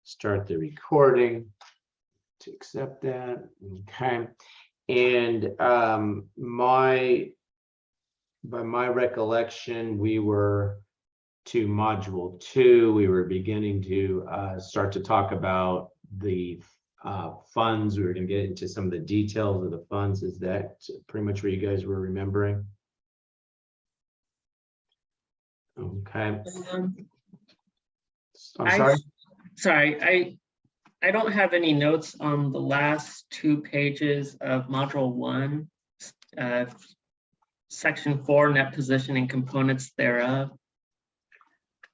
start the recording to accept that. Okay. And by my recollection, we were to module 2. We were beginning to start to talk about the funds. We were going to get into some of the details of the funds. Is that pretty much what you guys were remembering? Okay. I'm sorry. Sorry, I don't have any notes on the last 2 pages of module 1, section 4, net position and components thereof.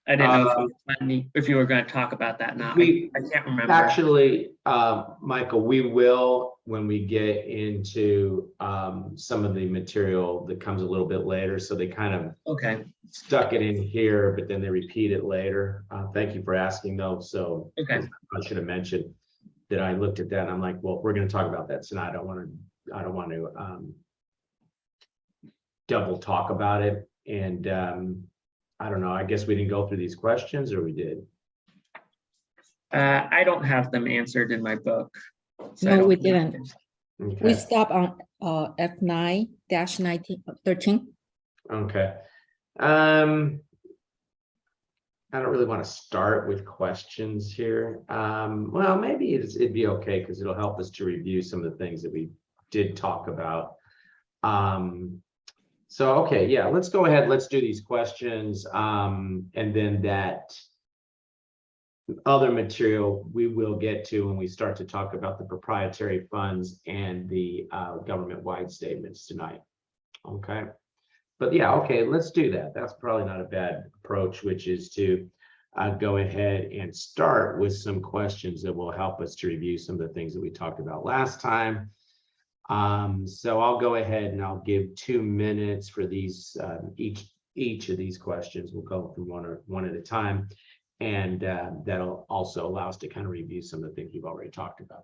I didn't know if you were going to talk about that now. I can't remember. Actually, Michael, we will when we get into some of the material that comes a little bit later. So they kind of stuck it in here, but then they repeat it later. Thank you for asking though. So I should have mentioned that I looked at that and I'm like, well, we're going to talk about that tonight. I don't want to double talk about it. And I don't know, I guess we didn't go through these questions, or we did? I don't have them answered in my book. So no, we didn't. Okay. We stopped on F9-13. Okay. I don't really want to start with questions here. Well, maybe it'd be okay because it'll help us to review some of the things that we did talk about. So, okay, yeah, let's go ahead. Let's do these questions. And then that other material we will get to when we start to talk about the proprietary funds and the government-wide statements tonight. Okay. But yeah, okay, let's do that. That's probably not a bad approach, which is to go ahead and start with some questions that will help us to review some of the things that we talked about last time. So I'll go ahead and I'll give 2 minutes for these, each of these questions. We'll go through one at a time. And that'll also allow us to kind of review some of the things we've already talked about.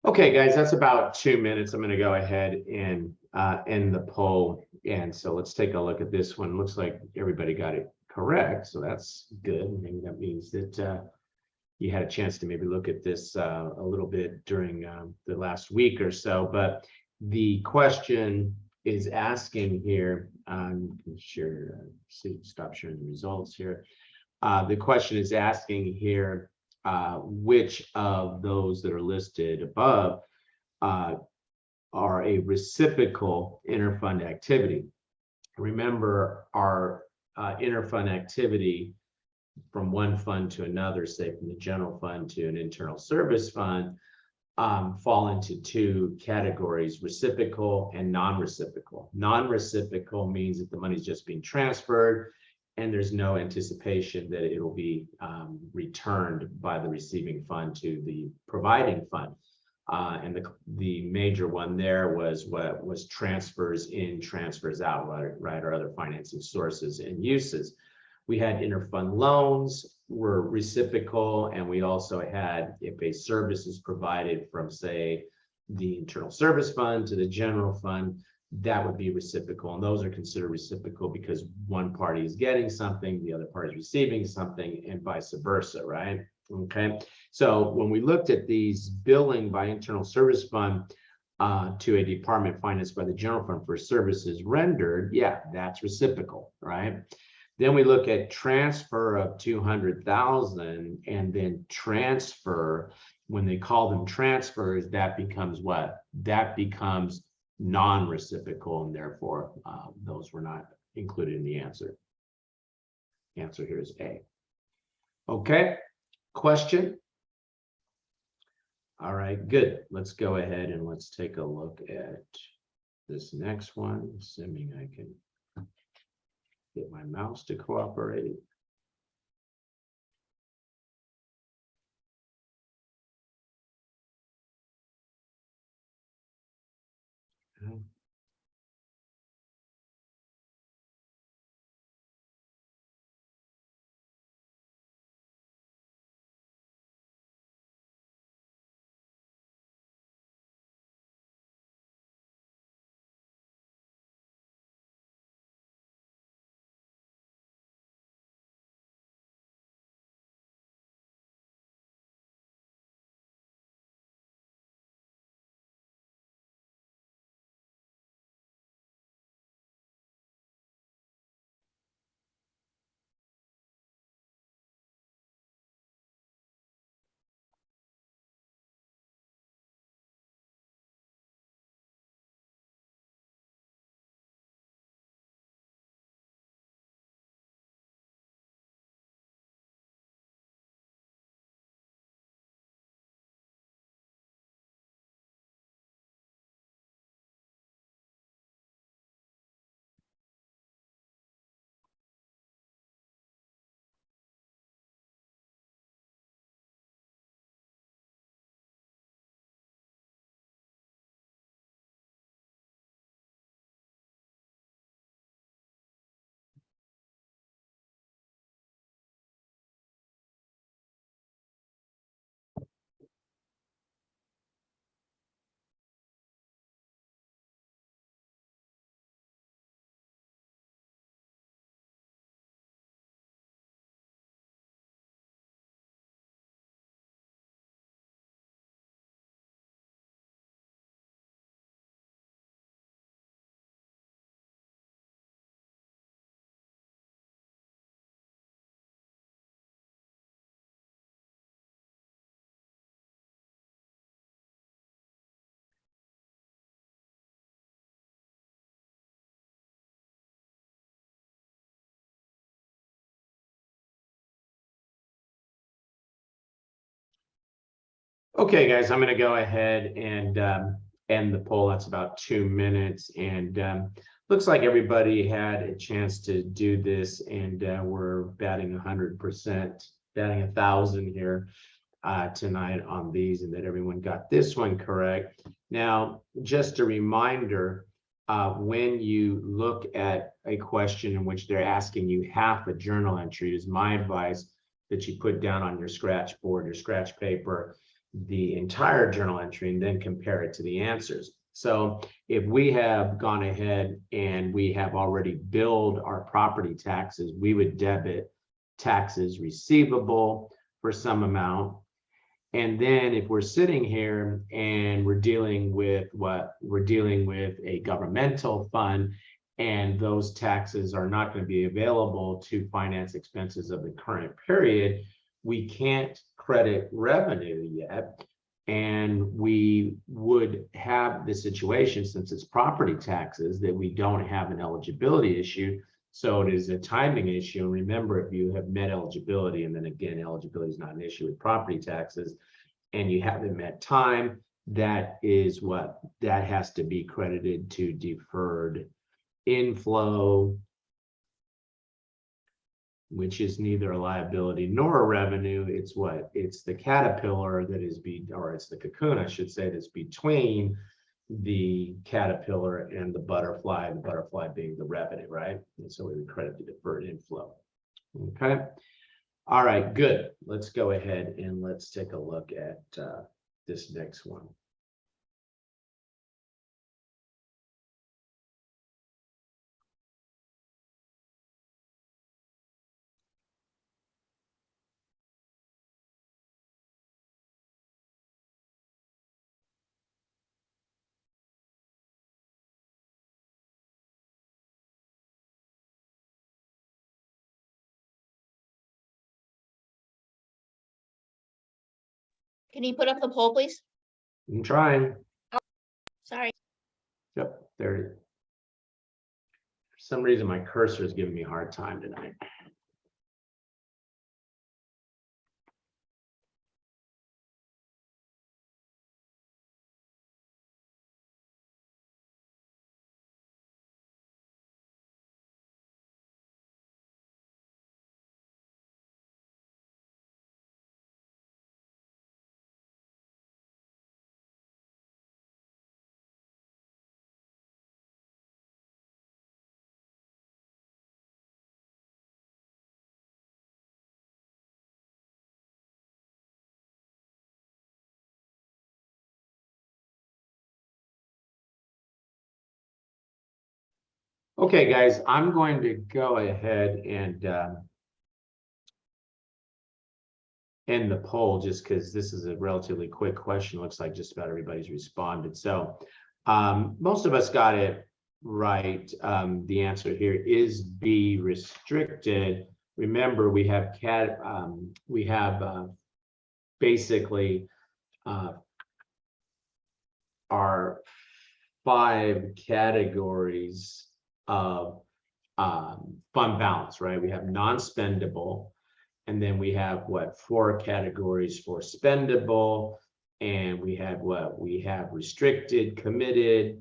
Okay, guys, that's about 2 minutes. I'm going to go ahead and end the poll. And so let's take a look at this one. Looks like everybody got it correct. So that's good. Maybe that means that you had a chance to maybe look at this a little bit during the last week or so. But the question is asking here, stop sharing the results here. The question is asking here, which of those that are listed above are a reciprocal interfund activity. Remember, our interfund activity from one fund to another, say from the general fund to an internal service fund, fall into 2 categories: reciprocal and non-reciprocal. Non-reciprocal means that the money is just being transferred and there's no anticipation that it will be returned by the receiving fund to the providing fund. And the major one there was what was transfers in, transfers out, right, or other financing sources and uses. We had interfund loans were reciprocal, and we also had, if a service is provided from, say, the internal service fund to the general fund, that would be reciprocal. And those are considered reciprocal because one party is getting something, the other party is receiving something, and vice versa, right? Okay. So when we looked at these billing by internal service fund to a department financed by the general fund for services rendered, yeah, that's reciprocal, right? Then we look at transfer of 200,000, and then transfer, when they call them transfers, that becomes what? That becomes non-reciprocal, and therefore those were not included in the answer. Answer here is A. Okay, question? All right, good. Let's go ahead and let's take a look at this next one, assuming I can get my mouse to cooperate. Okay. Okay, guys, I'm going to go ahead and end the poll. That's about 2 minutes, and looks like everybody had a chance to do this, and we're batting 100%, batting 1,000 here tonight on these, and that everyone got this one correct. Now, just a reminder, when you look at a question in which they're asking you half a journal entry, it is my advice that you put down on your scratch board, your scratch paper, the entire journal entry, and then compare it to the answers. So if we have gone ahead and we have already billed our property taxes, we would debit taxes receivable for some amount. And then if we're sitting here and we're dealing with a governmental fund, and those taxes are not going to be available to finance expenses of the current period, we can't credit revenue yet. And we would have the situation, since it's property taxes, that we don't have an eligibility issue. So it is a timing issue. And remember, if you have met eligibility, and then again, eligibility is not an issue with property taxes, and you haven't met time, that is what that has to be credited to deferred inflow which is neither a liability nor a revenue. It's what? It's the caterpillar that is or it's the cocoon, I should say, that's between the caterpillar and the butterfly being the revenue, right? And so we would credit the deferred inflow. Okay. All right, good. Let's go ahead and let's take a look at this next one. Can you put up the poll, please? I'm trying. Sorry. Yep, there. For some reason, my cursor is giving me a hard time tonight. Okay, guys, I'm going to go ahead and end the poll just because this is a relatively quick question. Looks like just about everybody's responded. So most of us got it right. The answer here is B, restricted. Remember, we have basically our 5 categories of fund balance, right? We have non-spendable, and then we have what, 4 categories for spendable, and we have what? We have restricted, committed,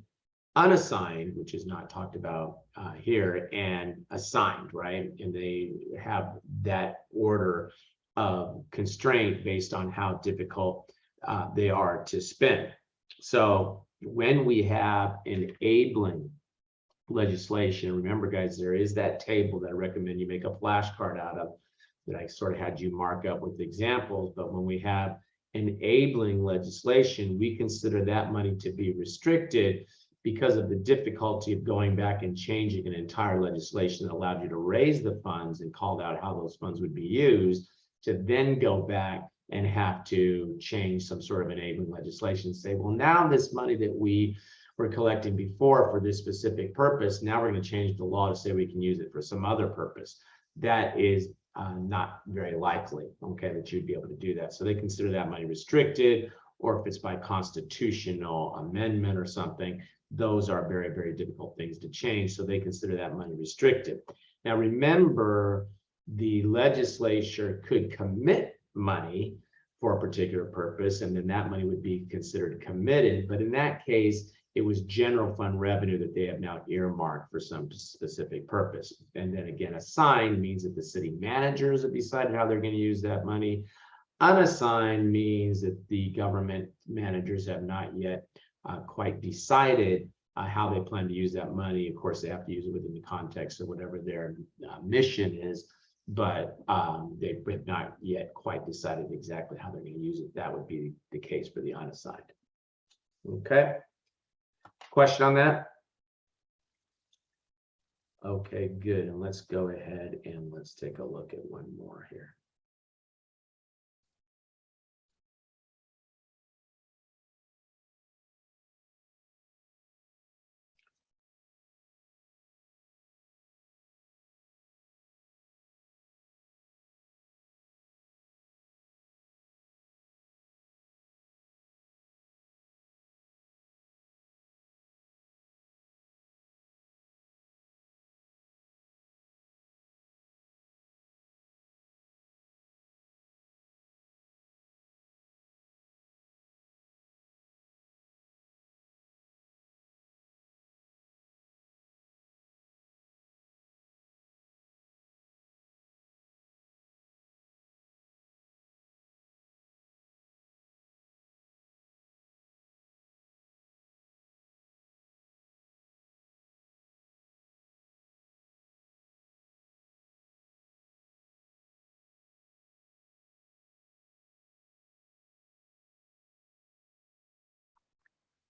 unassigned, which is not talked about here, and assigned, right? And they have that order of constraint based on how difficult they are to spend. So when we have enabling legislation, remember, guys, there is that table that I recommend you make a flashcard out of that I sort of had you mark up with examples. But when we have enabling legislation, we consider that money to be restricted because of the difficulty of going back and changing an entire legislation that allowed you to raise the funds and called out how those funds would be used, to then go back and have to change some sort of enabling legislation, say, well, now this money that we were collecting before for this specific purpose, now we're going to change the law to say we can use it for some other purpose. That is not very likely, okay, that you'd be able to do that. So they consider that money restricted, or if it's by constitutional amendment or something, those are very, very difficult things to change. So they consider that money restricted. Now, remember, the legislature could commit money for a particular purpose, and then that money would be considered committed. But in that case, it was general fund revenue that they have now earmarked for some specific purpose. And then again, assigned means that the city managers have decided how they're going to use that money. Unassigned means that the government managers have not yet quite decided how they plan to use that money. Of course, they have to use it within the context of whatever their mission is, but they have not yet quite decided exactly how they're going to use it. That would be the case for the unassigned. Okay. Question on that? Okay, good. And let's go ahead and let's take a look at one more here.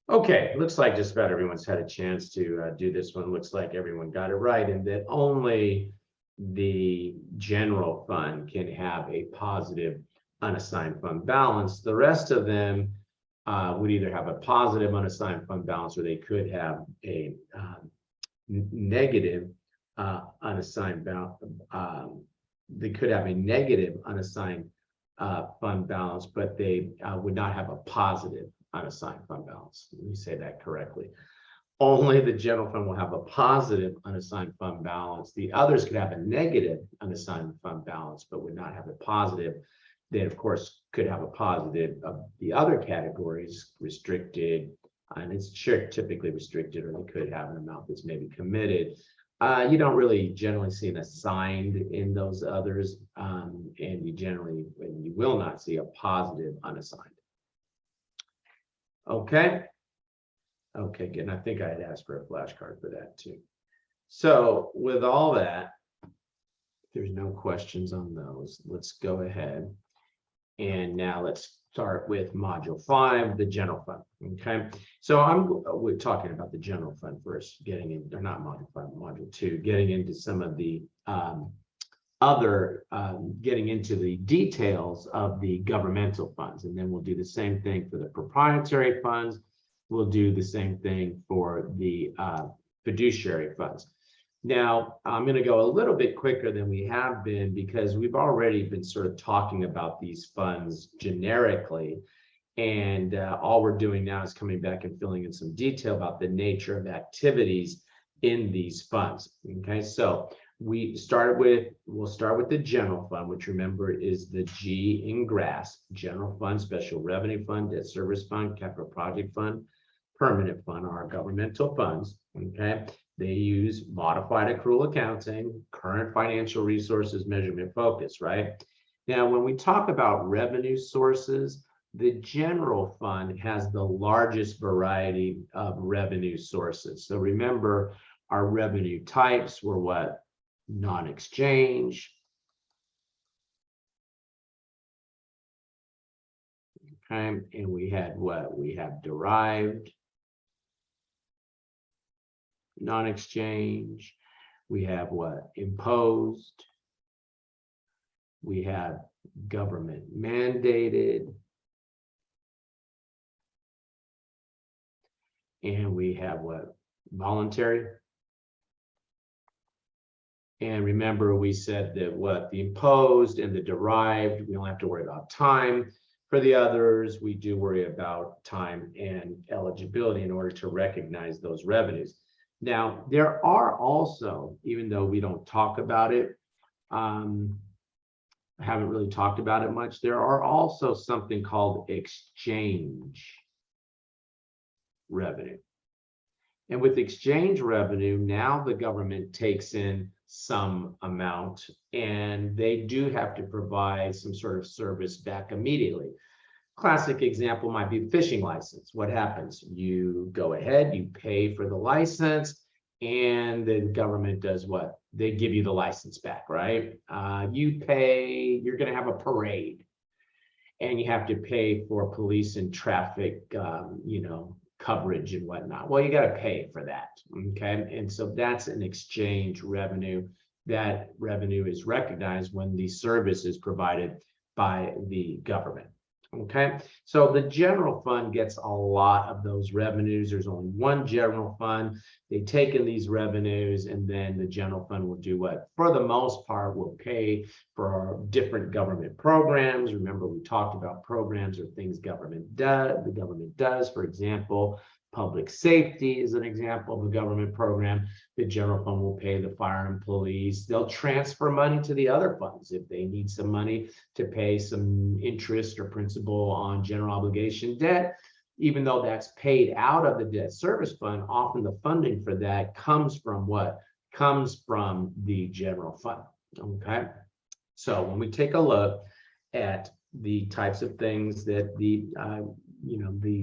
Okay, looks like just about everyone's had a chance to do this one. Looks like everyone got it right, and that only the general fund can have a positive unassigned fund balance. The rest of them would either have a positive unassigned fund balance, or they could have a negative unassigned balance. They could have a negative unassigned fund balance, but they would not have a positive unassigned fund balance. Let me say that correctly. Only the general fund will have a positive unassigned fund balance. The others could have a negative unassigned fund balance, but would not have a positive. They, of course, could have a positive of the other categories, restricted, and it's typically restricted, or they could have an amount that's maybe committed. You don't really generally see an assigned in those others, and you will not see a positive unassigned. Okay. Okay, good. And I think I had asked for a flashcard for that too. So with all that, if there's no questions on those, let's go ahead. And now let's start with module 5, the general fund. Okay, so we're talking about the general fund first, getting in, or not module 5, module 2, getting into some of the getting into the details of the governmental funds, and then we'll do the same thing for the proprietary funds. We'll do the same thing for the fiduciary funds. Now, I'm going to go a little bit quicker than we have been, because we've already been sort of talking about these funds generically, and all we're doing now is coming back and filling in some detail about the nature of activities in these funds. Okay, so we'll start with the general fund, which, remember, is the G in GRAS: general fund, special revenue fund, debt service fund, capital project fund, permanent fund, are governmental funds. Okay, they use modified accrual accounting, current financial resources measurement focus, right? Now, when we talk about revenue sources, the general fund has the largest variety of revenue sources. So remember, our revenue types were what? Non-exchange. Okay, and we had what? We have derived non-exchange. We have what? Imposed. We have government mandated. And we have what? Voluntary. And remember, we said that what? The imposed and the derived, we don't have to worry about time. For the others, we do worry about time and eligibility in order to recognize those revenues. Now, there are also, even though we don't talk about it, haven't really talked about it much, there are also something called exchange revenue. And with exchange revenue, now the government takes in some amount, and they do have to provide some sort of service back immediately. Classic example might be fishing license. What happens? You go ahead, you pay for the license, and the government does what? They give you the license back, right? You pay, you're going to have a parade, and you have to pay for police and traffic, coverage and whatnot. Well, you got to pay for that, okay? And so that's an exchange revenue. That revenue is recognized when the service is provided by the government. Okay, so the general fund gets a lot of those revenues. There's only one general fund. They take in these revenues, and then the general fund will do what? For the most part, will pay for different government programs. Remember, we talked about programs or things the government does. For example, public safety is an example of a government program. The general fund will pay the fire and police. They'll transfer money to the other funds if they need some money to pay some interest or principal on general obligation debt. Even though that's paid out of the debt service fund, often the funding for that comes from what? Comes from the general fund. Okay, so when we take a look at the types of things that the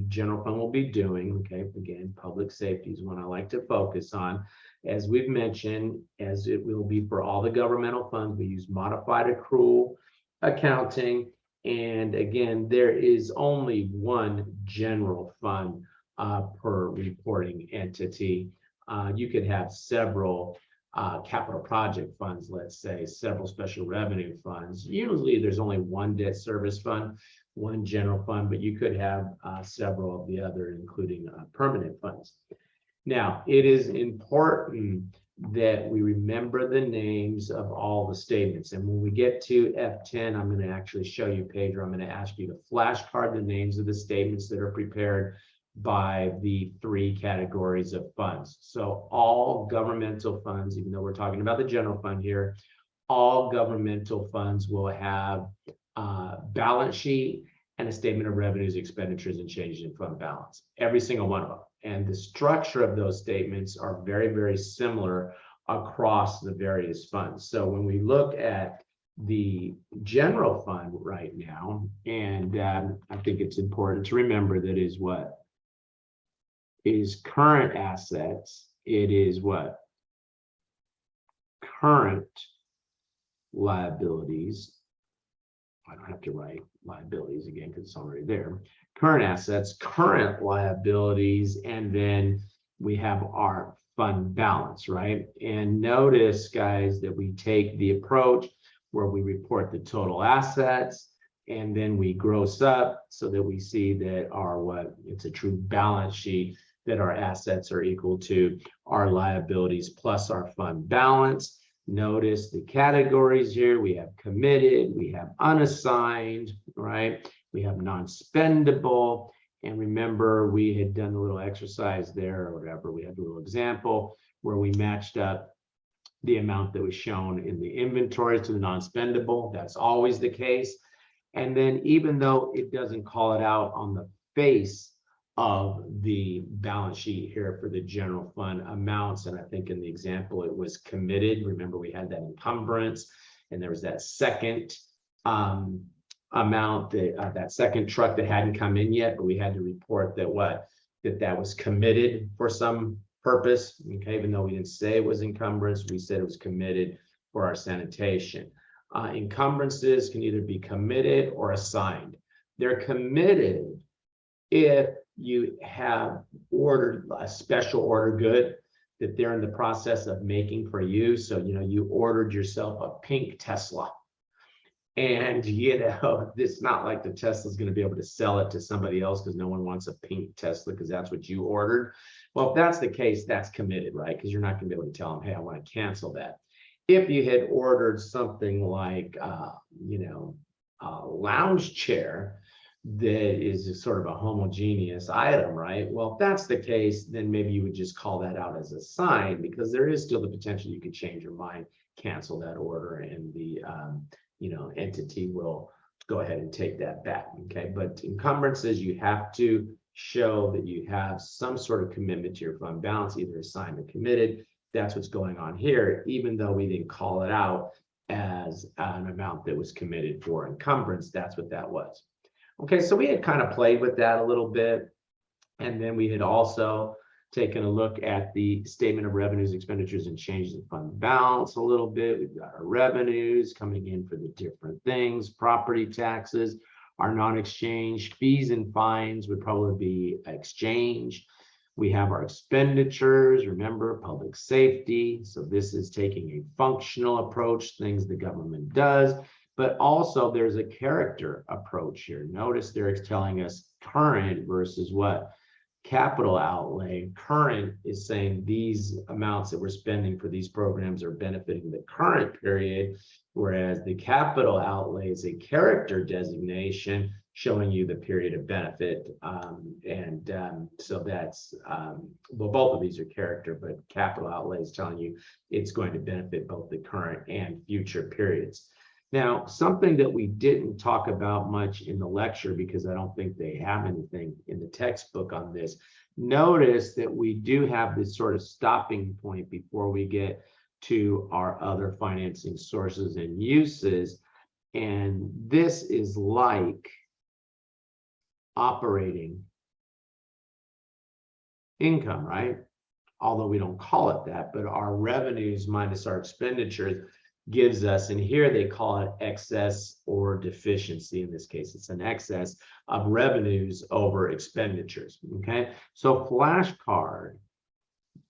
general fund will be doing. Okay, again, public safety is one I like to focus on. As we've mentioned, as it will be for all the governmental funds, we use modified accrual accounting. And again, there is only one general fund per reporting entity. You could have several capital project funds, let's say, several special revenue funds. Usually there's only one debt service fund, one general fund, but you could have several of the other, including permanent funds. Now, it is important that we remember the names of all the statements. And when we get to F10, I'm going to actually show you, Pedro, I'm going to ask you to flashcard the names of the statements that are prepared by the 3 categories of funds. So all governmental funds, even though we're talking about the general fund here, all governmental funds will have a balance sheet and a statement of revenues, expenditures, and changes in fund balance, every single one of them. And the structure of those statements are very, very similar across the various funds. So when we look at the general fund right now, and I think it's important to remember that is what is current assets. It is what? Current liabilities. I don't have to write liabilities again because it's already there. Current assets, current liabilities, and then we have our fund balance, right? And notice, guys, that we take the approach where we report the total assets and then we gross up so that we see that our it's a true balance sheet, that our assets are equal to our liabilities plus our fund balance. Notice the categories here. We have committed, we have unassigned, right? We have non-spendable. And remember, we had done a little exercise there or whatever. We had a little example where we matched up the amount that was shown in the inventory to the non-spendable. That's always the case. And then even though it doesn't call it out on the face of the balance sheet here for the general fund amounts, and I think in the example it was committed. Remember, we had that encumbrance, and there was that second amount, that second truck that hadn't come in yet, but we had to report that that was committed for some purpose. Okay, even though we didn't say it was encumbrance, we said it was committed for our sanitation. Encumbrances can either be committed or assigned. They're committed if you have ordered a special order good that they're in the process of making for you. So, you ordered yourself a pink Tesla, and it's not like the Tesla's going to be able to sell it to somebody else because no one wants a pink Tesla because that's what you ordered. Well, if that's the case, that's committed, right? Because you're not going to be able to tell them, hey, I want to cancel that. If you had ordered something like, a lounge chair that is sort of a homogeneous item, right? Well, if that's the case, then maybe you would just call that out as a sign, because there is still the potential you could change your mind, cancel that order, and the entity will go ahead and take that back. Okay, but encumbrances, you have to show that you have some sort of commitment to your fund balance, either assigned or committed. That's what's going on here, even though we didn't call it out as an amount that was committed for encumbrance. That's what that was. Okay, so we had kind of played with that a little bit. And then we had also taken a look at the statement of revenues, expenditures, and changes in fund balance a little bit. We've got our revenues coming in for the different things, property taxes, our non-exchange fees and fines would probably be exchange. We have our expenditures, remember, public safety. So this is taking a functional approach, things the government does. But also there's a character approach here. Notice they're telling us current versus what? Capital outlay. Current is saying these amounts that we're spending for these programs are benefiting the current period, whereas the capital outlay is a character designation showing you the period of benefit. So that's, well, both of these are character, but capital outlay is telling you it's going to benefit both the current and future periods. Now, something that we didn't talk about much in the lecture, because I don't think they have anything in the textbook on this, notice that we do have this sort of stopping point before we get to our other financing sources and uses. And this is like operating income, right? Although we don't call it that, but our revenues minus our expenditures, gives us, and here they call it excess or deficiency. In this case, it's an excess of revenues over expenditures. Okay, so flashcard,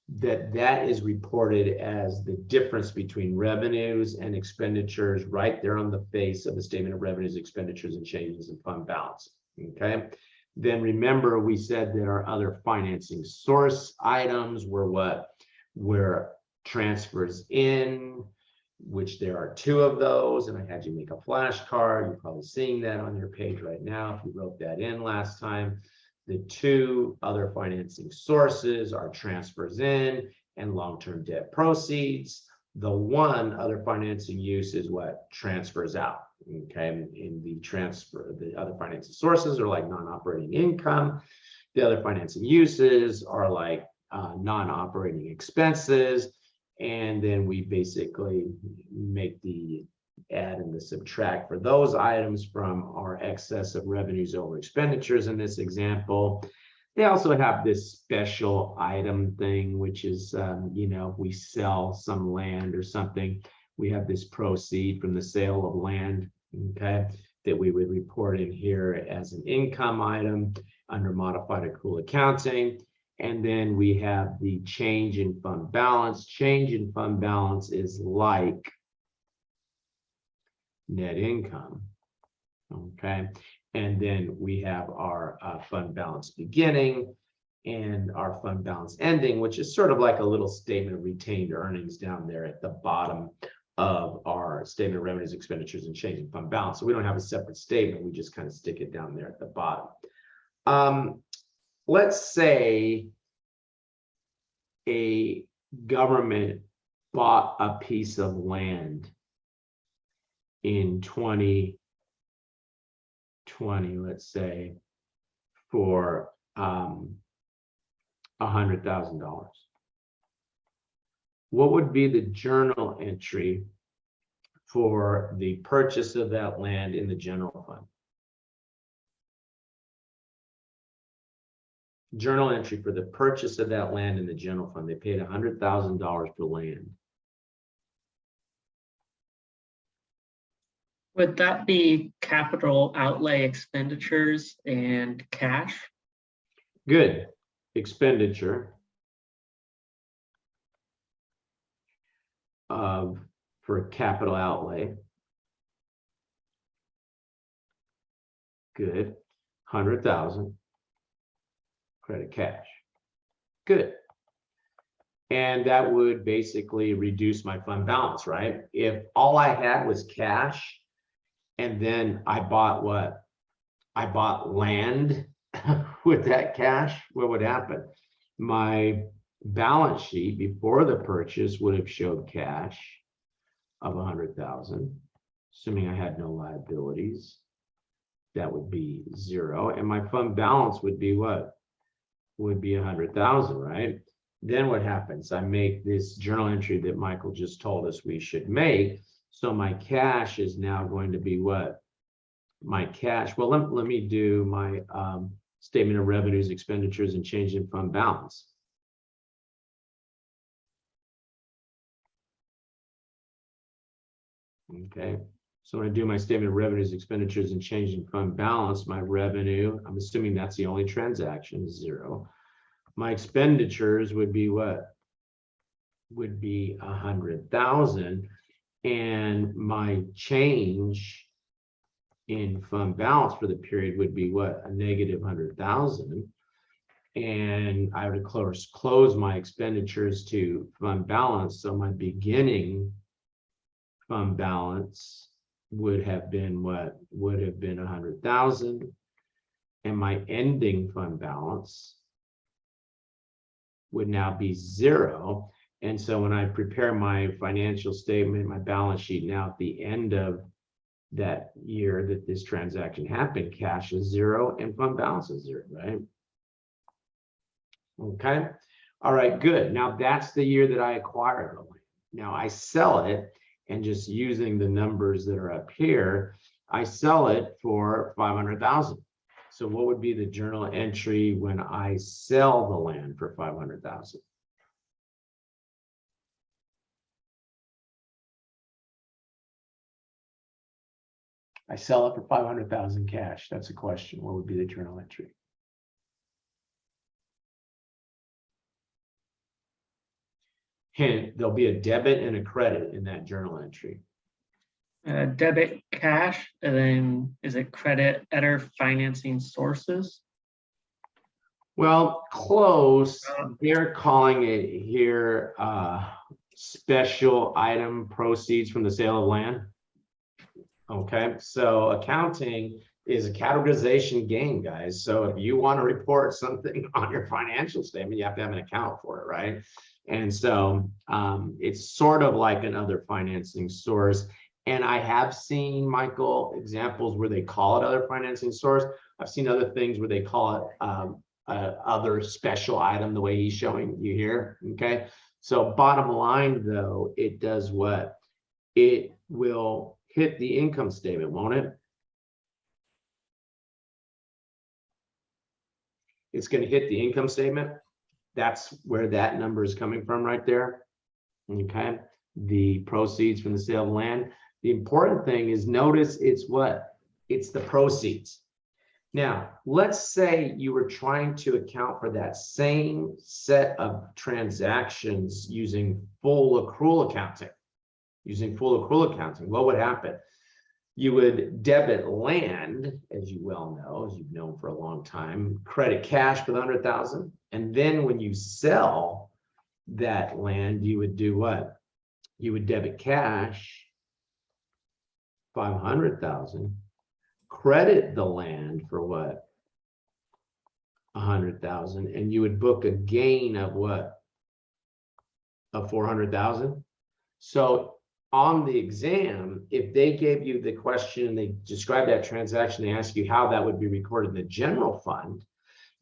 that is reported as the difference between revenues and expenditures right there on the face of the statement of revenues, expenditures, and changes in fund balance. Okay, then remember we said that our other financing source items were what? Were transfers in, which there are 2 of those, and I had you make a flashcard. You're probably seeing that on your page right now if you wrote that in last time. The 2 other financing sources are transfers in and long-term debt proceeds. The 1 other financing use is what? Transfers out. Okay, in the transfer, the other financing sources are like non-operating income. The other financing uses are like non-operating expenses. And then we basically make the add and the subtract for those items from our excess of revenues over expenditures in this example. They also have this special item thing, which is, you know, if we sell some land or something, we have this proceed from the sale of land, okay, that we would report in here as an income item under modified accrual accounting. And then we have the change in fund balance. Change in fund balance is like net income, okay? And then we have our fund balance beginning and our fund balance ending, which is sort of like a little statement of retained earnings down there at the bottom of our statement of revenues, expenditures, and change in fund balance. So we don't have a separate statement. We just kind of stick it down there at the bottom. Let's say a government bought a piece of land in 2020, let's say, for $100,000. What would be the journal entry for the purchase of that land in the general fund? Journal entry for the purchase of that land in the general fund. They paid $100,000 for land. Would that be capital outlay expenditures and cash? Good. Expenditure for capital outlay. Good. 100,000. Credit cash. Good. And that would basically reduce my fund balance, right? If all I had was cash and then I bought what? I bought land with that cash, what would happen? My balance sheet before the purchase would have showed cash of 100,000, assuming I had no liabilities. That would be 0. And my fund balance would be what? Would be 100,000, right? Then what happens? I make this journal entry that Michael just told us we should make. So my cash is now going to be what? My cash. Well, let me do my statement of revenues, expenditures, and change in fund balance. Okay. So when I do my statement of revenues, expenditures, and change in fund balance, my revenue, I'm assuming that's the only transaction, 0. My expenditures would be what? Would be 100,000. And my change in fund balance for the period would be what? A negative 100,000. And I would close my expenditures to fund balance. So my beginning fund balance would have been what? Would have been 100,000. And my ending fund balance would now be 0. And so when I prepare my financial statement, my balance sheet now at the end of that year that this transaction happened, cash is 0 and fund balance is 0, right? Okay. All right, good. Now that's the year that I acquired the land. Now I sell it, and just using the numbers that are up here, I sell it for 500,000. So what would be the journal entry when I sell the land for 500,000? I sell it for 500,000 cash. That's a question. What would be the journal entry? Hint, there'll be a debit and a credit in that journal entry. Debit cash, and then is it credit other financing sources? Well, close. They're calling it here special item proceeds from the sale of land. Okay, so accounting is a categorization game, guys. So if you want to report something on your financial statement, you have to have an account for it, right? And so it's sort of like another financing source. And I have seen, Michael, examples where they call it other financing source. I've seen other things where they call it other special item, the way he's showing you here. Okay, so bottom line, though, it does what? It will hit the income statement, won't it? It's going to hit the income statement. That's where that number is coming from right there. Okay, the proceeds from the sale of land. The important thing is, notice it's what? It's the proceeds. Now, let's say you were trying to account for that same set of transactions using full accrual accounting. What would happen? You would debit land, as you well know, as you've known for a long time, credit cash for the 100,000. And then when you sell that land, you would do what? You would debit cash 500,000, credit the land for what? 100,000, and you would book a gain of what? Of 400,000. So on the exam, if they gave you the question and they describe that transaction, they ask you how that would be recorded in the general fund,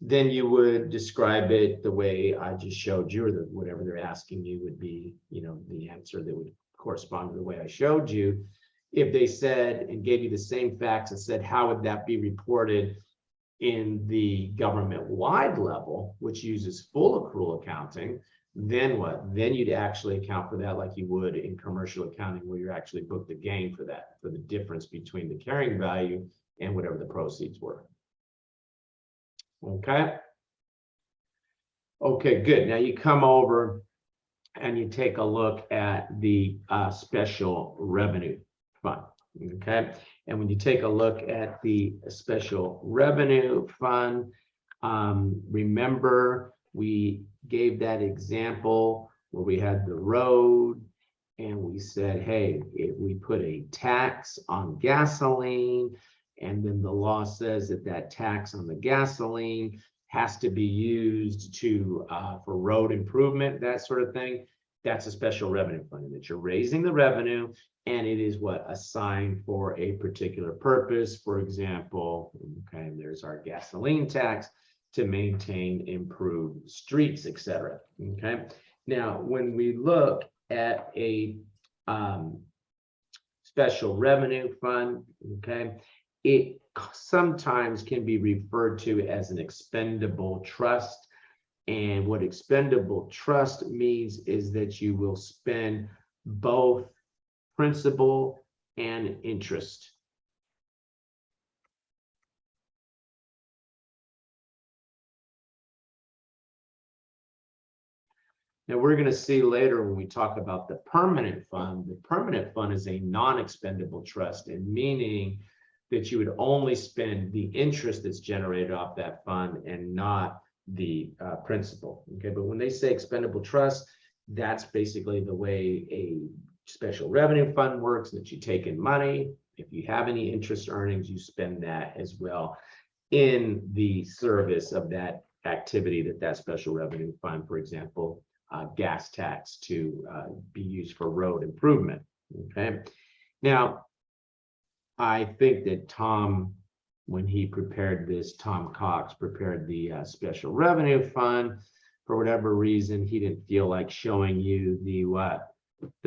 then you would describe it the way I just showed you, or whatever they're asking you would be, the answer that would correspond to the way I showed you. If they said and gave you the same facts and said, how would that be reported in the government-wide level, which uses full accrual accounting, then what? Then you'd actually account for that like you would in commercial accounting, where you're actually booked the gain for that, for the difference between the carrying value and whatever the proceeds were. Okay. Okay, good. Now you come over and you take a look at the special revenue fund. Okay. And when you take a look at the special revenue fund, remember we gave that example where we had the road and we said, hey, if we put a tax on gasoline, and then the law says that that tax on the gasoline has to be used to for road improvement, that sort of thing, that's a special revenue fund, that you're raising the revenue and it is what? Assigned for a particular purpose. For example, okay, there's our gasoline tax to maintain improved streets, etc. Okay. Now, when we look at a special revenue fund, okay, it sometimes can be referred to as an expendable trust. And what expendable trust means is that you will spend both principal and interest. Now we're going to see later when we talk about the permanent fund is a non-expendable trust, and meaning that you would only spend the interest that's generated off that fund and not the principal. Okay, but when they say expendable trust, that's basically the way a special revenue fund works, that you take in money. If you have any interest earnings, you spend that as well in the service of that activity that special revenue fund, for example, gas tax, to be used for road improvement. Okay, now I think that Tom, when he prepared this, Tom Cox prepared the special revenue fund. For whatever reason, he didn't feel like showing you the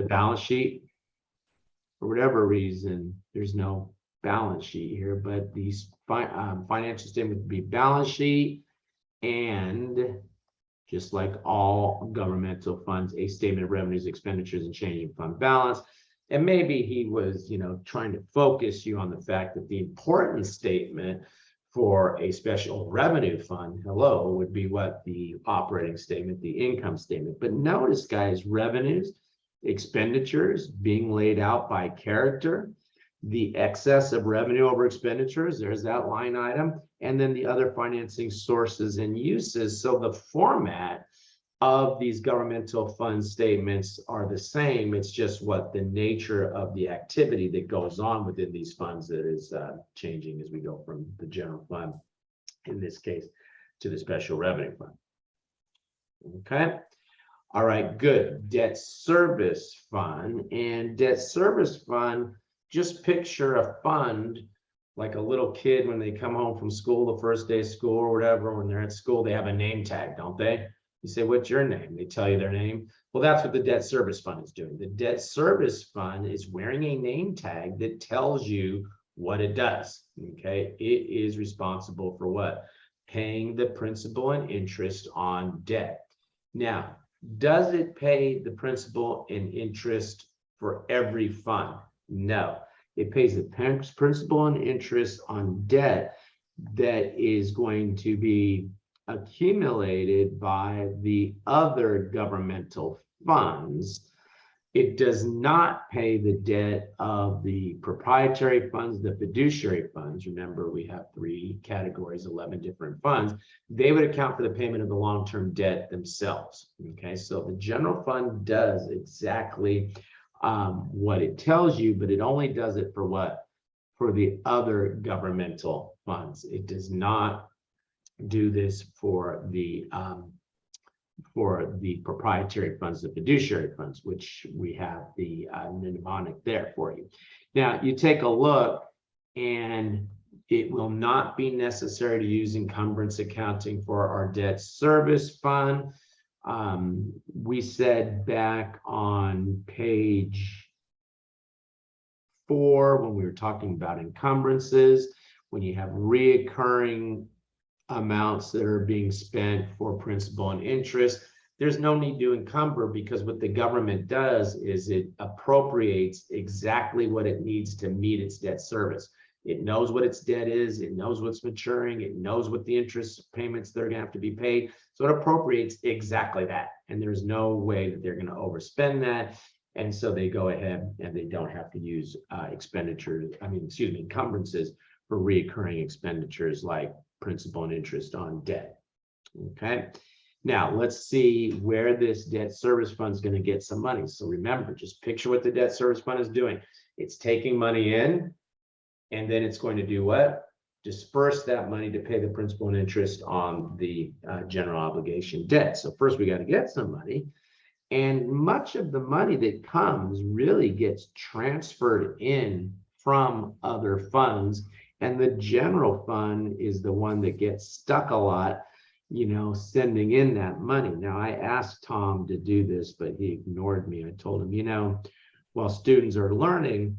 balance sheet. For whatever reason, there's no balance sheet here, but these financial statements would be balance sheet, and just like all governmental funds, a statement of revenues, expenditures, and change in fund balance. And maybe he was, trying to focus you on the fact that the important statement for a special revenue fund, would be what the operating statement, the income statement. But notice, guys, revenues, expenditures being laid out by character, the excess of revenue over expenditures, there's that line item, and then the other financing sources and uses. So the format of these governmental fund statements are the same. It's just what the nature of the activity that goes on within these funds that is changing as we go from the general fund, in this case, to the special revenue fund. Okay. All right, good. Debt service fund. And debt service fund, just picture a fund like a little kid when they come home from school, the first day of school or whatever, when they're at school, they have a name tag, don't they? You say, what's your name? They tell you their name. Well, that's what the debt service fund is doing. The debt service fund is wearing a name tag that tells you what it does. Okay, it is responsible for what? Paying the principal and interest on debt. Now, does it pay the principal and interest for every fund? No, it pays the principal and interest on debt that is going to be accumulated by the other governmental funds. It does not pay the debt of the proprietary funds, the fiduciary funds. Remember, we have 3 categories, 11 different funds. They would account for the payment of the long-term debt themselves. Okay, so the general fund does exactly what it tells you, but it only does it for what? For the other governmental funds. It does not do this for the proprietary funds, the fiduciary funds, which we have the mnemonic there for you. Now you take a look, and it will not be necessary to use encumbrance accounting for our debt service fund. We said back on page 4, when we were talking about encumbrances, when you have reoccurring amounts that are being spent for principal and interest, there's no need to encumber, because what the government does is it appropriates exactly what it needs to meet its debt service. It knows what its debt is, it knows what's maturing, it knows what the interest payments that are going to have to be paid. So it appropriates exactly that. And there's no way that they're going to overspend that. And so they go ahead and they don't have to use encumbrances for recurring expenditures like principal and interest on debt. Okay, now let's see where this debt service fund is going to get some money. So remember, just picture what the debt service fund is doing. It's taking money in, and then it's going to do what? Disperse that money to pay the principal and interest on the general obligation debt. So first we got to get some money, and much of the money that comes really gets transferred in from other funds. And the general fund is the one that gets stuck a lot, sending in that money. Now, I asked Tom to do this, but he ignored me. I told him, while students are learning,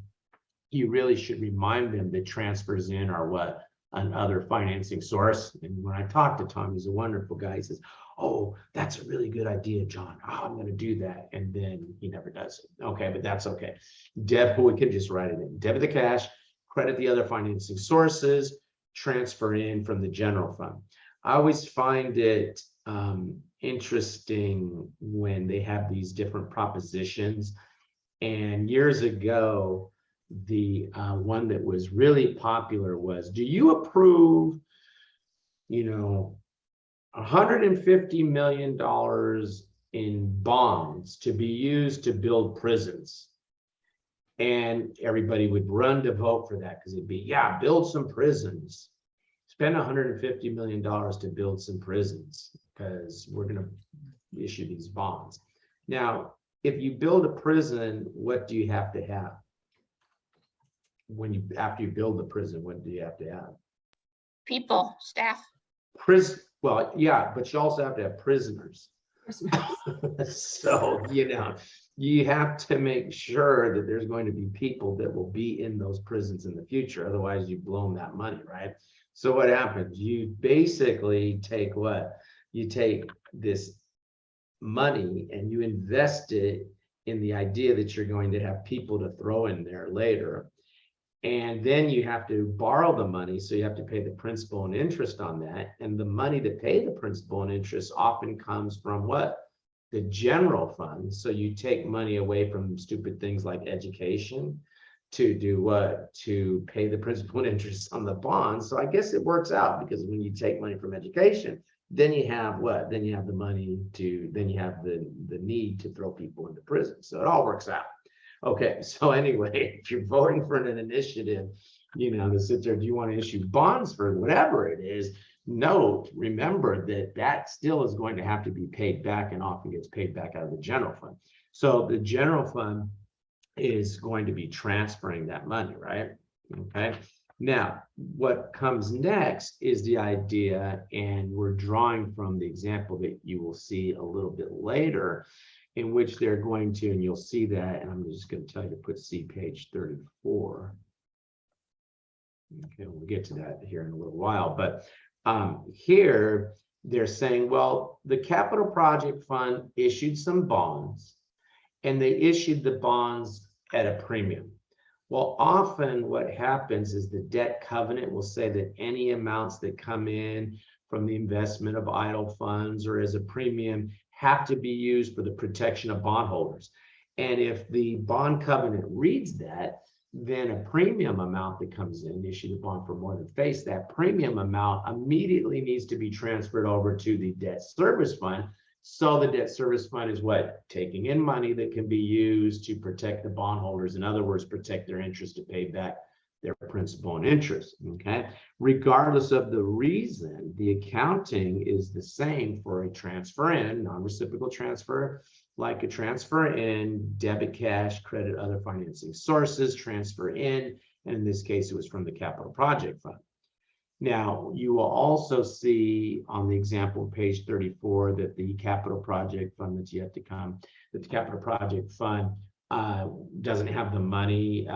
you really should remind them that transfers in are what? Another financing source. And when I talked to Tom, he's a wonderful guy. He says, oh, that's a really good idea, John. Oh, I'm going to do that. And then he never does it. Okay, but that's okay. We can just write it in. Debit the cash, credit the other financing sources, transfer in from the general fund. I always find it interesting when they have these different propositions. And years ago, the one that was really popular was, do you approve, $150 million in bonds to be used to build prisons? And everybody would run to vote for that, because it'd be, yeah, build some prisons. Spend $150 million to build some prisons, because we're going to issue these bonds. Now, if you build a prison, what do you have to have? After you build the prison, what do you have to have? People, staff. Well, yeah, but you also have to have prisoners. So, you have to make sure that there's going to be people that will be in those prisons in the future. Otherwise, you've blown that money, right? So what happens? You basically take what? You take this money and you invest it in the idea that you're going to have people to throw in there later. And then you have to borrow the money, so you have to pay the principal and interest on that. And the money to pay the principal and interest often comes from what? The general fund. So you take money away from stupid things like education to do what? To pay the principal and interest on the bonds. So I guess it works out, because when you take money from education, then you have what? Then you have the money to, then you have the need to throw people into prison. So it all works out. Okay, so anyway, if you're voting for an initiative, to sit there, do you want to issue bonds for whatever it is? Note, remember that still is going to have to be paid back, and often gets paid back out of the general fund. So the general fund is going to be transferring that money, right? Okay. Now, what comes next is the idea, and we're drawing from the example that you will see a little bit later, in which they're going to, and you'll see that, and I'm just going to tell you to see page 34. Okay, we'll get to that here in a little while, but here they're saying, well, the capital project fund issued some bonds, and they issued the bonds at a premium. Well, often what happens is the debt covenant will say that any amounts that come in from the investment of idle funds or as a premium have to be used for the protection of bondholders. And if the bond covenant reads that, then a premium amount that comes in, issued a bond for more than face, that premium amount immediately needs to be transferred over to the debt service fund. So the debt service fund is what? Taking in money that can be used to protect the bondholders. In other words, protect their interest to pay back their principal and interest, okay? Regardless of the reason, the accounting is the same for a transfer in, non-reciprocal transfer, like a transfer in, debit cash, credit, other financing sources, transfer in, and in this case, it was from the capital project fund. Now, you will also see on the example, page 34, that the capital project fund that's yet to come, that the capital project fund doesn't have the money,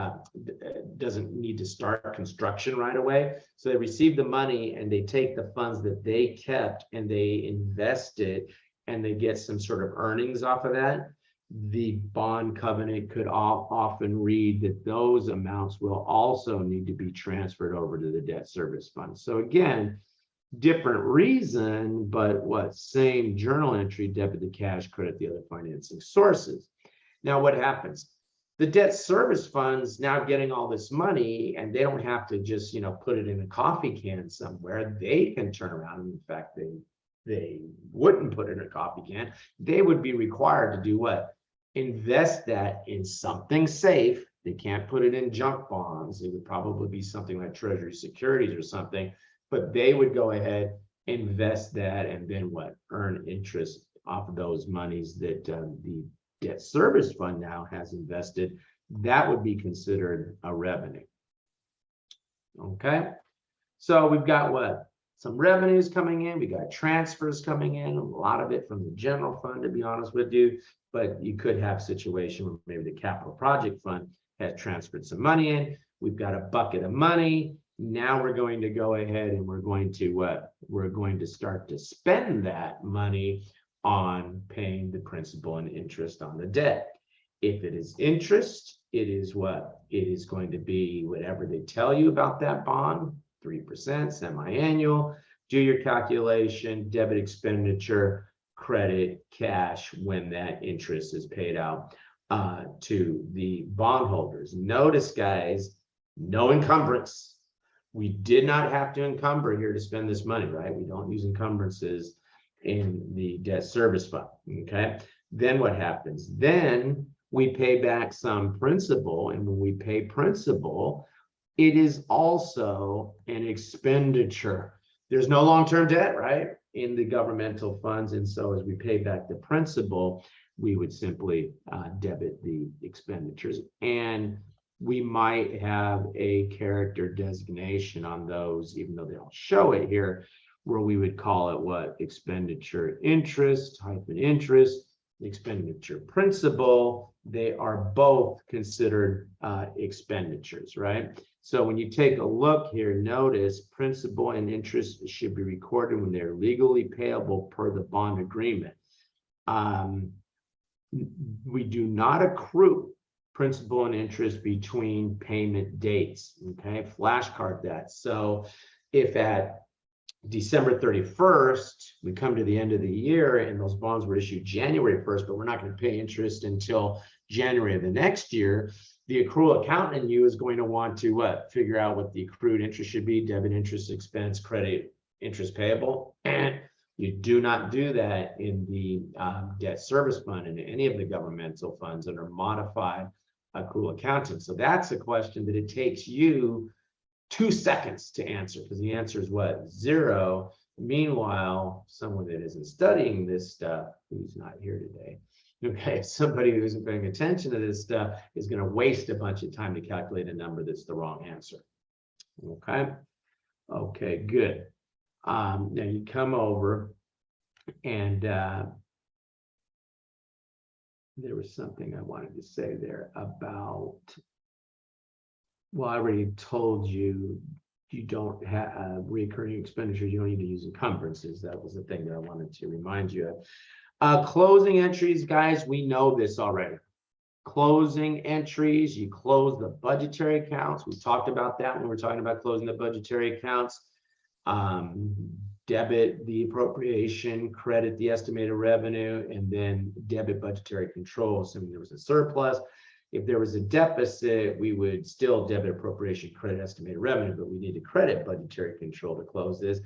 doesn't need to start construction right away. So they receive the money and they take the funds that they kept and they invest it, and they get some sort of earnings off of that. The bond covenant could often read that those amounts will also need to be transferred over to the debt service fund. So again, different reason, but what? Same journal entry, debit the cash, credit the other financing sources. Now, what happens? The debt service fund's now getting all this money, and they don't have to just, put it in a coffee can somewhere. They can turn around. In fact, they wouldn't put it in a coffee can. They would be required to do what? Invest that in something safe. They can't put it in junk bonds. It would probably be something like Treasury securities or something, but they would go ahead, invest that, and then what? Earn interest off of those monies that the debt service fund now has invested. That would be considered a revenue. Okay, so we've got what? Some revenues coming in, we got transfers coming in, a lot of it from the general fund, to be honest with you, but you could have a situation where maybe the capital project fund has transferred some money in. We've got a bucket of money. Now we're going to go ahead and we're going to what? We're going to start to spend that money on paying the principal and interest on the debt. If it is interest, it is what? It is going to be whatever they tell you about that bond, 3%, semi-annual. Do your calculation, debit expenditure, credit, cash, when that interest is paid out to the bondholders. Notice, guys, no encumbrance. We did not have to encumber here to spend this money, right? We don't use encumbrances in the debt service fund, okay? Then what happens? Then we pay back some principal, and when we pay principal, it is also an expenditure. There's no long-term debt, right, in the governmental funds, and so as we pay back the principal, we would simply debit the expenditures, and we might have a character designation on those, even though they don't show it here, where we would call it what? Expenditure interest, hyphen interest, expenditure principal. They are both considered expenditures, right? So when you take a look here, notice principal and interest should be recorded when they're legally payable per the bond agreement. We do not accrue principal and interest between payment dates, okay? Flashcard that. So if at December 31st, we come to the end of the year and those bonds were issued January 1st, but we're not going to pay interest until January of the next year, the accrual accountant in you is going to want to what? Figure out what the accrued interest should be, debit interest expense, credit interest payable. And you do not do that in the debt service fund and any of the governmental funds that are modified accrual accounting. So that's a question that it takes you 2 seconds to answer, because the answer is what? 0. Meanwhile, someone that isn't studying this stuff, who's not here today, okay, somebody who isn't paying attention to this stuff is going to waste a bunch of time to calculate a number that's the wrong answer. Okay. Okay, good. Now you come over and there was something I wanted to say there about, well, I already told you, you don't have recurring expenditures, you don't need to use encumbrances. That was the thing that I wanted to remind you of. Closing entries, guys, we know this already. Closing entries, you close the budgetary accounts. We talked about that when we were talking about closing the budgetary accounts. Debit the appropriation, credit the estimated revenue, and then debit budgetary control, assuming there was a surplus. If there was a deficit, we would still debit appropriation, credit estimated revenue, but we need to credit budgetary control to close this.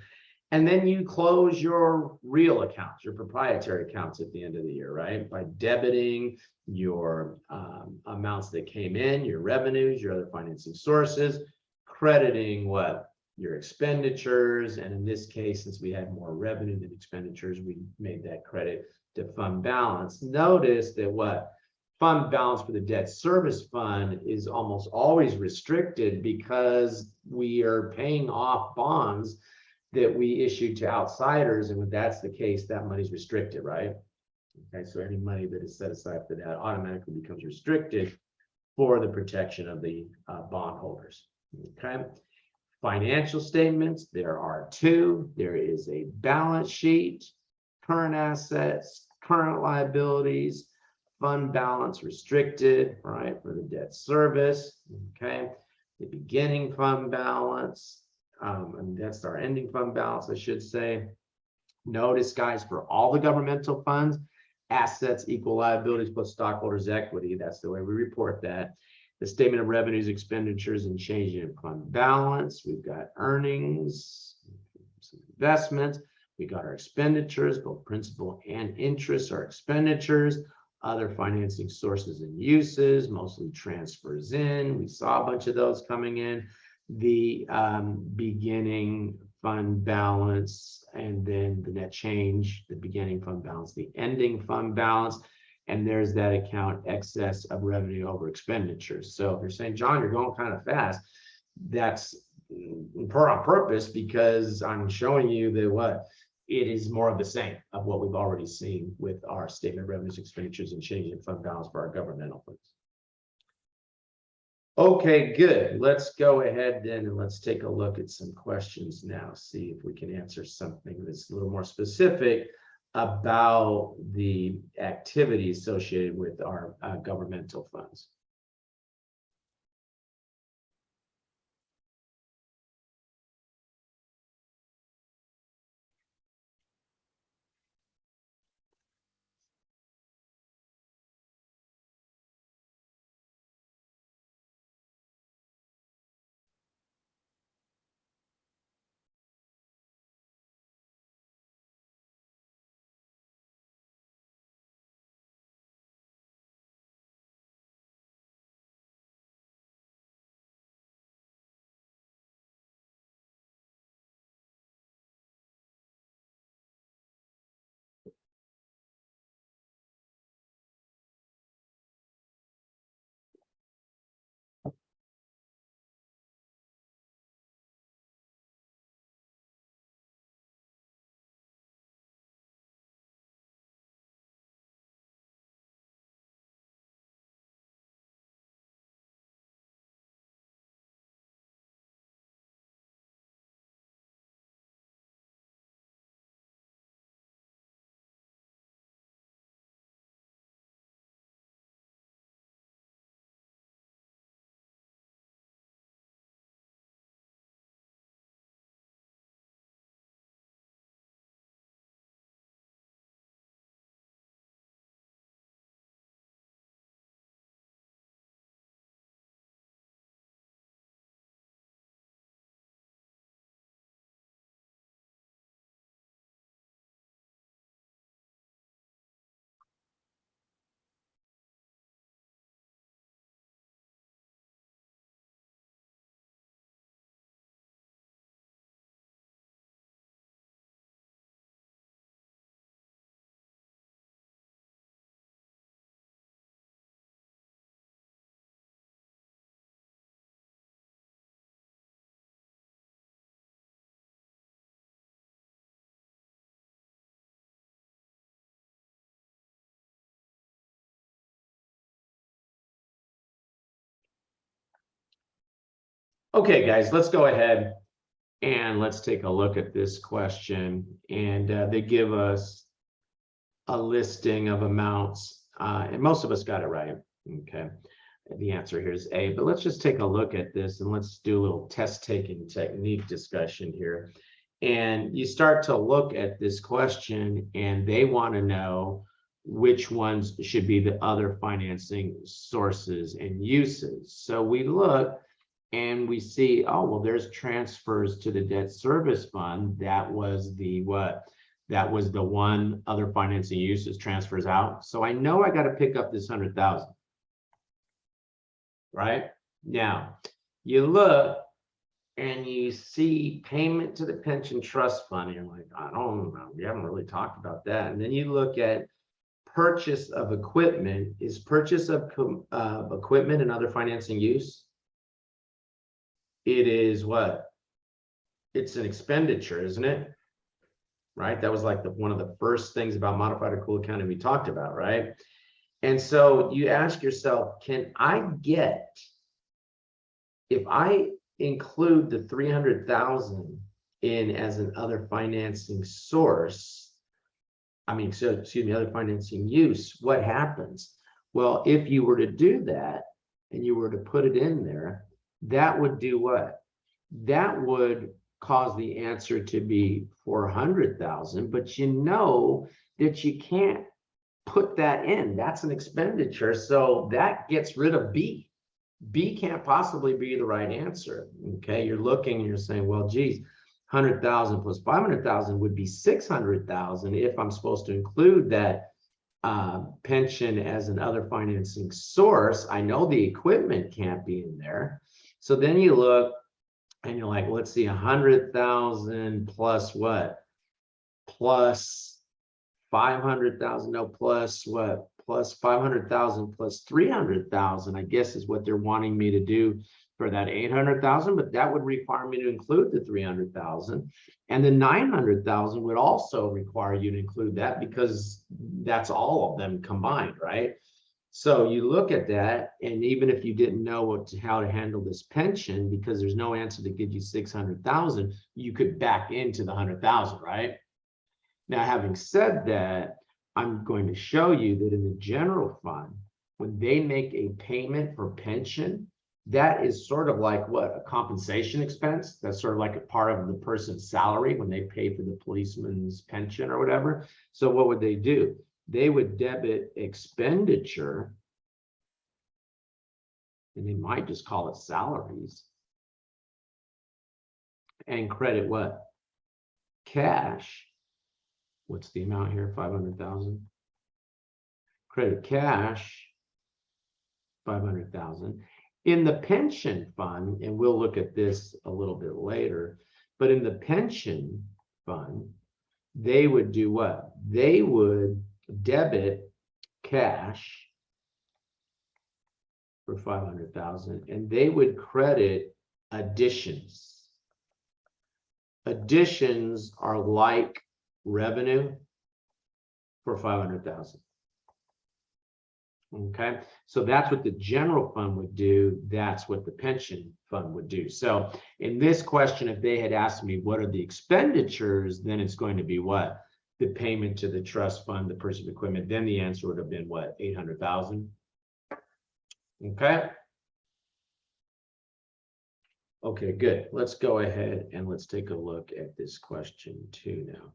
And then you close your real accounts, your proprietary accounts at the end of the year, right? By debiting your amounts that came in, your revenues, your other financing sources, crediting what? Your expenditures. And in this case, since we had more revenue than expenditures, we made that credit to fund balance. Notice that what? Fund balance for the debt service fund is almost always restricted because we are paying off bonds that we issued to outsiders. And when that's the case, that money is restricted, right? Okay, so any money that is set aside for that automatically becomes restricted for the protection of the bondholders. Okay, financial statements, there are 2. There is a balance sheet, current assets, current liabilities, fund balance restricted, right, for the debt service. Okay, the beginning fund balance. And that's our ending fund balance, I should say. Notice, guys, for all the governmental funds, assets equal liabilities plus stockholders' equity. That's the way we report that. The statement of revenues, expenditures, and change in fund balance. We've got earnings, some investments. We got our expenditures, both principal and interest are expenditures. Other financing sources and uses, mostly transfers in. We saw a bunch of those coming in. The beginning fund balance, and then the net change, the beginning fund balance, the ending fund balance, and there's that account excess of revenue over expenditures. So if you're saying, John, you're going kind of fast, that's on purpose, because I'm showing you that what it is more of the same of what we've already seen with our statement of revenues, expenditures, and change in fund balance for our governmental funds. Okay, good. Let's go ahead then and let's take a look at some questions now, see if we can answer something that's a little more specific about the activity associated with our governmental funds. Okay, guys, let's go ahead and let's take a look at this question. And they give us a listing of amounts, and most of us got it right. Okay, the answer here is A, but let's just take a look at this and let's do a little test taking technique discussion here. And you start to look at this question and they want to know which ones should be the other financing sources and uses. So we look and we see, oh, well, there's transfers to the debt service fund. That was the what? That was the one other financing uses, transfers out. So I know I got to pick up this 100,000. Right? Now, you look and you see payment to the pension trust fund, and you're like, I don't know, we haven't really talked about that. And then you look at purchase of equipment. Is purchase of equipment and other financing use? It is what? It's an expenditure, isn't it? Right? That was like one of the first things about modified accrual accounting we talked about, right? And so you ask yourself, can I get, if I include the 300,000 in as an other financing source, other financing use, what happens? Well, if you were to do that and you were to put it in there, that would do what? That would cause the answer to be 400,000, but you know that you can't put that in. That's an expenditure. So that gets rid of B. B can't possibly be the right answer. Okay, you're looking and you're saying, well, geez, 100,000 plus 500,000 would be 600,000 if I'm supposed to include that pension as an other financing source. I know the equipment can't be in there. So then you look and you're like, well, let's see, 100,000 plus what? Plus 500,000, no, plus what? Plus 500,000 plus 300,000, I guess is what they're wanting me to do for that 800,000, but that would require me to include the 300,000. And the 900,000 would also require you to include that because that's all of them combined, right? So you look at that, and even if you didn't know how to handle this pension, because there's no answer to give you 600,000, you could back into the 100,000, right? Now, having said that, I'm going to show you that in the general fund, when they make a payment for pension, that is sort of like what? A compensation expense. That's sort of like a part of the person's salary when they pay for the policeman's pension or whatever. So what would they do? They would debit expenditure, and they might just call it salaries, and credit what? Cash. What's the amount here? 500,000. Credit cash, 500,000. In the pension fund, and we'll look at this a little bit later, but in the pension fund, they would do what? They would debit cash for 500,000, and they would credit additions. Additions are like revenue for 500,000. Okay, so that's what the general fund would do. That's what the pension fund would do. So in this question, if they had asked me what are the expenditures, then it's going to be what? The payment to the trust fund, the purchase of equipment. Then the answer would have been what? 800,000. Okay. Okay, good. Let's go ahead and let's take a look at this question 2 now.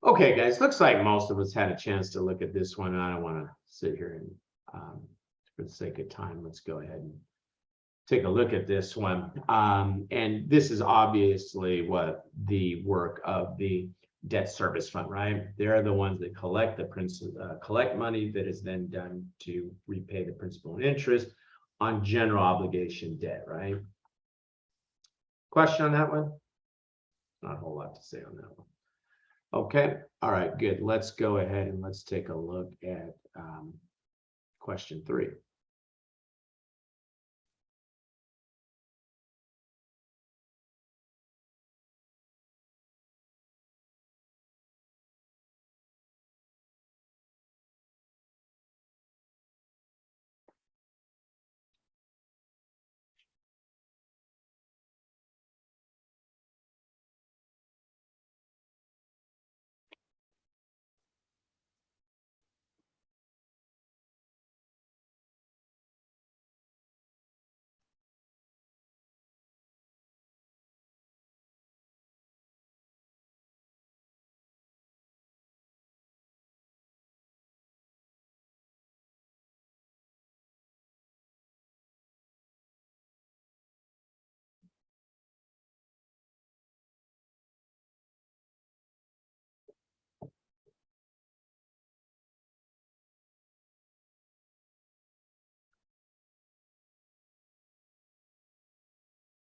Okay, guys, looks like most of us had a chance to look at this one. I don't want to sit here and, for the sake of time, let's go ahead and take a look at this one. And this is obviously what the work of the debt service fund, right? They're the ones that collect the principal, collect money that is then done to repay the principal and interest on general obligation debt, right? Question on that one? Not a whole lot to say on that one. Okay, all right, good. Let's go ahead and let's take a look at question 3.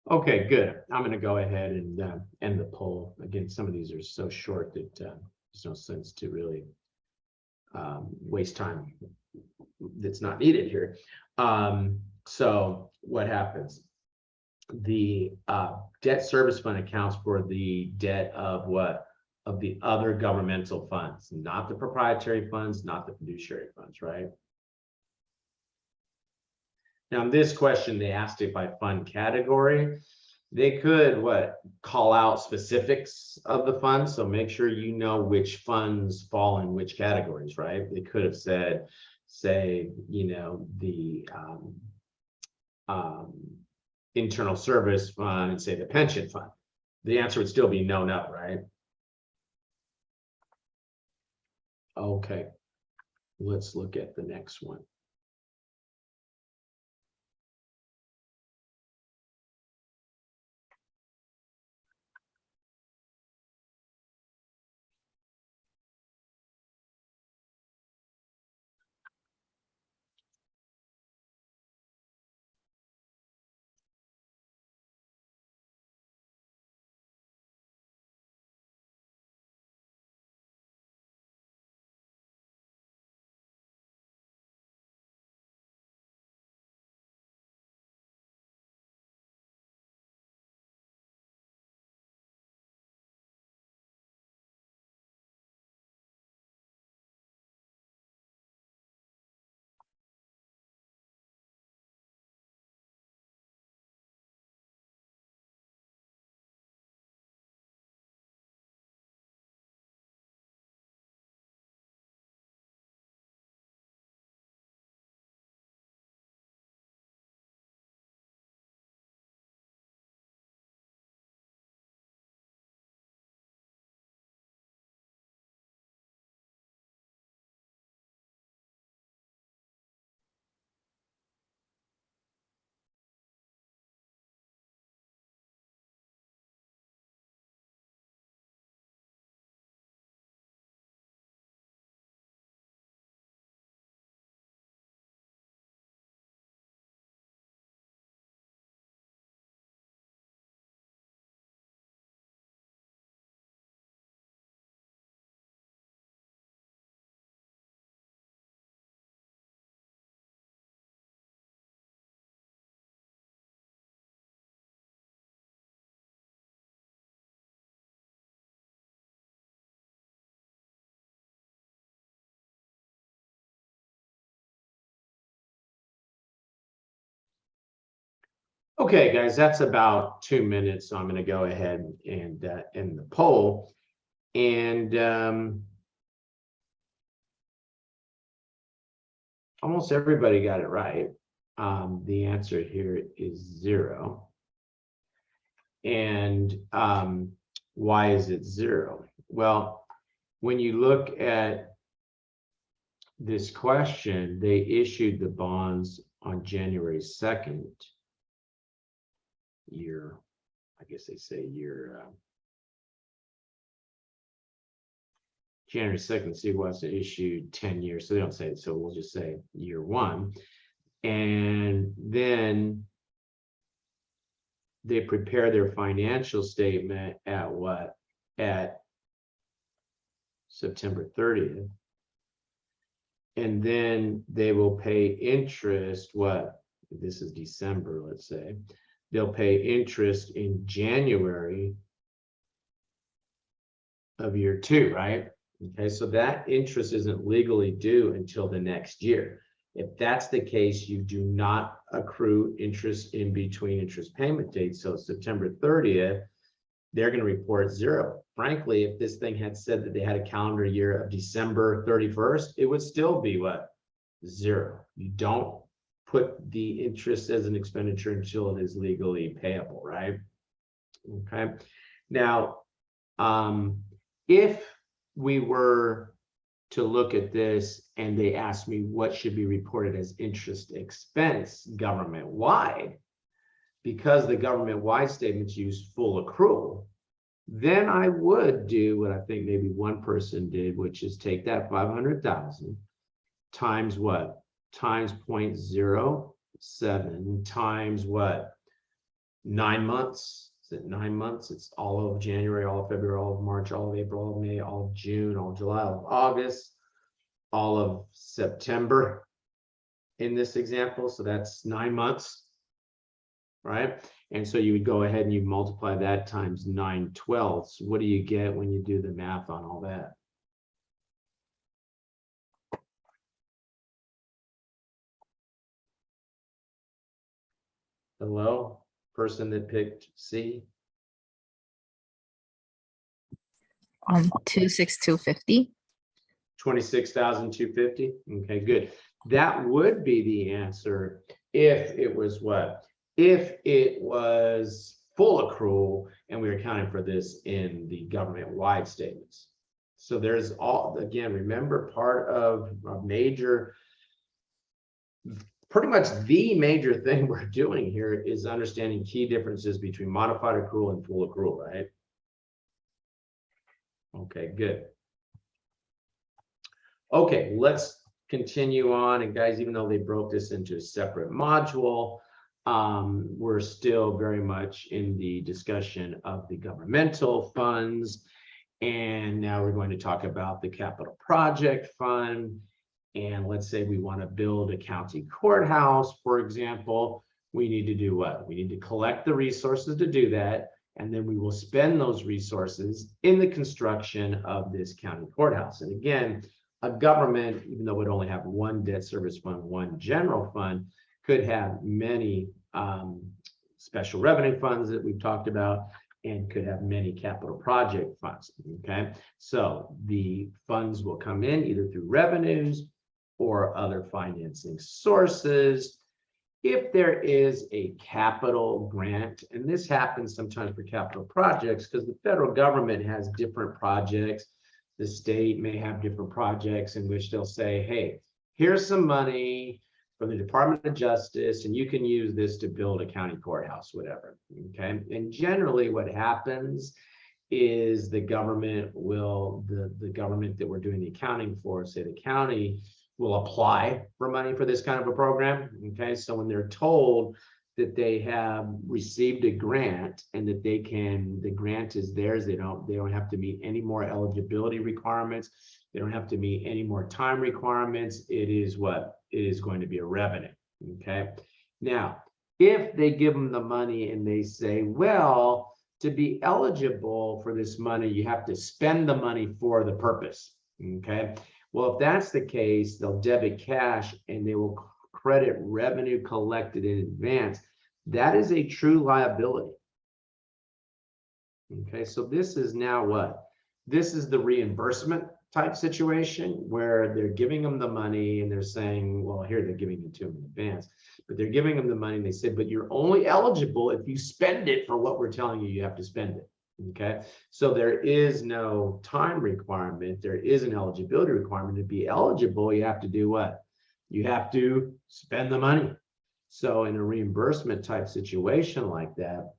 Okay, good. I'm going to go ahead and end the poll. Again, some of these are so short that there's no sense to really waste time that's not needed here. So what happens? The debt service fund accounts for the debt of what? Of the other governmental funds, not the proprietary funds, not the fiduciary funds, right? Now, in this question, they asked it by fund category. They could call out specifics of the fund. So make sure you know which funds fall in which categories, right? They could have said, say, the internal service fund and say the pension fund. The answer would still be no, right? Okay, let's look at the next one. Okay, guys, that's about 2 minutes. So I'm going to go ahead and end the poll. And almost everybody got it right. The answer here is 0. And why is it 0? Well, when you look at this question, they issued the bonds on January 2nd. Year, I guess they say year, January 2nd, see was issued 10 years, so they don't say it, so we'll just say year one. And then they prepare their financial statement at what? At September 30th. And then they will pay interest, what? This is December, let's say. They'll pay interest in January of year two, right? Okay, so that interest isn't legally due until the next year. If that's the case, you do not accrue interest in between interest payment dates. So September 30th, they're going to report zero. Frankly, if this thing had said that they had a calendar year of December 31st, it would still be what? Zero. You don't put the interest as an expenditure until it is legally payable, right? Okay. Now, if we were to look at this and they asked me what should be reported as interest expense government-wide, because the government-wide statements use full accrual, then I would do what I think maybe one person did, which is take that 500,000 times what? Times 0.07 times what? 9 months. Is it 9 months? It's all of January, all of February, all of March, all of April, all of May, all of June, all of July, all of August, all of September in this example. So that's 9 months, right? And so you would go ahead and you multiply that times 9/12. What do you get when you do the math on all that? Hello, person that picked C? 26250. 26,250. Okay, good. That would be the answer if it was what? If it was full accrual and we were accounting for this in the government-wide statements. So there's all, again, remember, part of a major, pretty much the major thing we're doing here is understanding key differences between modified accrual and full accrual, right? Okay, good. Okay, let's continue on. And guys, even though they broke this into a separate module, we're still very much in the discussion of the governmental funds. And now we're going to talk about the capital project fund. And let's say we want to build a county courthouse, for example. We need to do what? We need to collect the resources to do that. And then we will spend those resources in the construction of this county courthouse. And again, a government, even though it only have one debt service fund, one general fund, could have many special revenue funds that we've talked about, and could have many capital project funds. Okay, so the funds will come in either through revenues or other financing sources. If there is a capital grant, and this happens sometimes for capital projects because the federal government has different projects, the state may have different projects in which they'll say, hey, here's some money from the Department of Justice, and you can use this to build a county courthouse, whatever. Okay, and generally what happens is the government will, the government that we're doing the accounting for, say the county, will apply for money for this kind of a program. Okay, so when they're told that they have received a grant and that they can, the grant is theirs, they don't have to meet any more eligibility requirements, they don't have to meet any more time requirements. It is what? It is going to be a revenue. Okay, now if they give them the money and they say, well, to be eligible for this money, you have to spend the money for the purpose. Okay, well, if that's the case, they'll debit cash and they will credit revenue collected in advance. That is a true liability. Okay, so this is now what? This is the reimbursement type situation where they're giving them the money and they're saying, well, here they're giving it to them in advance, but they're giving them the money and they said, but you're only eligible if you spend it for what we're telling you you have to spend it. Okay, so there is no time requirement. There is an eligibility requirement. To be eligible, you have to do what? You have to spend the money. So in a reimbursement type situation like that,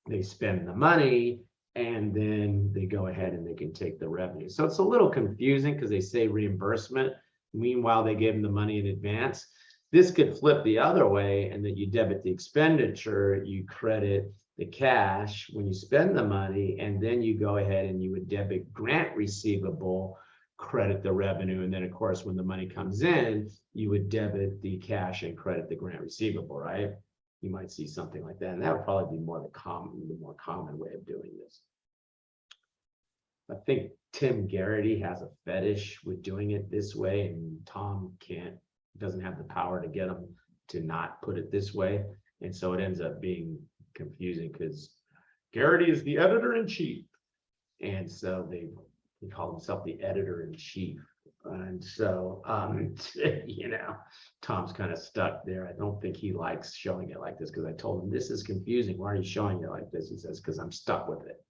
they spend the money and then they go ahead and they can take the revenue. So it's a little confusing because they say reimbursement. Meanwhile, they gave them the money in advance. This could flip the other way, and that you debit the expenditure, you credit the cash when you spend the money, and then you go ahead and you would debit grant receivable, credit the revenue, and then of course when the money comes in, you would debit the cash and credit the grant receivable, right? You might see something like that, and that would probably be the more common way of doing this. I think Tim Garrity has a fetish with doing it this way, and Tom doesn't have the power to get him to not put it this way, and so it ends up being confusing because Garrity is the editor-in-chief, and so he called himself the editor-in-chief, and so you know, Tom's kind of stuck there. I don't think he likes showing it like this because I told him this is confusing. Why are you showing it like this? He says, because I'm stuck with it.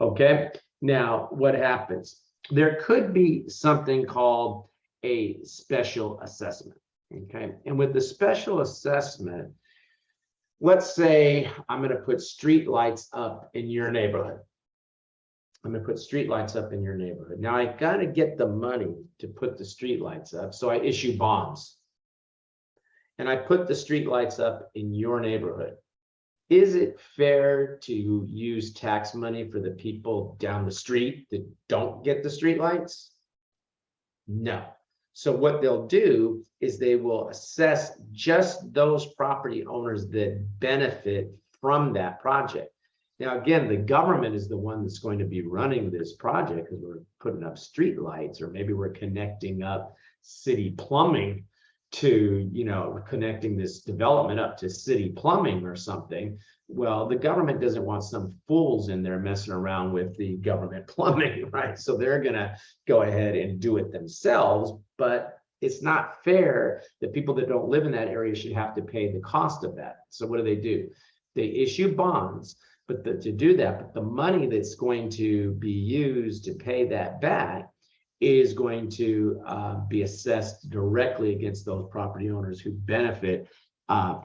Okay, now what happens? There could be something called a special assessment. Okay, and with the special assessment, let's say I'm going to put street lights up in your neighborhood. I'm going to put street lights up in your neighborhood. Now I got to get the money to put the street lights up, so I issue bonds. And I put the street lights up in your neighborhood. Is it fair to use tax money for the people down the street that don't get the street lights? No. So what they'll do is they will assess just those property owners that benefit from that project. Now, again, the government is the one that's going to be running this project because we're putting up street lights, or maybe we're connecting up city plumbing to, you know, connecting this development up to city plumbing or something. Well, the government doesn't want some fools in there messing around with the government plumbing, right? So they're gonna go ahead and do it themselves, but it's not fair that people that don't live in that area should have to pay the cost of that. So what do? They issue bonds, but to do that, but the money that's going to be used to pay that back is going to be assessed directly against those property owners who benefit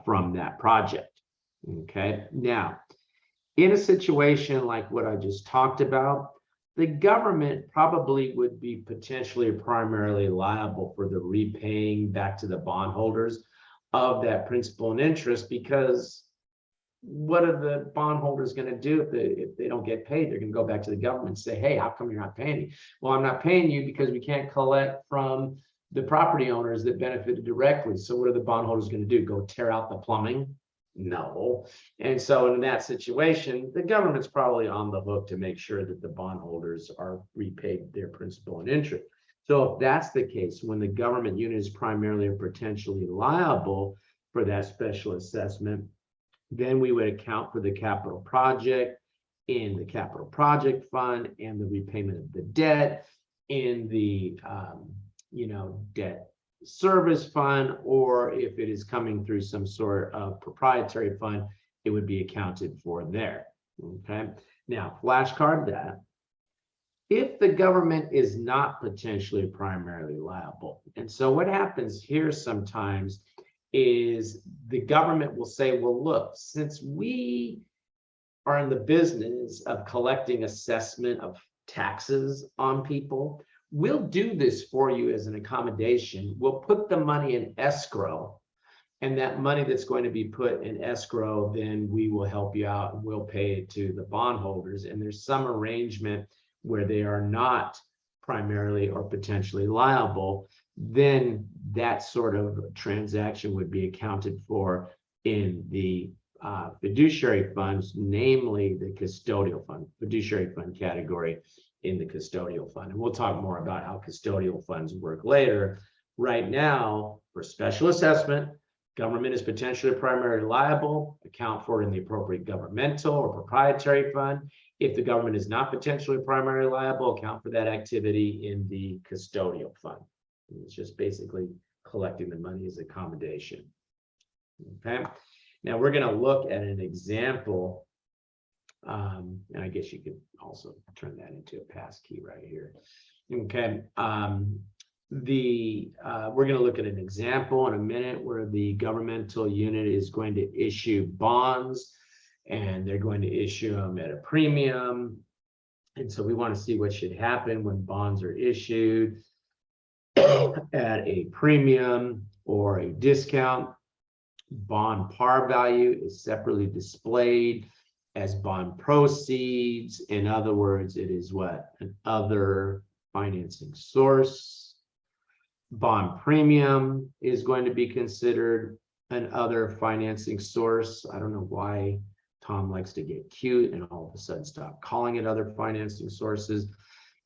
from that project. Okay, now, in a situation like what I just talked about, the government probably would be potentially primarily liable for the repaying back to the bondholders of that principal and interest, because what are the bondholders going to do if they don't get paid? They're going to go back to the government and say, hey, how come you're not paying me? Well, I'm not paying you because we can't collect from the property owners that benefited directly. So what are the bondholders going to do? Go tear out the plumbing? No. And so in that situation, the government's probably on the hook to make sure that the bondholders are repaid their principal and interest. So if that's the case, when the government unit is primarily or potentially liable for that special assessment, then we would account for the capital project in the capital project fund and the repayment of the debt in the debt service fund, or if it is coming through some sort of proprietary fund, it would be accounted for there. Okay, now flashcard that if the government is not potentially primarily liable, and so what happens here sometimes is the government will say, well, look, since we are in the business of collecting assessment of taxes on people, we'll do this for you as an accommodation. We'll put the money in escrow, and that money that's going to be put in escrow, then we will help you out and we'll pay it to the bondholders. And there's some arrangement where they are not primarily or potentially liable, then that sort of transaction would be accounted for in the fiduciary funds, namely the custodial fund, fiduciary fund category in the custodial fund. And we'll talk more about how custodial funds work later. Right now, for special assessment, government is potentially primarily liable, account for it in the appropriate governmental or proprietary fund. If the government is not potentially primarily liable, account for that activity in the custodial fund. It's just basically collecting the money as accommodation. Okay, now we're going to look at an example And I guess you could also turn that into a pass key right here. Okay. We're going to look at an example in a minute where the governmental unit is going to issue bonds, and they're going to issue them at a premium. And so we want to see what should happen when bonds are issued at a premium or a discount. Bond par value is separately displayed as bond proceeds. In other words, it is what? An other financing source. Bond premium is going to be considered an other financing source. I don't know why Tom likes to get cute and all of a sudden stop calling it other financing sources.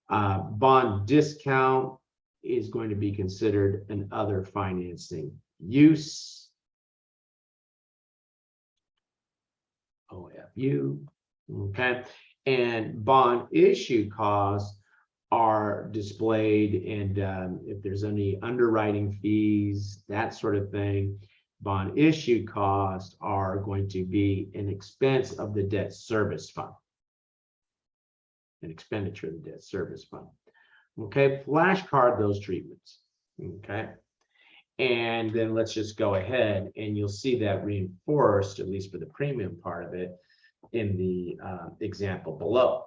Bond discount is going to be considered an other financing use. OFU, okay. And bond issue costs are displayed, and if there's any underwriting fees, that sort of thing, bond issue costs are going to be an expense of the debt service fund, an expenditure of the debt service fund. Okay, flashcard those treatments. Okay, and then let's just go ahead and you'll see that reinforced, at least for the premium part of it, in the example below.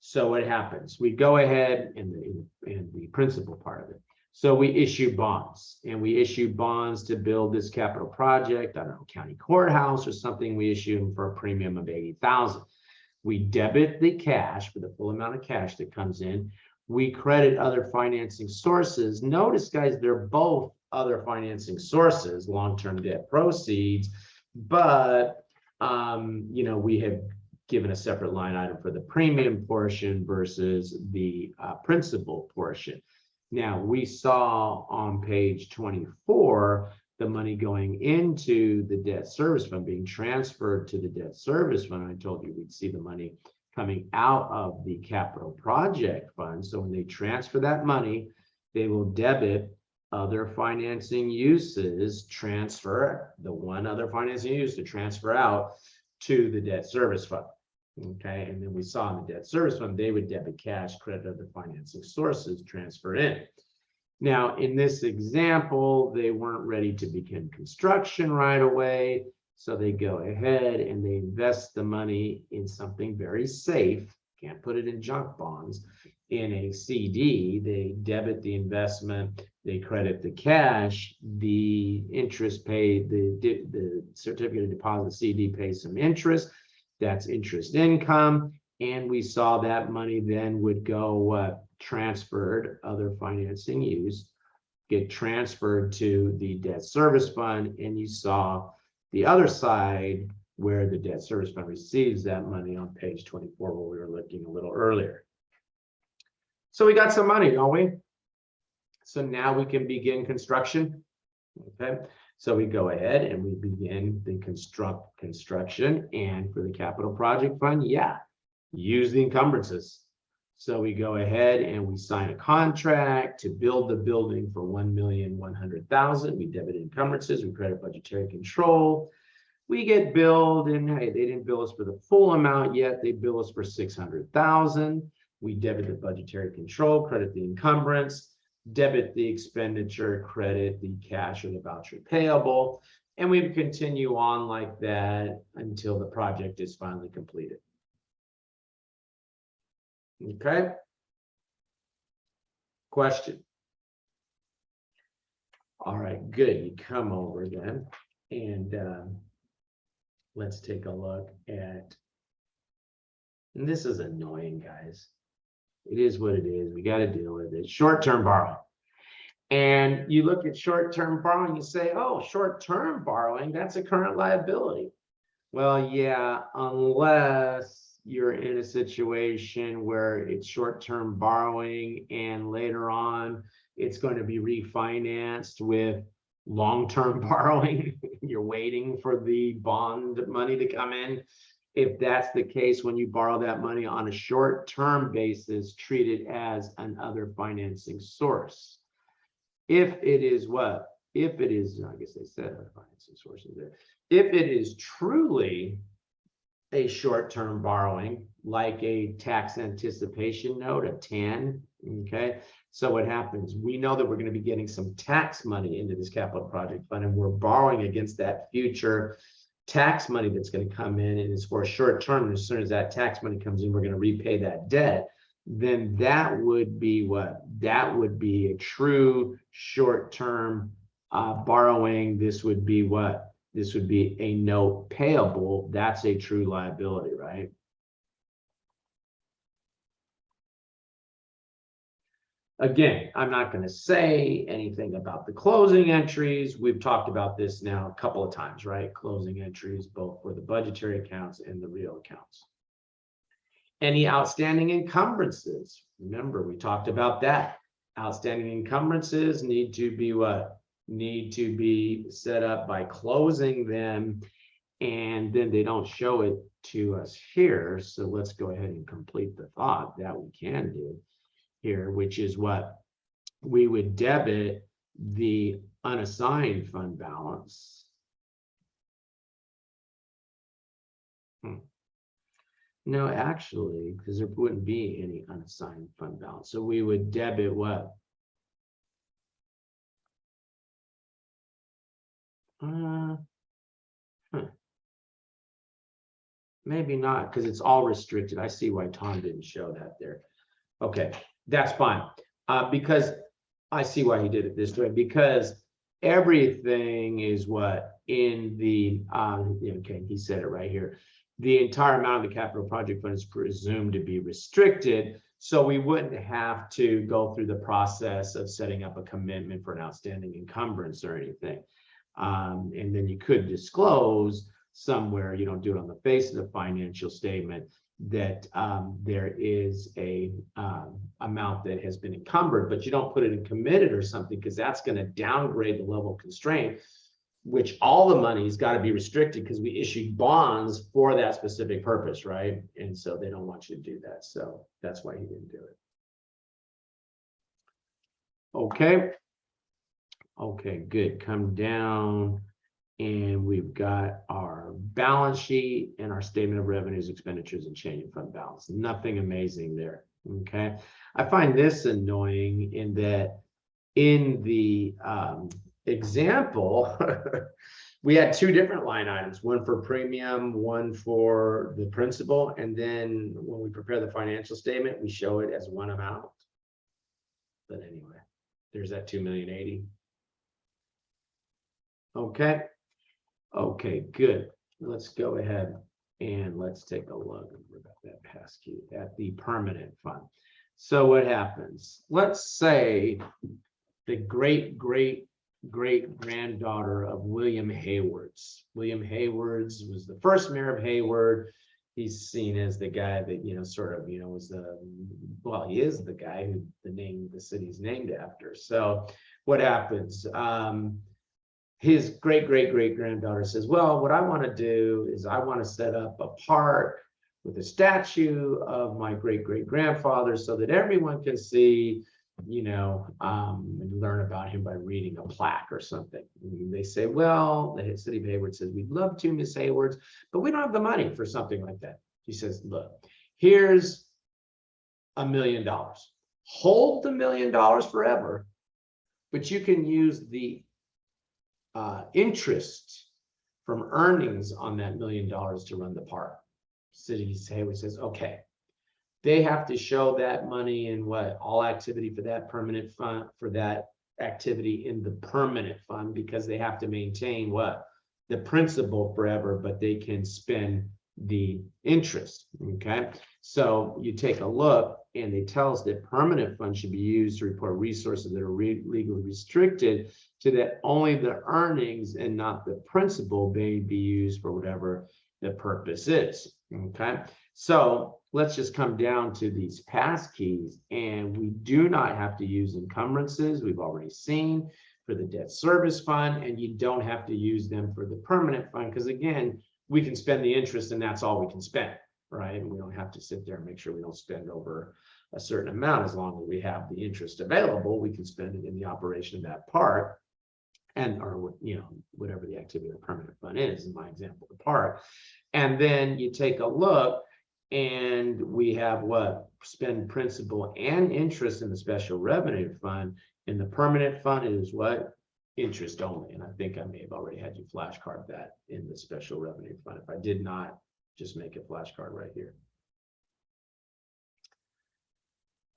So what happens? We go ahead in the principal part of it. So we issue bonds, and we issue bonds to build this capital project. I don't know, county courthouse or something. We issue them for a premium of $80,000. We debit the cash for the full amount of cash that comes in. We credit other financing sources. Notice, guys, they're both other financing sources, long-term debt proceeds, but you know, we have given a separate line item for the premium portion versus the principal portion. Now, we saw on page 24 the money going into the debt service fund being transferred to the debt service fund. I told you we'd see the money coming out of the capital project fund. So when they transfer that money, they will debit other financing uses, transfer the one other financing use to transfer out to the debt service fund. Okay, and then we saw in the debt service fund, they would debit cash, credit other financing sources, transfer in. Now, in this example, they weren't ready to begin construction right away. So they go ahead and they invest the money in something very safe. Can't put it in junk bonds. In a CD, they debit the investment, they credit the cash, the interest paid, the certificate of deposit CD pays some interest. That's interest income. And we saw that money then would go transferred, other financing use, get transferred to the debt service fund. And you saw the other side where the debt service fund receives that money on page 24, where we were looking a little earlier. So we got some money, don't we? So now we can begin construction. Okay, so we go ahead and we begin the construction. And for the capital project fund, yeah, use the encumbrances. So we go ahead and we sign a contract to build the building for $1,100,000. We debit encumbrances, we credit budgetary control. We get billed, and hey, they didn't bill us for the full amount yet. They bill us for $600,000. We debit the budgetary control, credit the encumbrance, debit the expenditure, credit the cash or the voucher payable, and we continue on like that until the project is finally completed. Okay. Question. All right, good. You come over then, and let's take a look at, and this is annoying, guys. It is what it is. We got to deal with it. Short-term borrowing. And you look at short-term borrowing, you say, oh, short-term borrowing, that's a current liability. Well, yeah, unless you're in a situation where it's short-term borrowing and later on it's going to be refinanced with long-term borrowing. You're waiting for the bond money to come in. If that's the case, when you borrow that money on a short-term basis, treat it as another financing source. If it is what? If it is, I guess they said other financing sources there. If it is truly a short-term borrowing, like a tax anticipation note, a TAN, okay? So what happens? We know that we're going to be getting some tax money into this capital project fund, and we're borrowing against that future tax money that's going to come in, and it's for a short term. And as soon as that tax money comes in, we're going to repay that debt. Then that would be what? That would be a true short-term borrowing. This would be what? This would be a note payable. That's a true liability, right? Again, I'm not going to say anything about the closing entries. We've talked about this now a couple of times, right? Closing entries, both for the budgetary accounts and the real accounts. Any outstanding encumbrances. Remember, we talked about that. Outstanding encumbrances need to be what? Need to be set up by closing them, and then they don't show it to us here. So let's go ahead and complete the thought that we can do here, which is what? We would debit the unassigned fund balance. No, actually, because there wouldn't be any unassigned fund balance. So we would debit what? Maybe not, because it's all restricted. I see why Tom didn't show that there. Okay, that's fine. Because I see why he did it this way, because everything is what in the okay, he said it right here. The entire amount of the capital project fund is presumed to be restricted, so we wouldn't have to go through the process of setting up a commitment for an outstanding encumbrance or anything. And then you could disclose somewhere, you don't do it on the face of the financial statement, that there is a amount that has been encumbered, but you don't put it in committed or something, because that's going to downgrade the level of constraint, which all the money's got to be restricted because we issued bonds for that specific purpose, right? And so they don't want you to do that. So that's why he didn't do it. Okay. Okay, good. Come down, and we've got our balance sheet and our statement of revenues, expenditures, and change in fund balance. Nothing amazing there. Okay. I find this annoying in that in the example, we had two different line items, one for premium, one for the principal. And then when we prepare the financial statement, we show it as one amount. But anyway, there's that 2,080,000. Okay. Okay, good. Let's go ahead and let's take a look at that passkey at the permanent fund. So what happens? Let's say the great-great-great-granddaughter of William Haywards. William Haywards was the first mayor of Hayward. He's seen as the guy that, you know, sort of, you know, was the, well, he is the guy who the city's named after. So what happens? His great-great-great-granddaughter says, well, what I want to do is I want to set up a park with a statue of my great-great-grandfather so that everyone can see, you know, and learn about him by reading a plaque or something. And they say, well, the city of Hayward says, we'd love to, Miss Haywards, but we don't have the money for something like that. He says, look, here's $1 million. Hold the $1 million forever, but you can use the interest from earnings on that $1 million to run the park. City of Hayward says, okay. They have to show that money in what? All activity for that permanent fund, for that activity in the permanent fund, because they have to maintain what? The principal forever, but they can spend the interest. Okay. So you take a look and they tell us that permanent funds should be used to report resources that are legally restricted, to that only the earnings and not the principal may be used for whatever the purpose is. Okay. So let's just come down to these passkeys, and we do not have to use encumbrances. We've already seen for the debt service fund, and you don't have to use them for the permanent fund, because again, we can spend the interest and that's all we can spend, right? And we don't have to sit there and make sure we don't spend over a certain amount. As long as we have the interest available, we can spend it in the operation of that park, and or, you know, whatever the activity of the permanent fund is, in my example, the park. And then you take a look and we have what? Spend principal and interest in the special revenue fund. In the permanent fund is what? Interest only. And I think I may have already had you flashcard that in the special revenue fund. If I did not, just make a flashcard right here.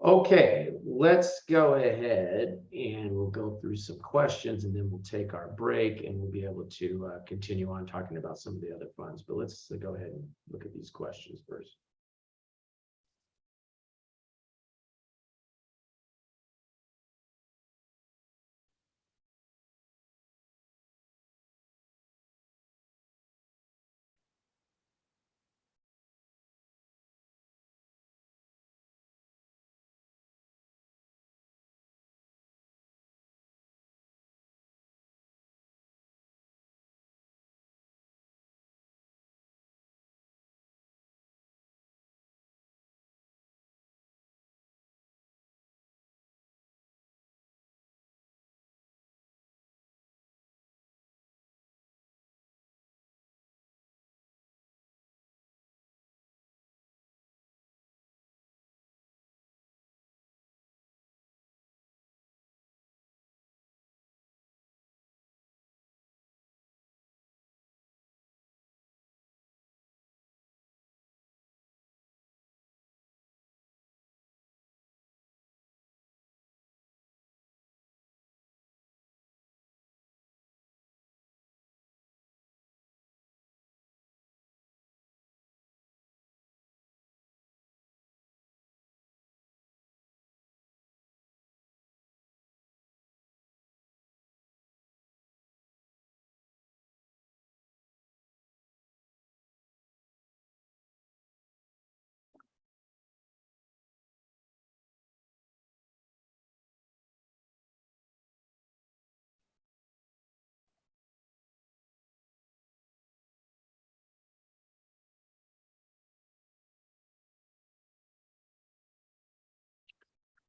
Okay, let's go ahead and we'll go through some questions and then we'll take our break and we'll be able to continue on talking about some of the other funds. But let's go ahead and look at these questions first.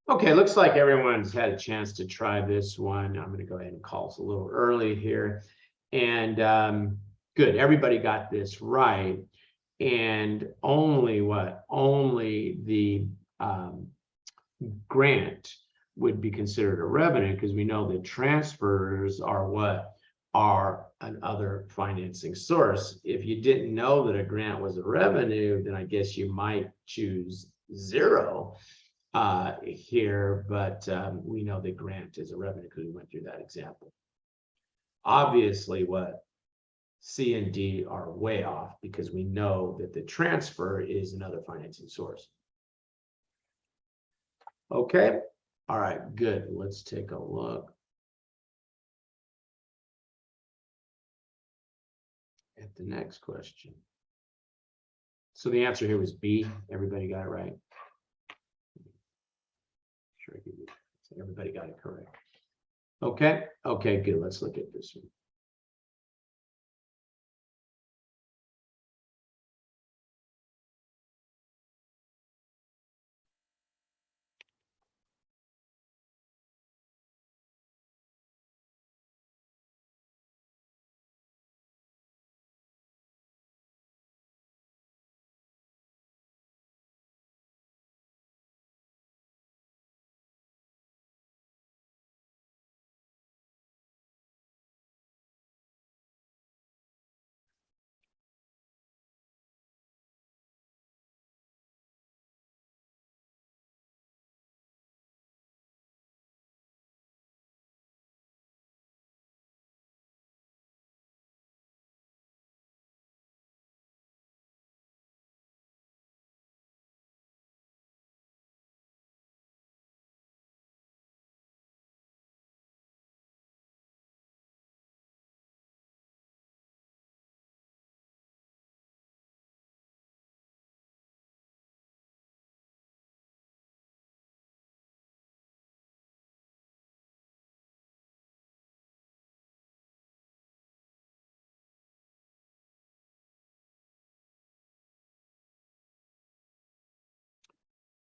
Okay, looks like everyone's had a chance to try this one. I'm going to go ahead and call us a little early here. And good, everybody got this right. And only what? Only the grant would be considered a revenue because we know that transfers are what? Are another financing source. If you didn't know that a grant was a revenue, then I guess you might choose 0. Here, but we know that grant is a revenue because we went through that example. Obviously, what C and D are way off because we know that the transfer is another financing source. Okay, all right, good. Let's take a look at the next question. So the answer here was B. Everybody got it right? Sure, everybody got it correct. Okay, okay, good. Let's look at this one.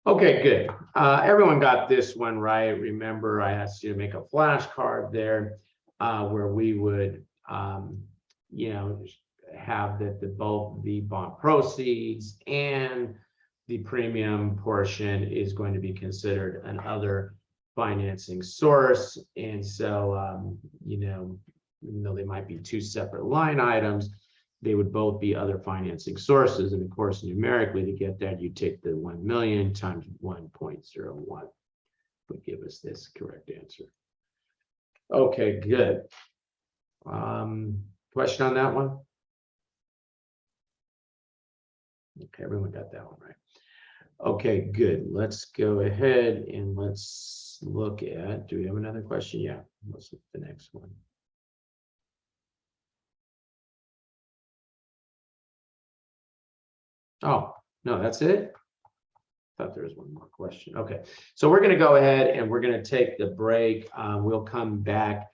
Okay, good. Everyone got this one right. Remember, I asked you to make a flashcard there where we would, you know, have that both the bond proceeds and the premium portion is going to be considered another financing source. And so, you know, even though they might be two separate line items, they would both be other financing sources. And of course, numerically, to get that, you take the 1 million times 1.01 would give us this correct answer. Okay, good. Question on that one? Okay, everyone got that one right. Okay, good. Let's go ahead and let's look at, do we have another question? Yeah, let's look at the next one. Oh, no, that's it? Thought there was one more question. Okay, so we're going to go ahead and we're going to take the break. We'll come back.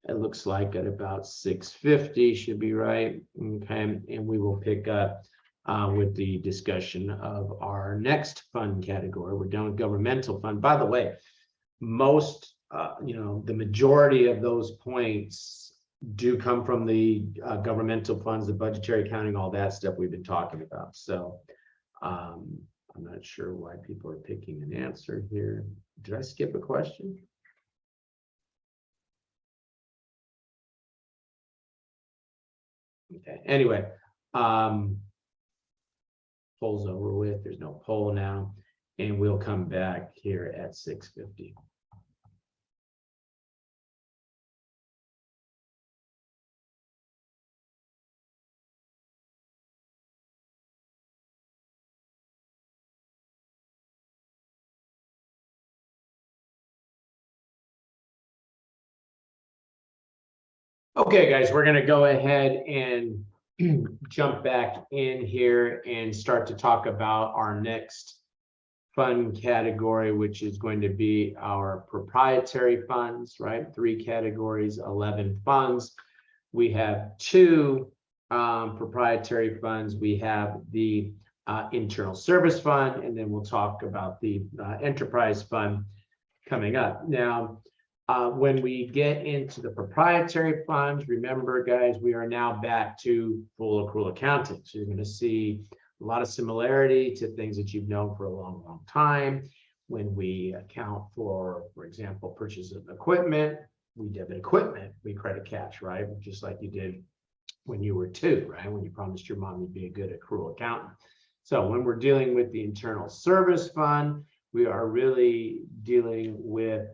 It looks like at about 6:50 should be right. Okay, and we will pick up with the discussion of our next fund category. We're done with governmental fund. By the way, most, you know, the majority of those points do come from the governmental funds, the budgetary accounting, all that stuff we've been talking about. So I'm not sure why people are picking an answer here. Did I skip a question? Okay, anyway, poll's over with. There's no poll now, and we'll come back here at 6:50. Okay, guys, we're going to go ahead and jump back in here and start to talk about our next fund category, which is going to be our proprietary funds, right? 3 categories, 11 funds. We have 2 proprietary funds. We have the internal service fund, and then we'll talk about the enterprise fund coming up. Now, when we get into the proprietary funds, remember, guys, we are now back to full accrual accounting. So you're going to see a lot of similarity to things that you've known for a long, long time. When we account for example, purchase of equipment, we debit equipment, we credit cash, right? Just like you did when you were 2, right? When you promised your mom you'd be a good accrual accountant. So when we're dealing with the internal service fund, we are really dealing with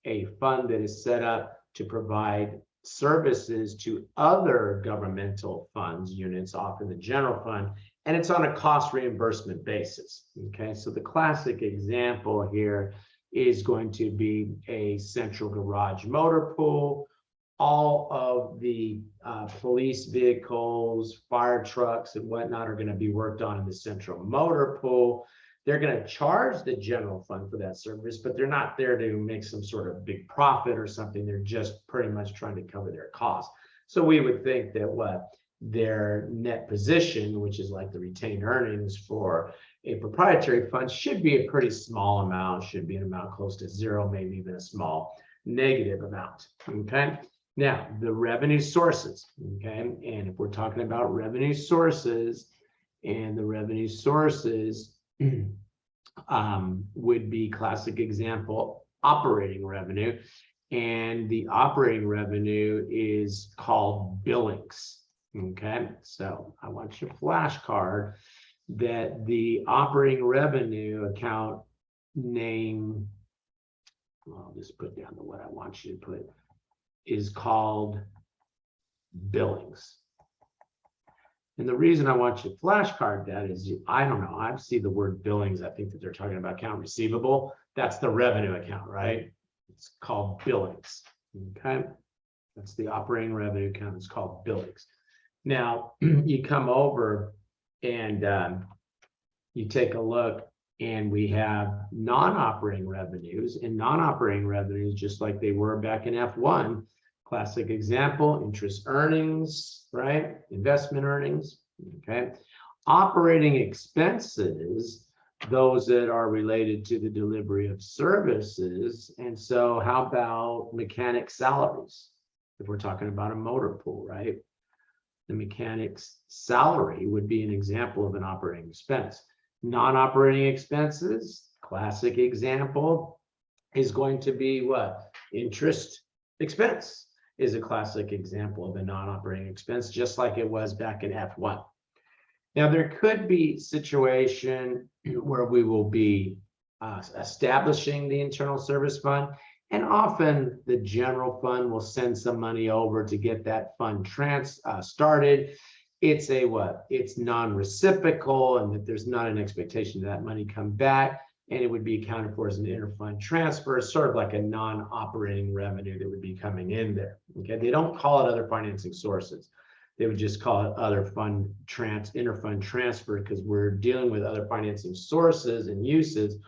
a fund that is set up to provide services to other governmental funds units off in the general fund, and it's on a cost reimbursement basis. Okay, so the classic example here is going to be a central garage motor pool. All of the police vehicles, fire trucks, and whatnot are going to be worked on in the central motor pool. They're going to charge the general fund for that service, but they're not there to make some sort of big profit or something. They're just pretty much trying to cover their costs. So we would think that what their net position, which is like the retained earnings for a proprietary fund, should be a pretty small amount, should be an amount close to 0, maybe even a small negative amount. Okay. Now, the revenue sources. Okay. And if we're talking about revenue sources, and the revenue sources would be classic example operating revenue, and the operating revenue is called billings. Okay, so I want your flashcard that the operating revenue account name, I'll just put down the what I want you to put, is called billings. And the reason I want you to flashcard that is, I don't know, I see the word billings. I think that they're talking about account receivable. That's the revenue account, right? It's called billings. Okay. That's the operating revenue account. It's called billings. Now, you come over and you take a look, and we have non-operating revenues, and non-operating revenues, just like they were back in F1. Classic example, interest earnings, right? Investment earnings, okay? Operating expenses, those that are related to the delivery of services. And so how about mechanic salaries? If we're talking about a motor pool, right? The mechanic's salary would be an example of an operating expense. Non-operating expenses, classic example, is going to be what? Interest expense is a classic example of a non-operating expense, just like it was back in F1. Now, there could be situation where we will be establishing the internal service fund, and often the general fund will send some money over to get that fund started. It's a what? It's non-reciprocal, and that there's not an expectation that money come back, and it would be accounted for as an interfund transfer, sort of like a non-operating revenue that would be coming in there. Okay, they don't call it other financing sources. They would just call it other interfund transfer, because we're dealing with other financing sources and uses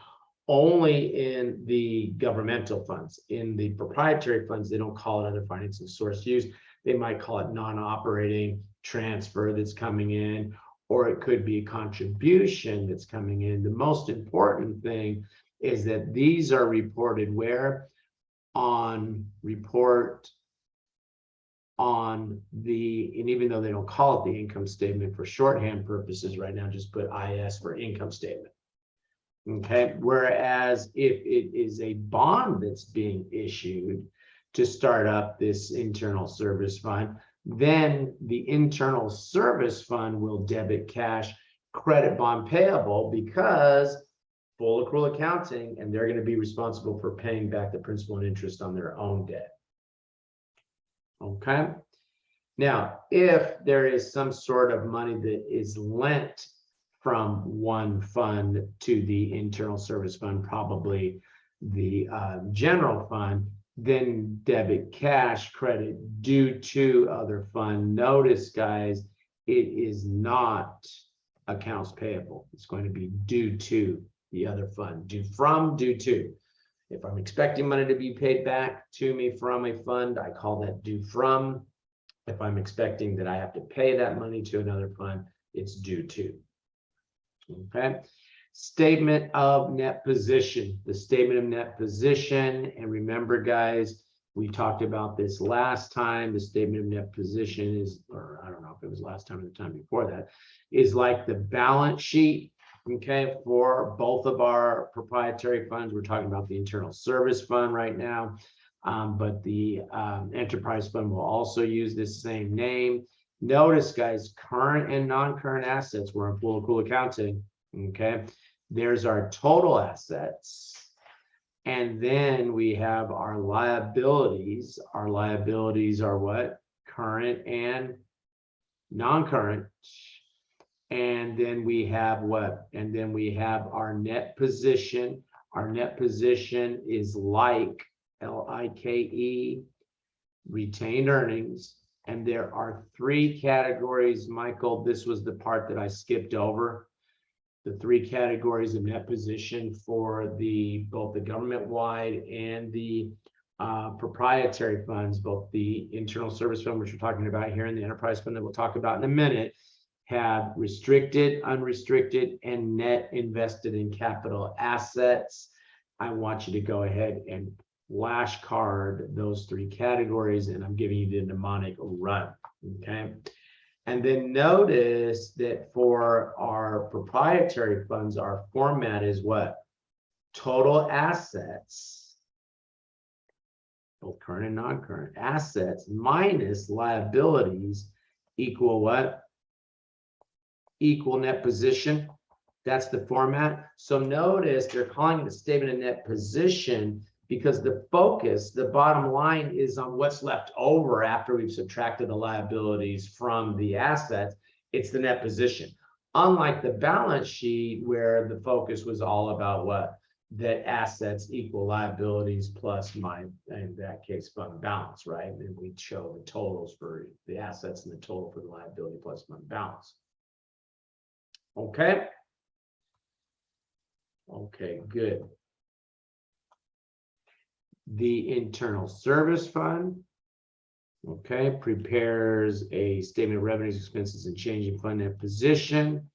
only in the governmental funds. In the proprietary funds, they don't call it other financing source use. They might call it non-operating transfer that's coming in, or it could be a contribution that's coming in. The most important thing is that these are reported where? On report on the, and even though they don't call it the income statement for shorthand purposes right now, just put IS for income statement. Okay, whereas if it is a bond that's being issued to start up this internal service fund, then the internal service fund will debit cash, credit bond payable, because full accrual accounting, and they're going to be responsible for paying back the principal and interest on their own debt. Okay. Now, if there is some sort of money that is lent from one fund to the internal service fund, probably the general fund, then debit cash, credit due to other fund. Notice, guys, it is not accounts payable. It's going to be due to the other fund. Due from, due to. If I'm expecting money to be paid back to me from a fund, I call that due from. If I'm expecting that I have to pay that money to another fund, it's due to. Okay. Statement of net position. The statement of net position, and remember, guys, we talked about this last time. The statement of net position is, or I don't know if it was last time or the time before that, is like the balance sheet. Okay, for both of our proprietary funds. We're talking about the internal service fund right now, but the enterprise fund will also use this same name. Notice, guys, current and non-current assets. We're in full accrual accounting. Okay, there's our total assets, and then we have our liabilities. Our liabilities are what? Current and non-current. And then we have what? And then we have our net position. Our net position is like, L-I-K-E, retained earnings. And there are three categories, Michael. This was the part that I skipped over. The three categories of net position for both the government-wide and the proprietary funds, both the internal service fund, which we're talking about here, and the enterprise fund that we'll talk about in a minute, have restricted, unrestricted, and net invested in capital assets. I want you to go ahead and flashcard those three categories, and I'm giving you the mnemonic run. Okay. And then notice that for our proprietary funds, our format is what? Total assets, both current and non-current assets, minus liabilities equal what? Equal net position. That's the format. So notice they're calling it a statement of net position because the focus, the bottom line, is on what's left over after we've subtracted the liabilities from the assets. It's the net position. Unlike the balance sheet, where the focus was all about what? That assets equal liabilities plus my, in that case, fund balance, right? And we show the totals for the assets and the total for the liability plus fund balance. Okay. Okay, good. The internal service fund, okay, prepares a statement of revenues, expenses, and changing fund net position,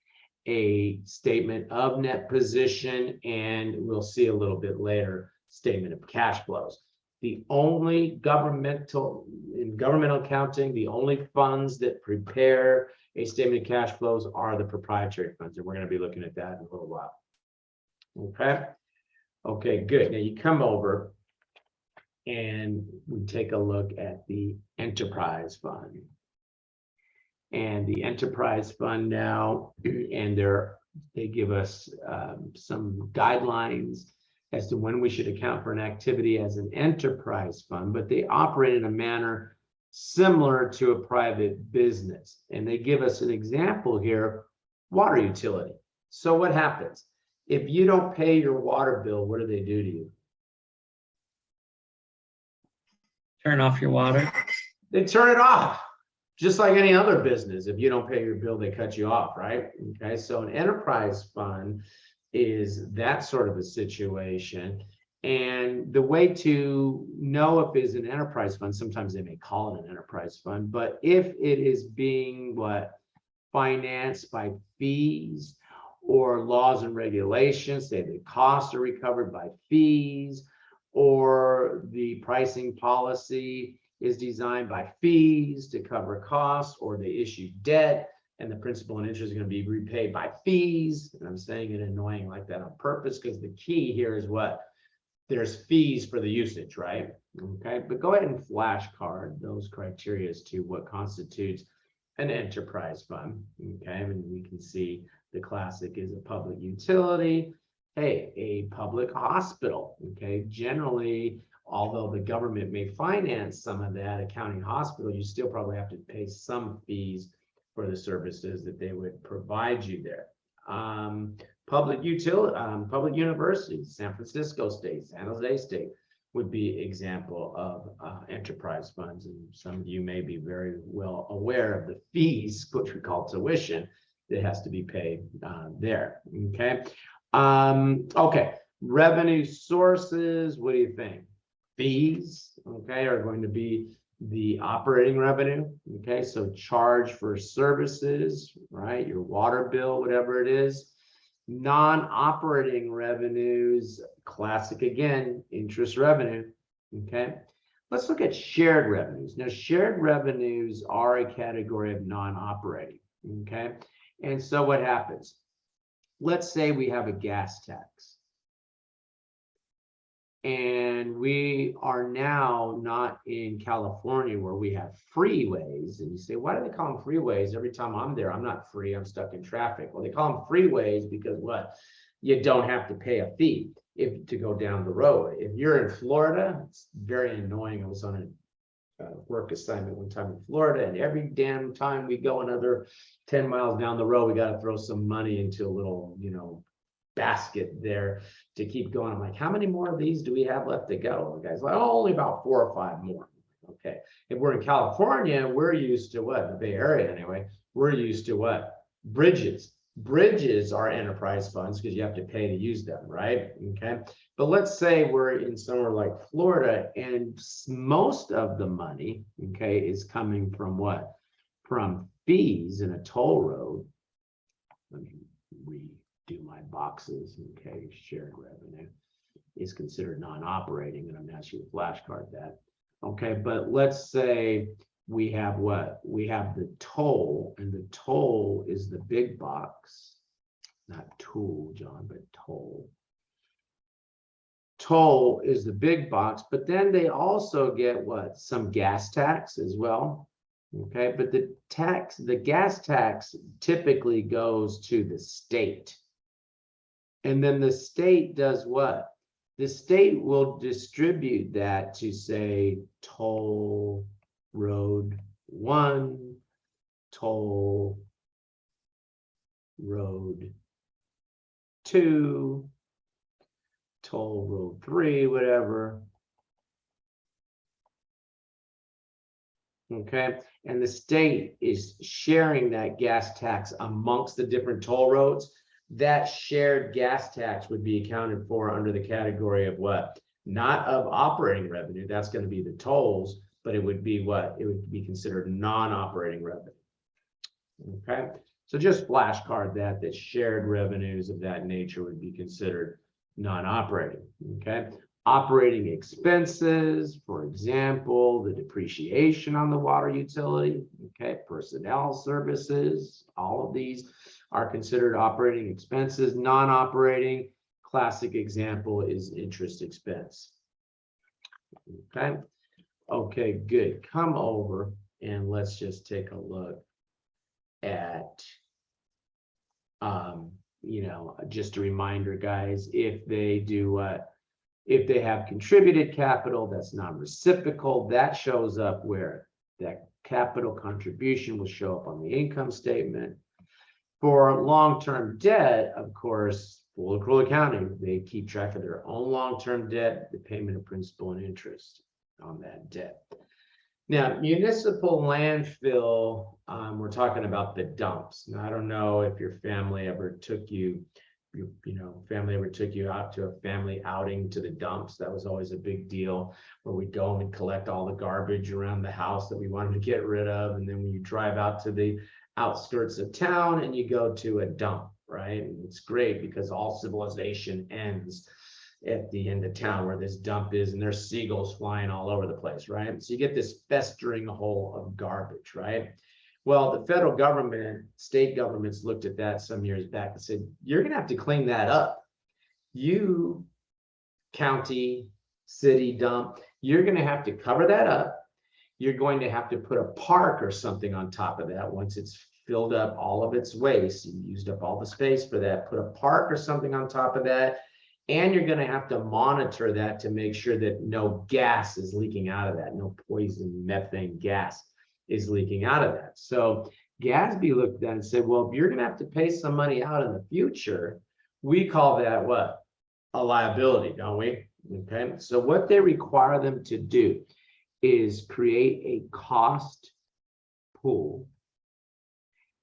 a statement of net position, and we'll see a little bit later, statement of cash flows. the only in governmental accounting, the only funds that prepare a statement of cash flows are the proprietary funds, and we're going to be looking at that in a little while. Okay. Okay, good. Now you come over and we take a look at the enterprise fund. And the enterprise fund now, and they give us some guidelines as to when we should account for an activity as an enterprise fund, but they operate in a manner similar to a private business. And they give us an example here, water utility. So what happens? If you don't pay your water bill, what do they do to you? Turn off your water. They turn it off. Just like any other business, if you don't pay your bill, they cut you off, right? Okay, so an enterprise fund is that sort of a situation. And the way to know if it's an enterprise fund, sometimes they may call it an enterprise fund, but if it is being financed by fees or laws and regulations, say the costs are recovered by fees, or the pricing policy is designed by fees to cover costs, or they issue debt and the principal and interest is going to be repaid by fees. And I'm saying it annoying like that on purpose because the key here is what? There's fees for the usage, right? Okay, but go ahead and flashcard those criteria as to what constitutes an enterprise fund. Okay, and we can see the classic is a public utility. Hey, a public hospital. Okay, generally, although the government may finance some of that, a county hospital, you still probably have to pay some fees for the services that they would provide you there. Public utility, public universities, San Francisco State, San Jose State would be example of enterprise funds. And some of you may be very well aware of the fees, which we call tuition, that has to be paid there. Okay. Okay. Revenue sources. What do you think? Fees, okay, are going to be the operating revenue. Okay, so charge for services, right? Your water bill, whatever it is. Non-operating revenues, classic again, interest revenue. Okay, let's look at shared revenues. Now, shared revenues are a category of non-operating. Okay, and so what happens? Let's say we have a gas tax. And we are now not in California where we have freeways. And you say, why do they call them freeways? Every time I'm there, I'm not free, I'm stuck in traffic. Well, they call them freeways because what? You don't have to pay a fee to go down the road. If you're in Florida, it's very annoying. I was on a work assignment one time in Florida, and every damn time we go another 10 miles down the road, we got to throw some money into a little, basket there to keep going. I'm like, how many more of these do we have left to go? The guy's like, oh, only about 4 or 5 more. Okay. If we're in California, we're used to what? The Bay Area anyway. We're used to what? Bridges. Bridges are enterprise funds because you have to pay to use them, right? Okay. But let's say we're in somewhere like Florida and most of the money, okay, is coming from what? From fees in a toll road. Let me redo my boxes. Okay, shared revenue is considered non-operating, and I'm going to ask you to flashcard that. Okay, but let's say we have what? We have the toll, and the toll is the big box, not tool, John, but toll. Toll is the big box, but then they also get what? Some gas tax as well. Okay, but the gas tax typically goes to the state. And then the state does what? The state will distribute that to, say, toll road 1, toll road 2, toll road 3, whatever. Okay, and the state is sharing that gas tax amongst the different toll roads. That shared gas tax would be accounted for under the category of what? Not of operating revenue, that's going to be the tolls, but it would be what? It would be considered non-operating revenue. Okay, so just flashcard that shared revenues of that nature would be considered non-operating. Okay, Operating expenses, for example, the depreciation on the water utility, okay, personnel services, all of these are considered operating expenses. Non-operating, classic example is interest expense. Okay, okay, good. Come over and let's just take a look at, you know, just a reminder, guys, if they do if they have contributed capital that's non-reciprocal, that shows up where that capital contribution will show up on the income statement. For long-term debt, of course, full accrual accounting, they keep track of their own long-term debt, the payment of principal and interest on that debt. Now, municipal landfill, we're talking about the dumps. Now, I don't know if your family ever took you out to a family outing to the dumps. That was always a big deal, where we'd go and collect all the garbage around the house that we wanted to get rid of. And then when you drive out to the outskirts of town and you go to a dump, right? And it's great because all civilization ends at the end of town where this dump is, and there's seagulls flying all over the place, right? So you get this festering hole of garbage, right? Well, the federal government, state governments looked at that some years back and said, you're going to have to clean that up. You, county, city dump, you're going to have to cover that up. You're going to have to put a park or something on top of that once it's filled up all of its waste. You used up all the space for that. Put a park or something on top of that. And you're going to have to monitor that to make sure that no gas is leaking out of that, no poison methane gas is leaking out of that. So Gatsby looked at that and said, well, if you're going to have to pay some money out in the future, we call that what? A liability, don't we? Okay. So what they require them to do is create a cost pool,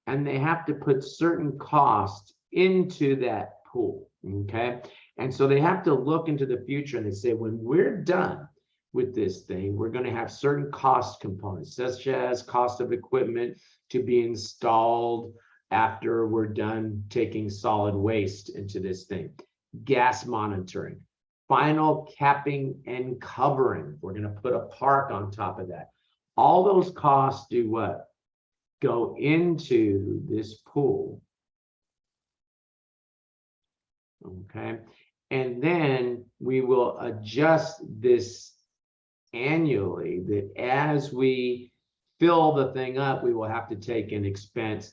and they have to put certain costs into that pool. Okay. And so they have to look into the future and they say, when we're done with this thing, we're going to have certain cost components, such as cost of equipment to be installed after we're done taking solid waste into this thing, gas monitoring, final capping and covering. We're going to put a park on top of that. All those costs do what? Go into this pool. Okay. And then we will adjust this annually, that as we fill the thing up, we will have to take an expense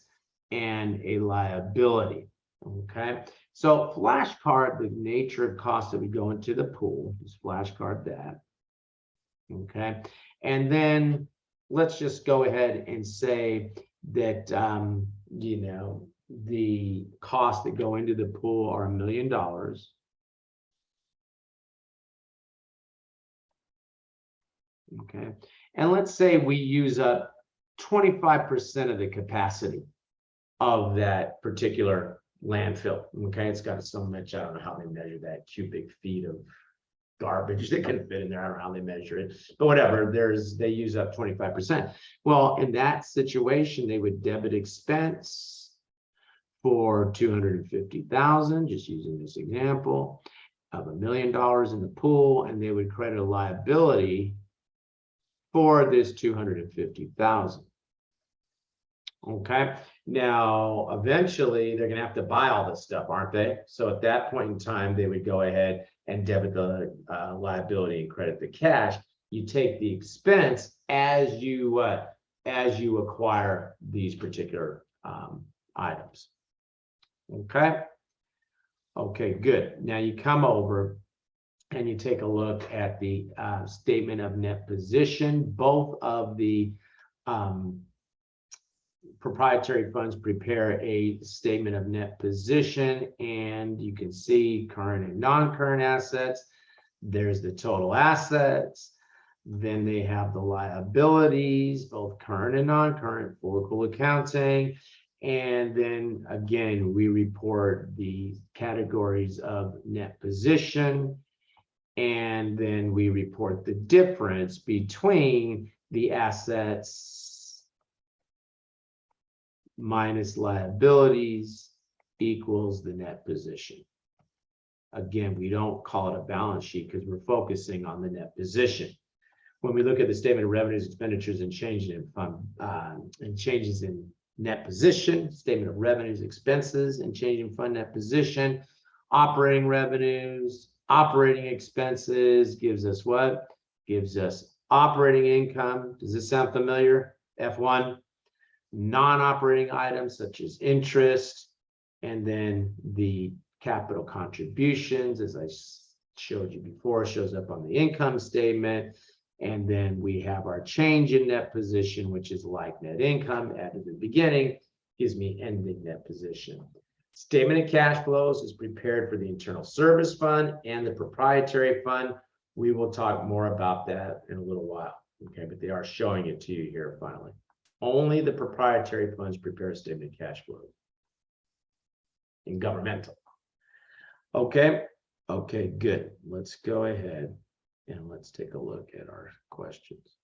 and a liability. Okay. So flashcard, the nature of costs that we go into the pool, just flashcard that. Okay. And then let's just go ahead and say that, you know, the costs that go into the pool are $1 million. Okay. And let's say we use up 25% of the capacity of that particular landfill. Okay. It's got so much, I don't know how they measure that, cubic feet of garbage that can fit in there. I don't know how they measure it, but whatever, they use up 25%. Well, in that situation, they would debit expense for $250,000, just using this example, of $1 million in the pool, and they would credit a liability for this $250,000. Okay. Now, eventually, they're going to have to buy all this stuff, aren't they? So at that point in time, they would go ahead and debit the liability and credit the cash. You take the expense as you acquire these particular items. Okay. Okay, good. Now you come over and you take a look at the statement of net position. Both of the proprietary funds prepare a statement of net position, and you can see current and non-current assets. There's the total assets. Then they have the liabilities, both current and non-current, full accrual accounting. And then again, we report the categories of net position. And then we report the difference between the assets minus liabilities equals the net position. Again, we don't call it a balance sheet because we're focusing on the net position. When we look at the statement of revenues, expenditures, and changes in fund and changes in net position, statement of revenues, expenses, and change in fund net position, operating revenues, operating expenses gives us what? Gives us operating income. Does this sound familiar? F1. Non-operating items such as interest, and then the capital contributions, as I showed you before, shows up on the income statement. And then we have our change in net position, which is like net income added at the beginning, gives me ending net position. Statement of cash flows is prepared for the internal service fund and the proprietary fund. We will talk more about that in a little while. Okay, but they are showing it to you here finally. Only the proprietary funds prepare a statement of cash flow in governmental. Okay, okay, good. Let's go ahead and let's take a look at our questions.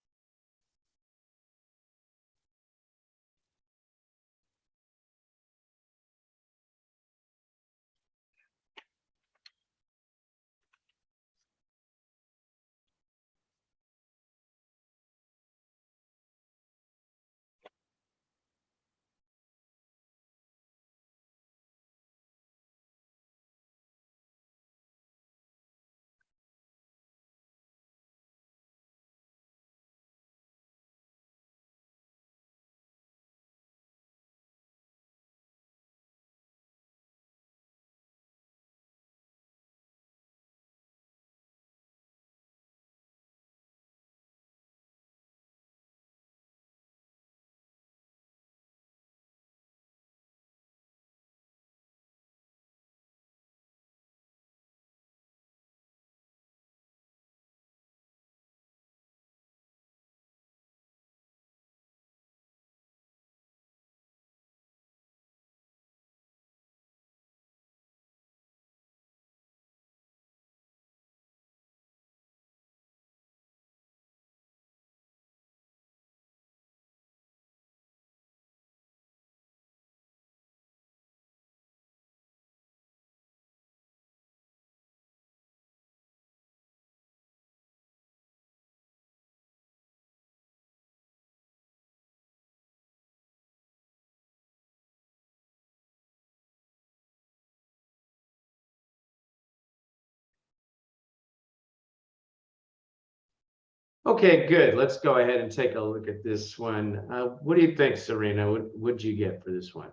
Okay, good. Let's go ahead and take a look at this one. What do you think, Serena? What'd you get for this one?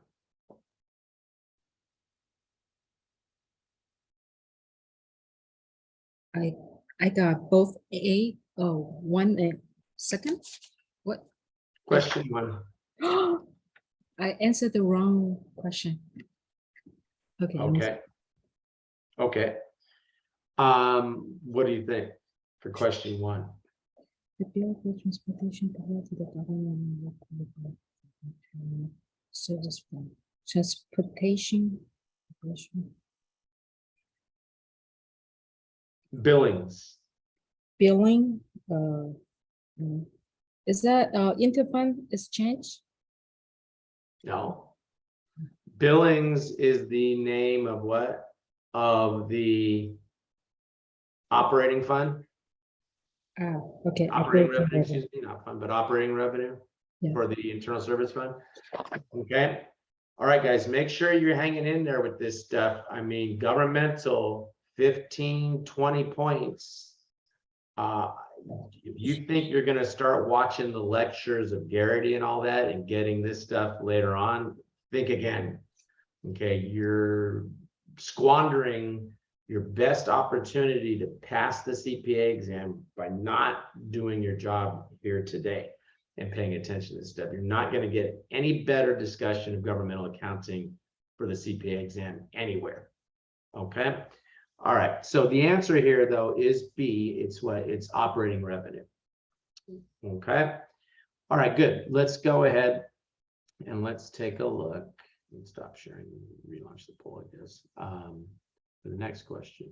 I got both A, oh, one and second. What? Question one. I answered the wrong question. Okay. Okay. Okay. What do you think for question one? The bill for transportation provided to the government service fund. Transportation. Billings. Billing, is that interfund exchange? No. Billings is the name of what? Of the operating fund? Ah, okay. Operating revenue, excuse me, not fund, but operating revenue Yeah. for the internal service fund. Okay. All right, guys, make sure you're hanging in there with this stuff. I mean, governmental 15, 20 points. If you think you're going to start watching the lectures of Garrity and all that and getting this stuff later on, think again. Okay, you're squandering your best opportunity to pass the CPA exam by not doing your job here today and paying attention to this stuff. You're not going to get any better discussion of governmental accounting for the CPA exam anywhere. Okay. All right. So the answer here, though, is B. It's what? It's operating revenue. Okay. All right. Good. Let's go ahead and let's take a look. Let's stop sharing. Relaunch the poll, I guess. For the next question.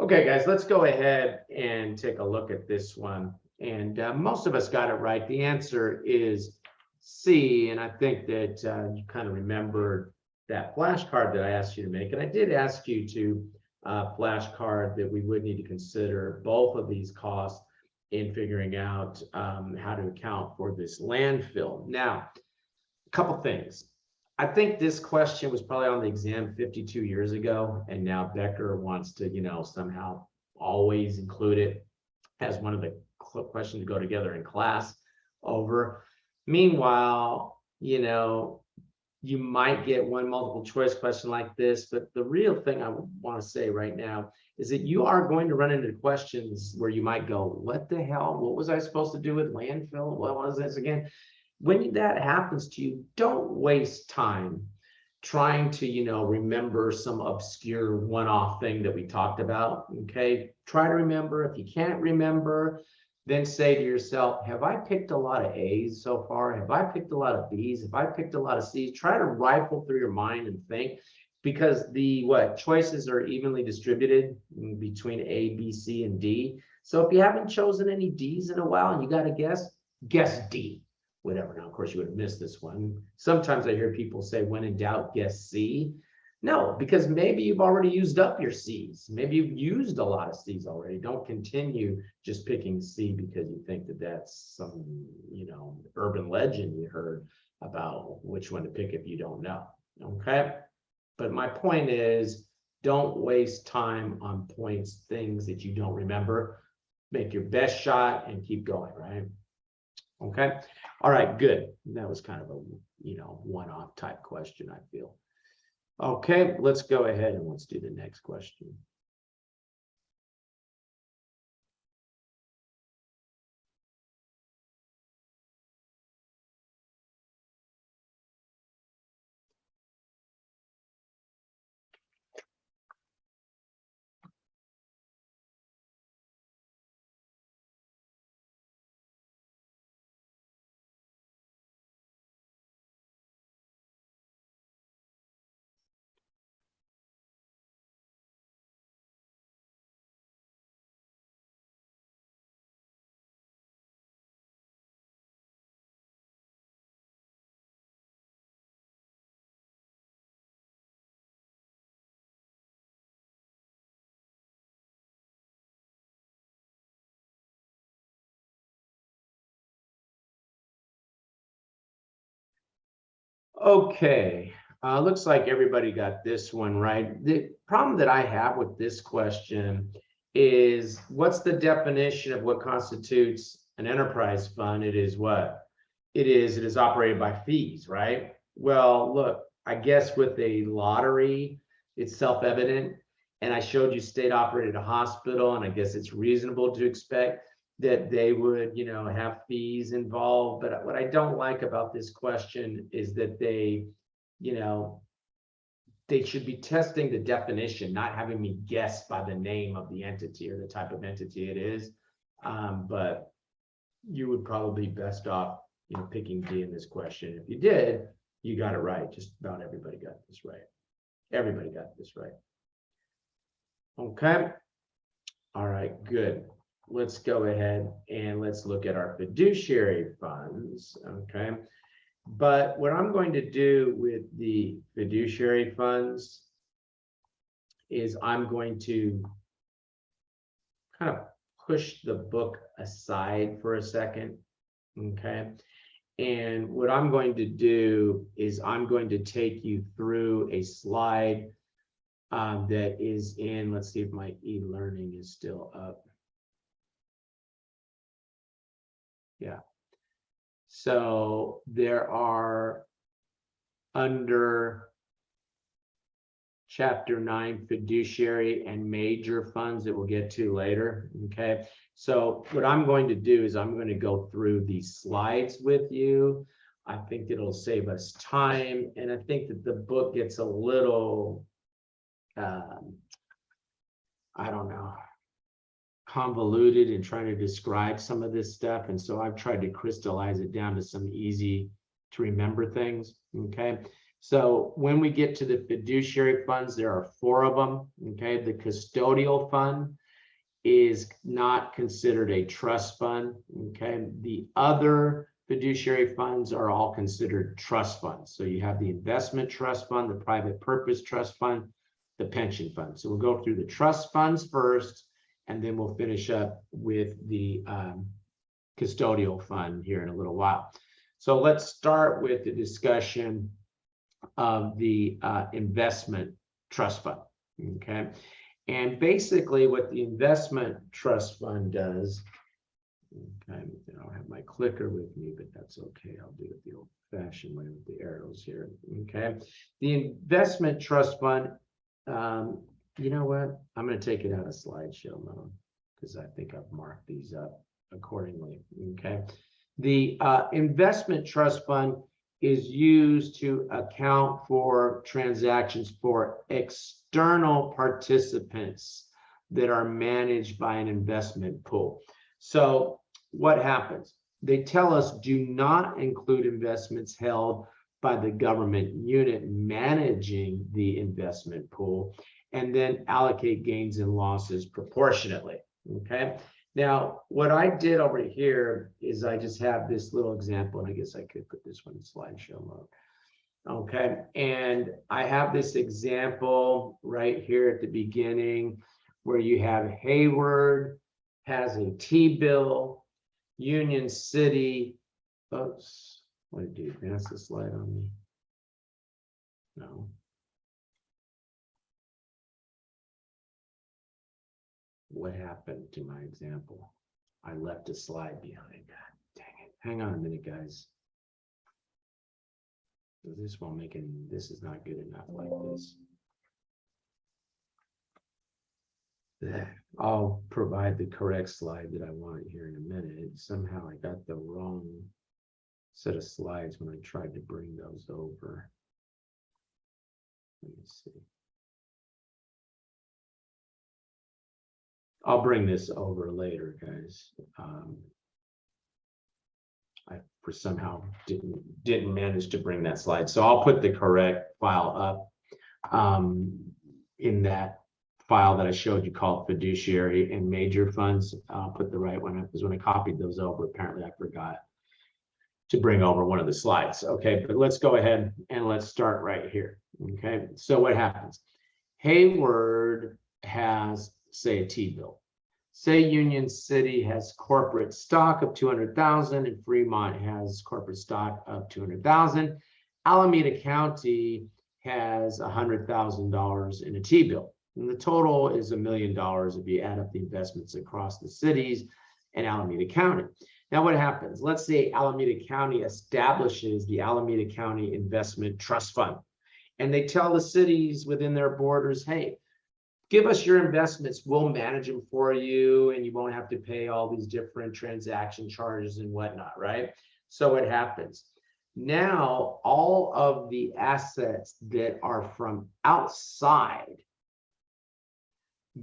Okay, guys, let's go ahead and take a look at this one. And most of us got it right. The answer is C. And I think that you kind of remember that flashcard that I asked you to make. And I did ask you to flashcard that we would need to consider both of these costs in figuring out how to account for this landfill. Now, a couple things. I think this question was probably on the exam 52 years ago, and now Becker wants to, somehow always include it as one of the questions to go together in class over. Meanwhile, you might get one multiple choice question like this, but the real thing I want to say right now is that you are going to run into questions where you might go, what the hell? What was I supposed to do with landfill? What was this again? When that happens to you, don't waste time trying to, remember some obscure one-off thing that we talked about, okay? Try to remember. If you can't remember, then say to yourself, have I picked a lot of A's so far? Have I picked a lot of B's? Have I picked a lot of C's? Try to rifle through your mind and think, because the choices are evenly distributed between A, B, C, and D. So if you haven't chosen any D's in a while and you got to guess D. Whatever. Now, of course, you would have missed this one. Sometimes I hear people say, when in doubt, guess C. No, because maybe you've already used up your C's. Maybe you've used a lot of C's already. Don't continue just picking C because you think that that's some, urban legend you heard about which one to pick if you don't know. Okay. But my point is, don't waste time on things that you don't remember. Make your best shot and keep going, right? Okay. All right, good. That was kind of a, one-off type question, I feel. Okay, let's go ahead and let's do the next question. Okay, looks like everybody got this one right. The problem that I have with this question is, what's the definition of what constitutes an enterprise fund? It is what? It is operated by fees, right? Well, look, I guess with a lottery, it's self-evident. And I showed you state operated a hospital, and I guess it's reasonable to expect that they would, have fees involved. But what I don't like about this question is that they should be testing the definition, not having me guess by the name of the entity or the type of entity it is. But you would probably be best off, picking D in this question. If you did, you got it right. Just about everybody got this right. Everybody got this right. Okay. All right, good. Let's go ahead and let's look at our fiduciary funds. Okay. But what I'm going to do with the fiduciary funds is I'm going to kind of push the book aside for a second. Okay. And what I'm going to do is I'm going to take you through a slide that is in, let's see if my e-learning is still up. Yeah. So there are, under Chapter 9, fiduciary and major funds that we'll get to later. Okay. So what I'm going to do is I'm going to go through these slides with you. I think it'll save us time. And I think that the book gets a little, I don't know, convoluted in trying to describe some of this stuff. And so I've tried to crystallize it down to some easy to remember things. Okay. So when we get to the fiduciary funds, there are 4 of them, okay? The custodial fund is not considered a trust fund, okay? The other fiduciary funds are all considered trust funds. So you have the investment trust fund, the private purpose trust fund, the pension fund. So we'll go through the trust funds first, and then we'll finish up with the custodial fund here in a little while. So let's start with the discussion of the investment trust fund, okay? And basically what the investment trust fund does, okay, I don't have my clicker with me, but that's okay. I'll do it the old-fashioned way with the arrows here, okay? The investment trust fund, you know what? I'm going to take it out of slideshow mode because I think I've marked these up accordingly, okay? The investment trust fund is used to account for transactions for external participants that are managed by an investment pool. So what happens? They tell us do not include investments held by the government unit managing the investment pool, and then allocate gains and losses proportionately, okay? Now, what I did over here is I just have this little example, and I guess I could put this one in slideshow mode. Okay, and I have this example right here at the beginning where you have Hayward has a T-bill, Union City, oops, what did you advance the slide on me? No. What happened to my example? I left a slide behind. God dang it. Hang on a minute, guys. This won't make it. This is not good enough like this. I'll provide the correct slide that I want here in a minute. Somehow I got the wrong set of slides when I tried to bring those over. Let me see. I'll bring this over later, guys. I for somehow didn't manage to bring that slide, so I'll put the correct file up in that file that I showed you called fiduciary and major funds. I'll put the right one up because when I copied those over, apparently I forgot to bring over one of the slides. Okay, but let's go ahead and let's start right here. Okay, so what happens? Hayward has, say, a T-bill. Say Union City has corporate stock of 200,000 and Fremont has corporate stock of 200,000. Alameda County has $100,000 in a T-bill. And the total is $1 million if you add up the investments across the cities and Alameda County. Now what happens? Let's say Alameda County establishes the Alameda County Investment Trust Fund. And they tell the cities within their borders, hey, give us your investments, we'll manage them for you, and you won't have to pay all these different transaction charges and whatnot, right? So what happens? Now, all of the assets that are from outside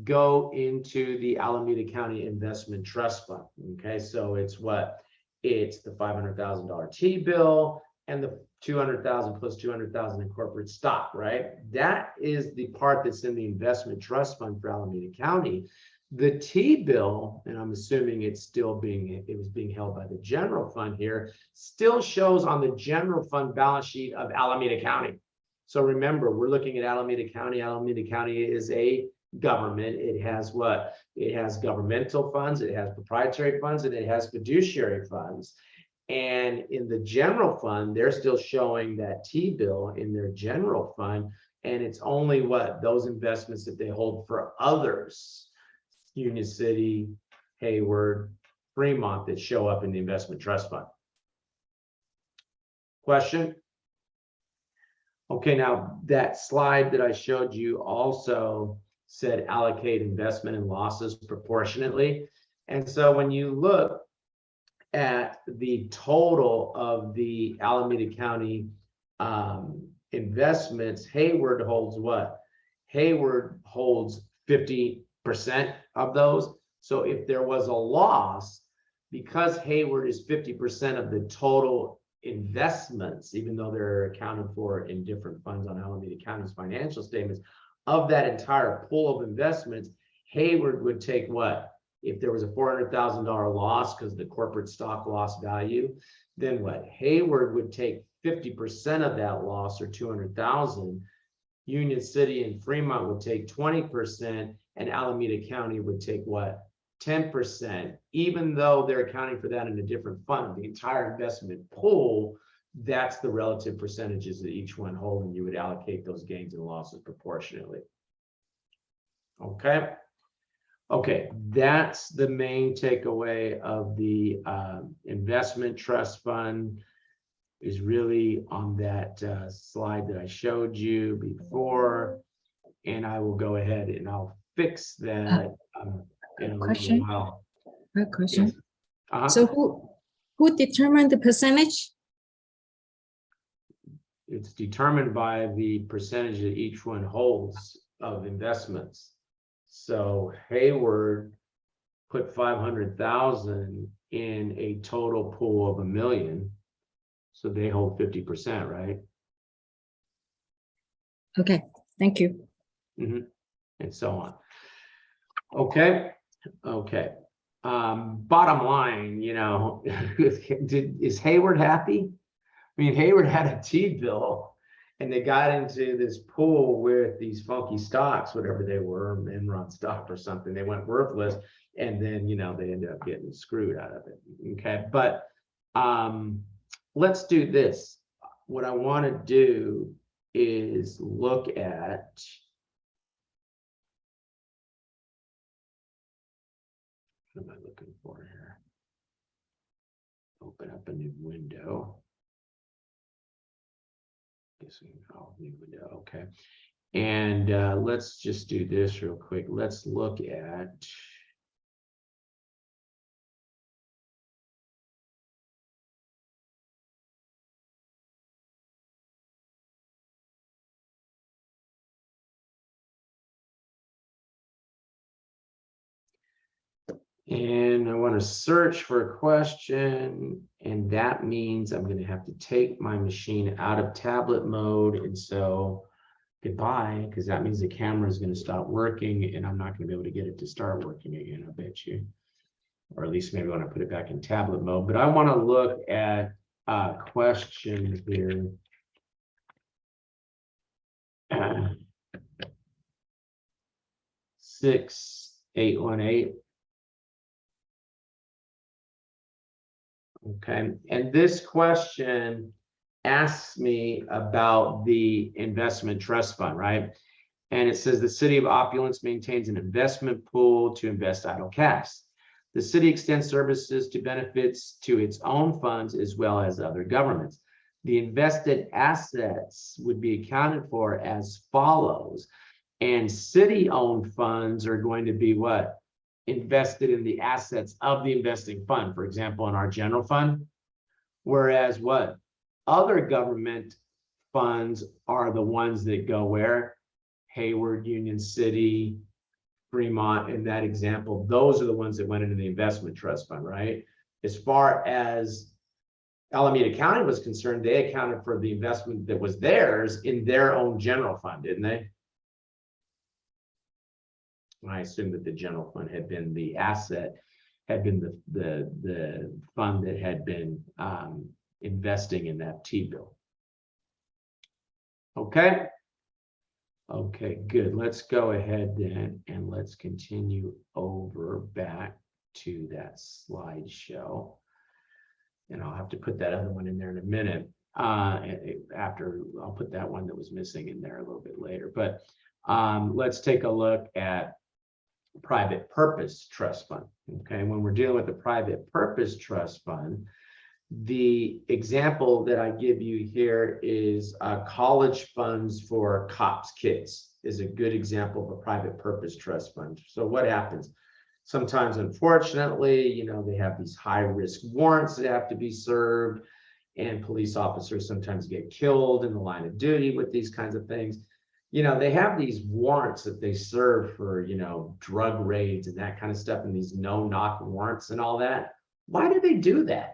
go into the Alameda County Investment Trust Fund, okay? So it's what? It's the $500,000 T-bill and the 200,000 plus 200,000 in corporate stock, right? That is the part that's in the investment trust fund for Alameda County. The T-bill, and I'm assuming it was being held by the general fund here, still shows on the general fund balance sheet of Alameda County. So remember, we're looking at Alameda County. Alameda County is a government. It has what? It has governmental funds, it has proprietary funds, and it has fiduciary funds. And in the general fund, they're still showing that T-bill in their general fund, and it's only what? Those investments that they hold for others, Union City, Hayward, Fremont, that show up in the investment trust fund. Question? Okay, now that slide that I showed you also said allocate investment and losses proportionately. And so when you look at the total of the Alameda County investments, Hayward holds what? Hayward holds 50% of those. So if there was a loss, because Hayward is 50% of the total investments, even though they're accounted for in different funds on Alameda County's financial statements, of that entire pool of investments, Hayward would take what? If there was a $400,000 loss because the corporate stock lost value, then what? Hayward would take 50% of that loss, or 200,000. Union City and Fremont would take 20%, and Alameda County would take what? 10%, even though they're accounting for that in a different fund. The entire investment pool, that's the relative percentages that each one hold, and you would allocate those gains and losses proportionately. Okay. Okay, that's the main takeaway of the investment trust fund, is really on that slide that I showed you before. And I will go ahead and I'll fix that in a little Question? while. A question. Yes. Uh-huh. So who determined the percentage? It's determined by the percentage that each one holds of investments. So Hayward put 500,000 in a total pool of $1 million. So they hold 50%, right? Okay, thank you. And so on. Okay. Okay. Bottom line, you know, is Hayward happy? I mean, Hayward had a T-bill and they got into this pool with these funky stocks, whatever they were, Enron stock or something. They went worthless, and then, you know, they ended up getting screwed out of it. Okay. But let's do this. What I want to do is look at what am I looking for here? Open up a new window. New window. Okay. And let's just do this real quick. Let's look at and I want to search for a question, and that means I'm going to have to take my machine out of tablet mode. And so goodbye, because that means the camera is going to stop working and I'm not going to be able to get it to start working again, I bet you. Or at least maybe when I put it back in tablet mode. But I want to look at questions here. 6818. Okay, and this question asks me about the investment trust fund, right? And it says the city of Opulence maintains an investment pool to invest idle cash. The city extends services to benefits to its own funds as well as other governments. The invested assets would be accounted for as follows. And city-owned funds are going to be what? Invested in the assets of the investing fund, for example, in our general fund. Whereas what? Other government funds are the ones that go where? Hayward, Union City, Fremont, in that example, those are the ones that went into the investment trust fund, right? As far as Alameda County was concerned, they accounted for the investment that was theirs in their own general fund, didn't they? I assume that the general fund had been the asset, had been the fund that had been investing in that T-bill. Okay. Okay, good. Let's go ahead then and let's continue over back to that slideshow. And I'll have to put that other one in there in a minute. After I'll put that one that was missing in there a little bit later. But let's take a look at private purpose trust fund. Okay, when we're dealing with the private purpose trust fund, the example that I give you here is college funds for cops' kids is a good example of a private purpose trust fund. So what happens? Sometimes, unfortunately, you know, they have these high risk warrants that have to be served, and police officers sometimes get killed in the line of duty with these kinds of things. You know, they have these warrants that they serve for, you know, drug raids and that kind of stuff, and these no-knock warrants and all that. Why do they do that?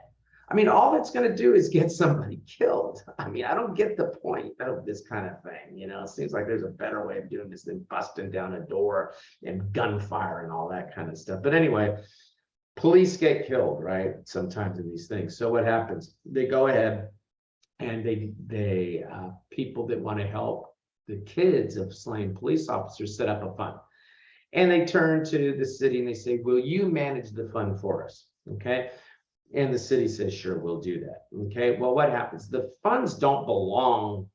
I mean, all it's going to do is get somebody killed. I mean, I don't get the point of this kind of thing. You know, it seems like there's a better way of doing this than busting down a door and gunfire and all that kind of stuff. But anyway, police get killed, right? Sometimes in these things. So what happens? They go ahead and they people that want to help the kids of slain police officers set up a fund. And they turn to the city and they say, will you manage the fund for us? Okay. And the city says, sure, we'll do that. Okay. Well, what happens? The funds don't belong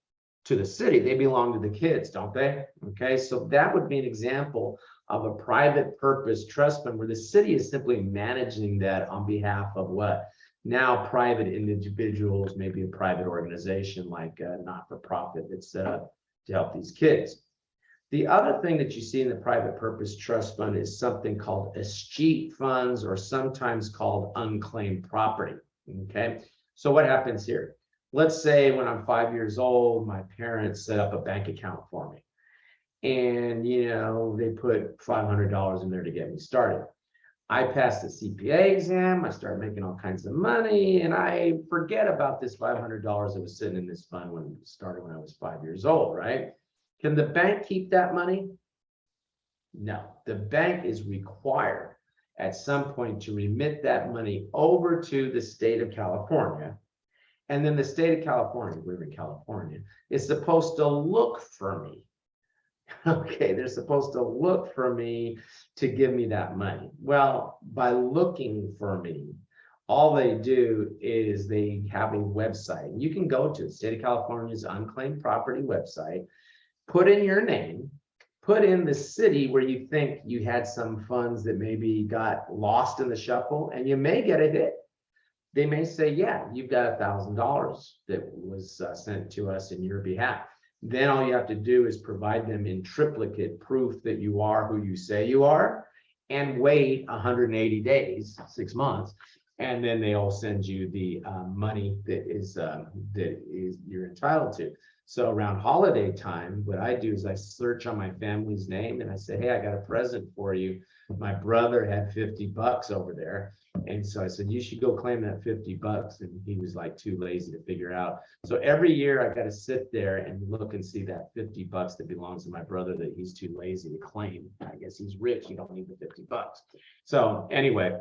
to the city. They belong to the kids, don't they? Okay. So that would be an example of a private purpose trust fund where the city is simply managing that on behalf of what? Now private individuals, maybe a private organization like a not-for-profit that's set up to help these kids. The other thing that you see in the private purpose trust fund is something called escheat funds, or sometimes called unclaimed property. Okay, so what happens here? Let's say when I'm 5 years old, my parents set up a bank account for me, and you know they put $500 in there to get me started. I passed the CPA exam, I started making all kinds of money, and I forget about this $500 that was sitting in this fund when it started when I was 5 years old, right? Can the bank keep that money? No, the bank is required at some point to remit that money over to the state of California. And then the state of California, we're in California, is supposed to look for me. Okay, they're supposed to look for me to give me that money. Well, by looking for me, all they do is they have a website. You can go to the state of California's unclaimed property website, put in your name, put in the city where you think you had some funds that maybe got lost in the shuffle, and you may get a hit. They may say, yeah, you've got $1,000 that was sent to us in your behalf. Then all you have to do is provide them in triplicate proof that you are who you say you are, and wait 180 days, 6 months, and then they'll send you the money that is you're entitled to. So around holiday time, what I do is I search on my family's name and I say, hey, I got a present for you. My brother had $50 over there. And so I said, you should go claim that $50. And he was like too lazy to figure out. So every year I got to sit there and look and see that $50 that belongs to my brother that he's too lazy to claim. I guess he's rich. You don't need the $50. So anyway,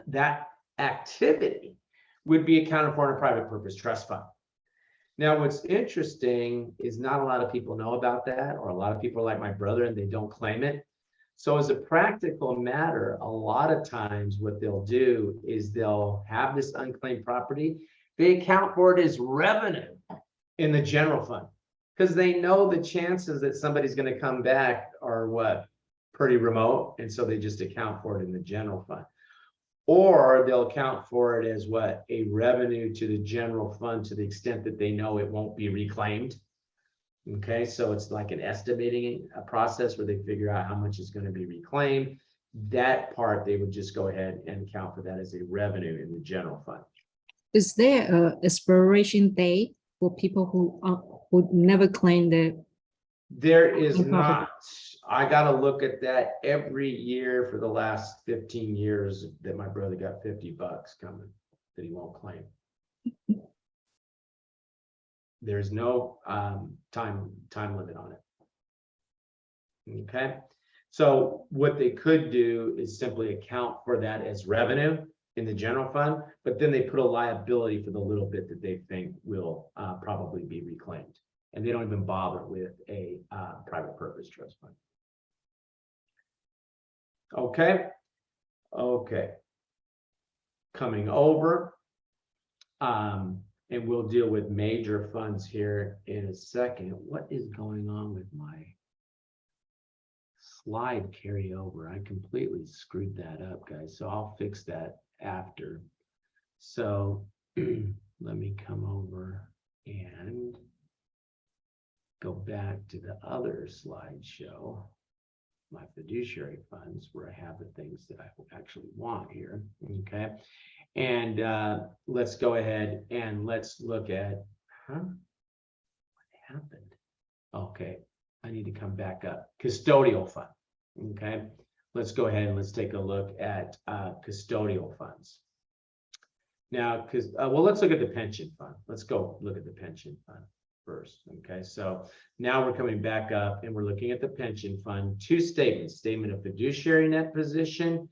that activity would be accounted for in a private purpose trust fund. Now, what's interesting is not a lot of people know about that, or a lot of people are like my brother and they don't claim it. So as a practical matter, a lot of times what they'll do is they'll have this unclaimed property. They account for it as revenue in the general fund because they know the chances that somebody's going to come back are what? Pretty remote. And so they just account for it in the general fund. Or they'll account for it as what? A revenue to the general fund to the extent that they know it won't be reclaimed. Okay, so it's like an estimating process where they figure out how much is going to be reclaimed. That part, they would just go ahead and account for that as a revenue in the general fund. Is there a expiration date for people who never claim their? There is not. I got to look at that every year for the last 15 years that my brother got $50 coming that he won't claim. There's no time limit on it. Okay, so what they could do is simply account for that as revenue in the general fund, but then they put a liability for the little bit that they think will probably be reclaimed, and they don't even bother with a private purpose trust fund. Okay, coming over. And we'll deal with major funds here in a second. What is going on with my slide carryover? I completely screwed that up, guys. So I'll fix that after. So let me come over and go back to the other slideshow, my fiduciary funds, where I have the things that I actually want here. Okay. And let's go ahead and let's look at, what happened? Okay, I need to come back up. Custodial fund, okay? Let's go ahead and let's take a look at custodial funds. Now, because, well, let's look at the pension fund. Let's go look at the pension fund first. Okay, so now we're coming back up and we're looking at the pension fund. Two statements: statement of fiduciary net position,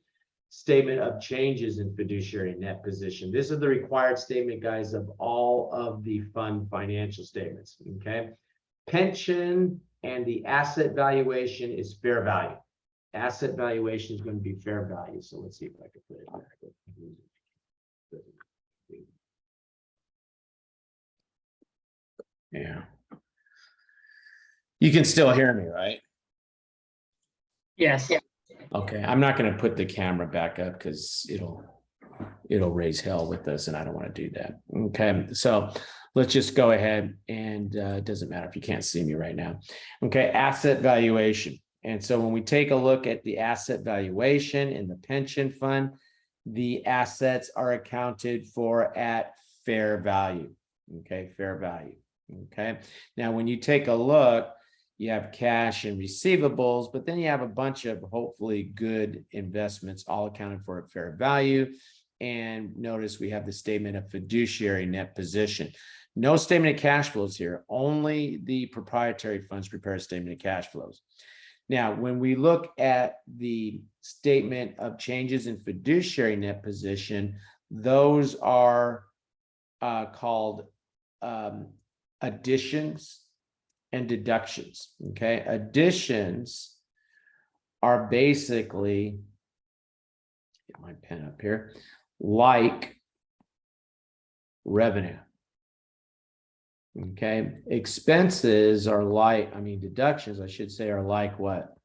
statement of changes in fiduciary net position. This is the required statement, guys, of all of the fund financial statements. Okay, pension and the asset valuation is fair value. Asset valuation is going to be fair value. So let's see if I can put it back. Yeah. You can still hear me, right? Yes. Okay, I'm not going to put the camera back up because it'll raise hell with us, and I don't want to do that. Okay, so let's just go ahead, and it doesn't matter if you can't see me right now. Okay, asset valuation. And so when we take a look at the asset valuation in the pension fund, the assets are accounted for at fair value. Okay, fair value. Okay, now when you take a look, you have cash and receivables, but then you have a bunch of hopefully good investments all accounted for at fair value. And notice we have the statement of fiduciary net position. No statement of cash flows here. Only the proprietary funds prepare a statement of cash flows. Now, when we look at the statement of changes in fiduciary net position, those are called additions and deductions. Okay, additions are basically, get my pen up here, like revenue. Okay, expenses are like, deductions, I should say, are like what?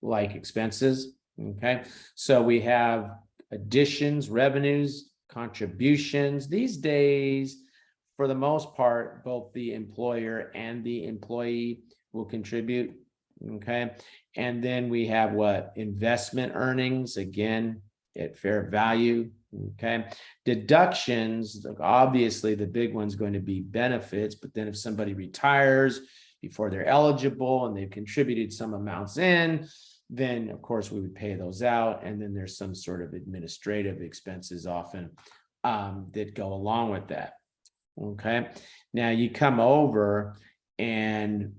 Like expenses. Okay, so we have additions, revenues, contributions. These days, for the most part, both the employer and the employee will contribute. Okay, and then we have what? Investment earnings, again, at fair value. Okay, deductions, obviously the big one's going to be benefits, but then if somebody retires before they're eligible and they've contributed some amounts in, then of course we would pay those out. And then there's some sort of administrative expenses often that go along with that. Okay, now you come over and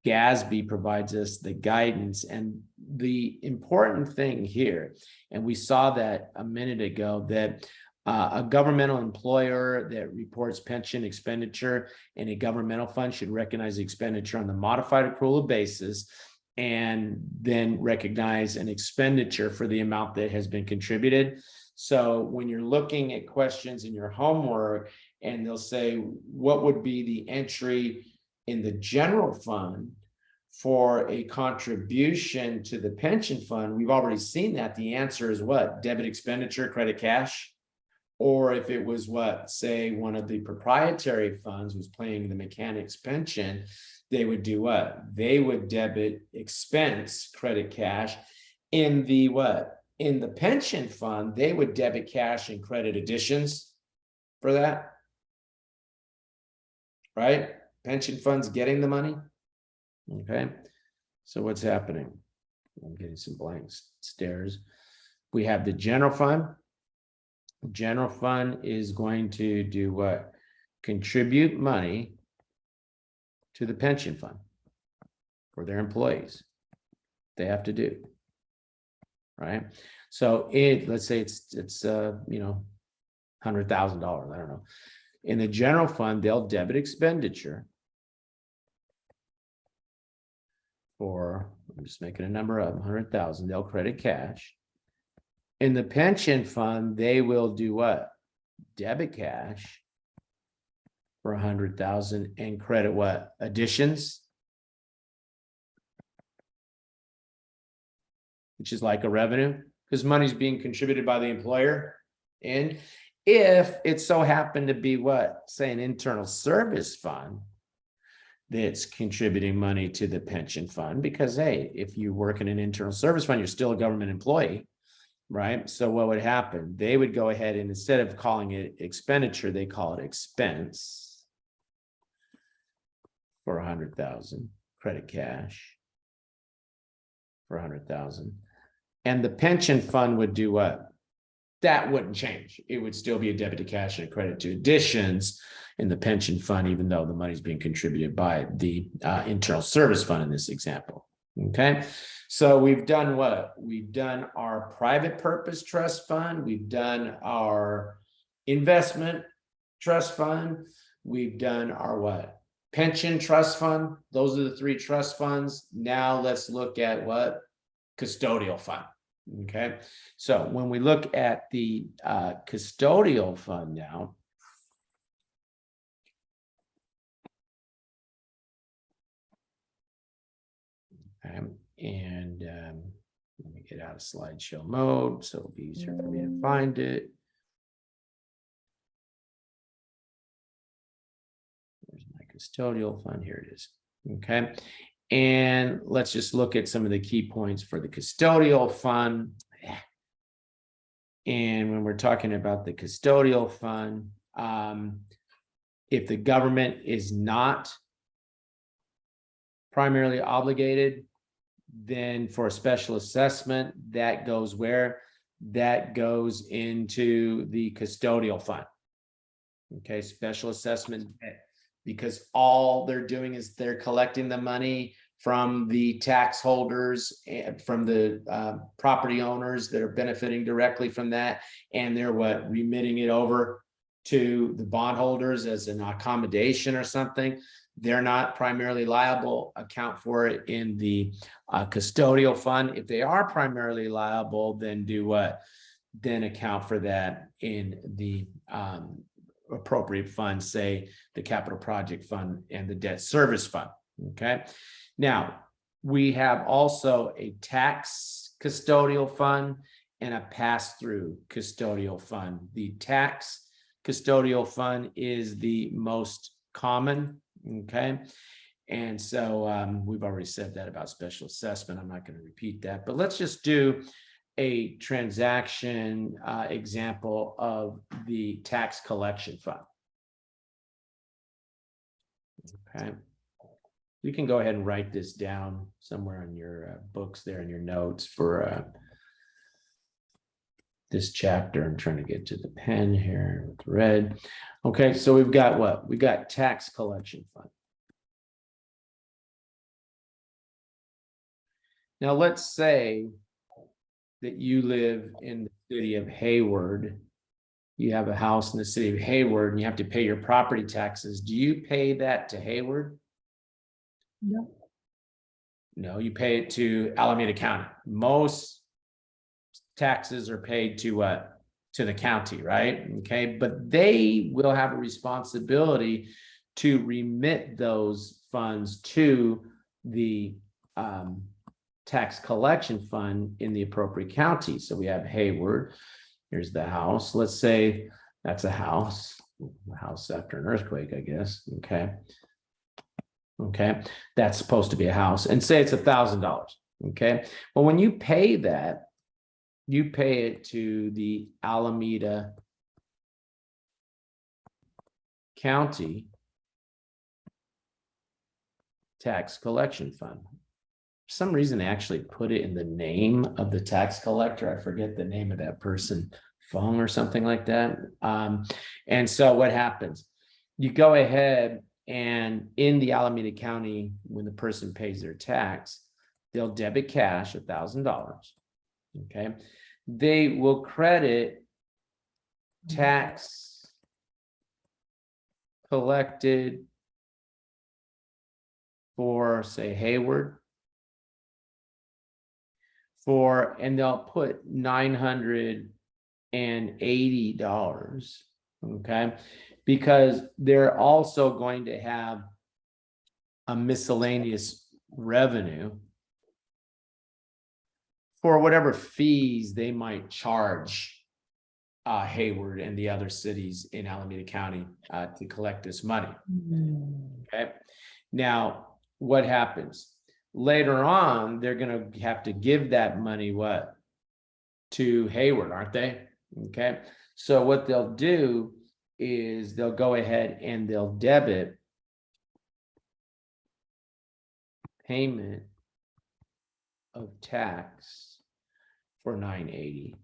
GASB provides us the guidance, and the important thing here, and we saw that a minute ago, that a governmental employer that reports pension expenditure in a governmental fund should recognize the expenditure on the modified accrual basis and then recognize an expenditure for the amount that has been contributed. So when you're looking at questions in your homework and they'll say, what would be the entry in the general fund for a contribution to the pension fund? We've already seen that. The answer is what? Debit expenditure, credit cash. Or if it was what, say one of the proprietary funds was paying the mechanics pension, they would do what? They would debit expense, credit cash. In the what? In the pension fund, they would debit cash and credit additions for that. Right? Pension funds getting the money. Okay. So what's happening? I'm getting some blank stares. We have the general fund. General fund is going to do what? Contribute money to the pension fund for their employees. They have to do. Right? So let's say it's $100,000. I don't know. In the general fund, they'll debit expenditure for, I'm just making a number up, 100,000. They'll credit cash. In the pension fund, they will do what? Debit cash for 100,000 and credit what? Additions, which is like a revenue, because money's being contributed by the employer. And if it so happened to be what? Say an internal service fund that's contributing money to the pension fund, because hey, if you work in an internal service fund, you're still a government employee, right? So what would happen? They would go ahead and instead of calling it expenditure, they call it expense for 100,000, credit cash for 100,000. And the pension fund would do what? that wouldn't change. It would still be a debit to cash and a credit to additions in the pension fund, even though the money's being contributed by the internal service fund in this example. Okay, so we've done what? We've done our private purpose trust fund. We've done our investment trust fund. We've done our what? Pension trust fund. Those are the three trust funds. Now let's look at what? Custodial fund. Okay, so when we look at the custodial fund now, and let me get out of slideshow mode so it'll be easier for me to find it. There's my custodial fund. Here it is. Okay. And let's just look at some of the key points for the custodial fund. And when we're talking about the custodial fund, if the government is not primarily obligated, then for a special assessment, that goes where? That goes into the custodial fund. Okay, special assessment, because all they're doing is they're collecting the money from the tax holders and from the property owners that are benefiting directly from that, and they're what, remitting it over to the bondholders as an accommodation or something. They're not primarily liable, account for it in the custodial fund. If they are primarily liable, then do what? Then account for that in the appropriate funds, say the capital project fund and the debt service fund. Okay. Now we have also a tax custodial fund and a pass-through custodial fund. The tax custodial fund is the most common. Okay. And so we've already said that about special assessment. I'm not going to repeat that, but let's just do a transaction example of the tax collection fund. Okay. You can go ahead and write this down somewhere in your books there in your notes for this chapter. I'm trying to get to the pen here with red. Okay, so we've got what? We've got tax collection fund. Now let's say that you live in the city of Hayward. You have a house in the city of Hayward and you have to pay your property taxes. Do you pay that to Hayward? No. No, you pay it to Alameda County. Most taxes are paid to what? To the county, right? Okay, but they will have a responsibility to remit those funds to the tax collection fund in the appropriate county. So we have Hayward. Here's the house. Let's say that's a house after an earthquake, I guess. Okay. Okay. That's supposed to be a house, and say it's $1,000. Okay. Well, when you pay that, you pay it to the Alameda County Tax Collection Fund. For some reason, they actually put it in the name of the tax collector. I forget the name of that person, Fong or something like that. And so what happens? You go ahead and in the Alameda County, when the person pays their tax, they'll debit cash $1,000. Okay. They will credit tax collected for, say, Hayward, and they'll put $980, okay, because they're also going to have a miscellaneous revenue for whatever fees they might charge Hayward and the other cities in Alameda County to collect this money. Okay. Now, what happens? Later on, they're going to have to give that money what? To Hayward, aren't they? Okay. So what they'll do is they'll go ahead and they'll debit payment of tax for $980.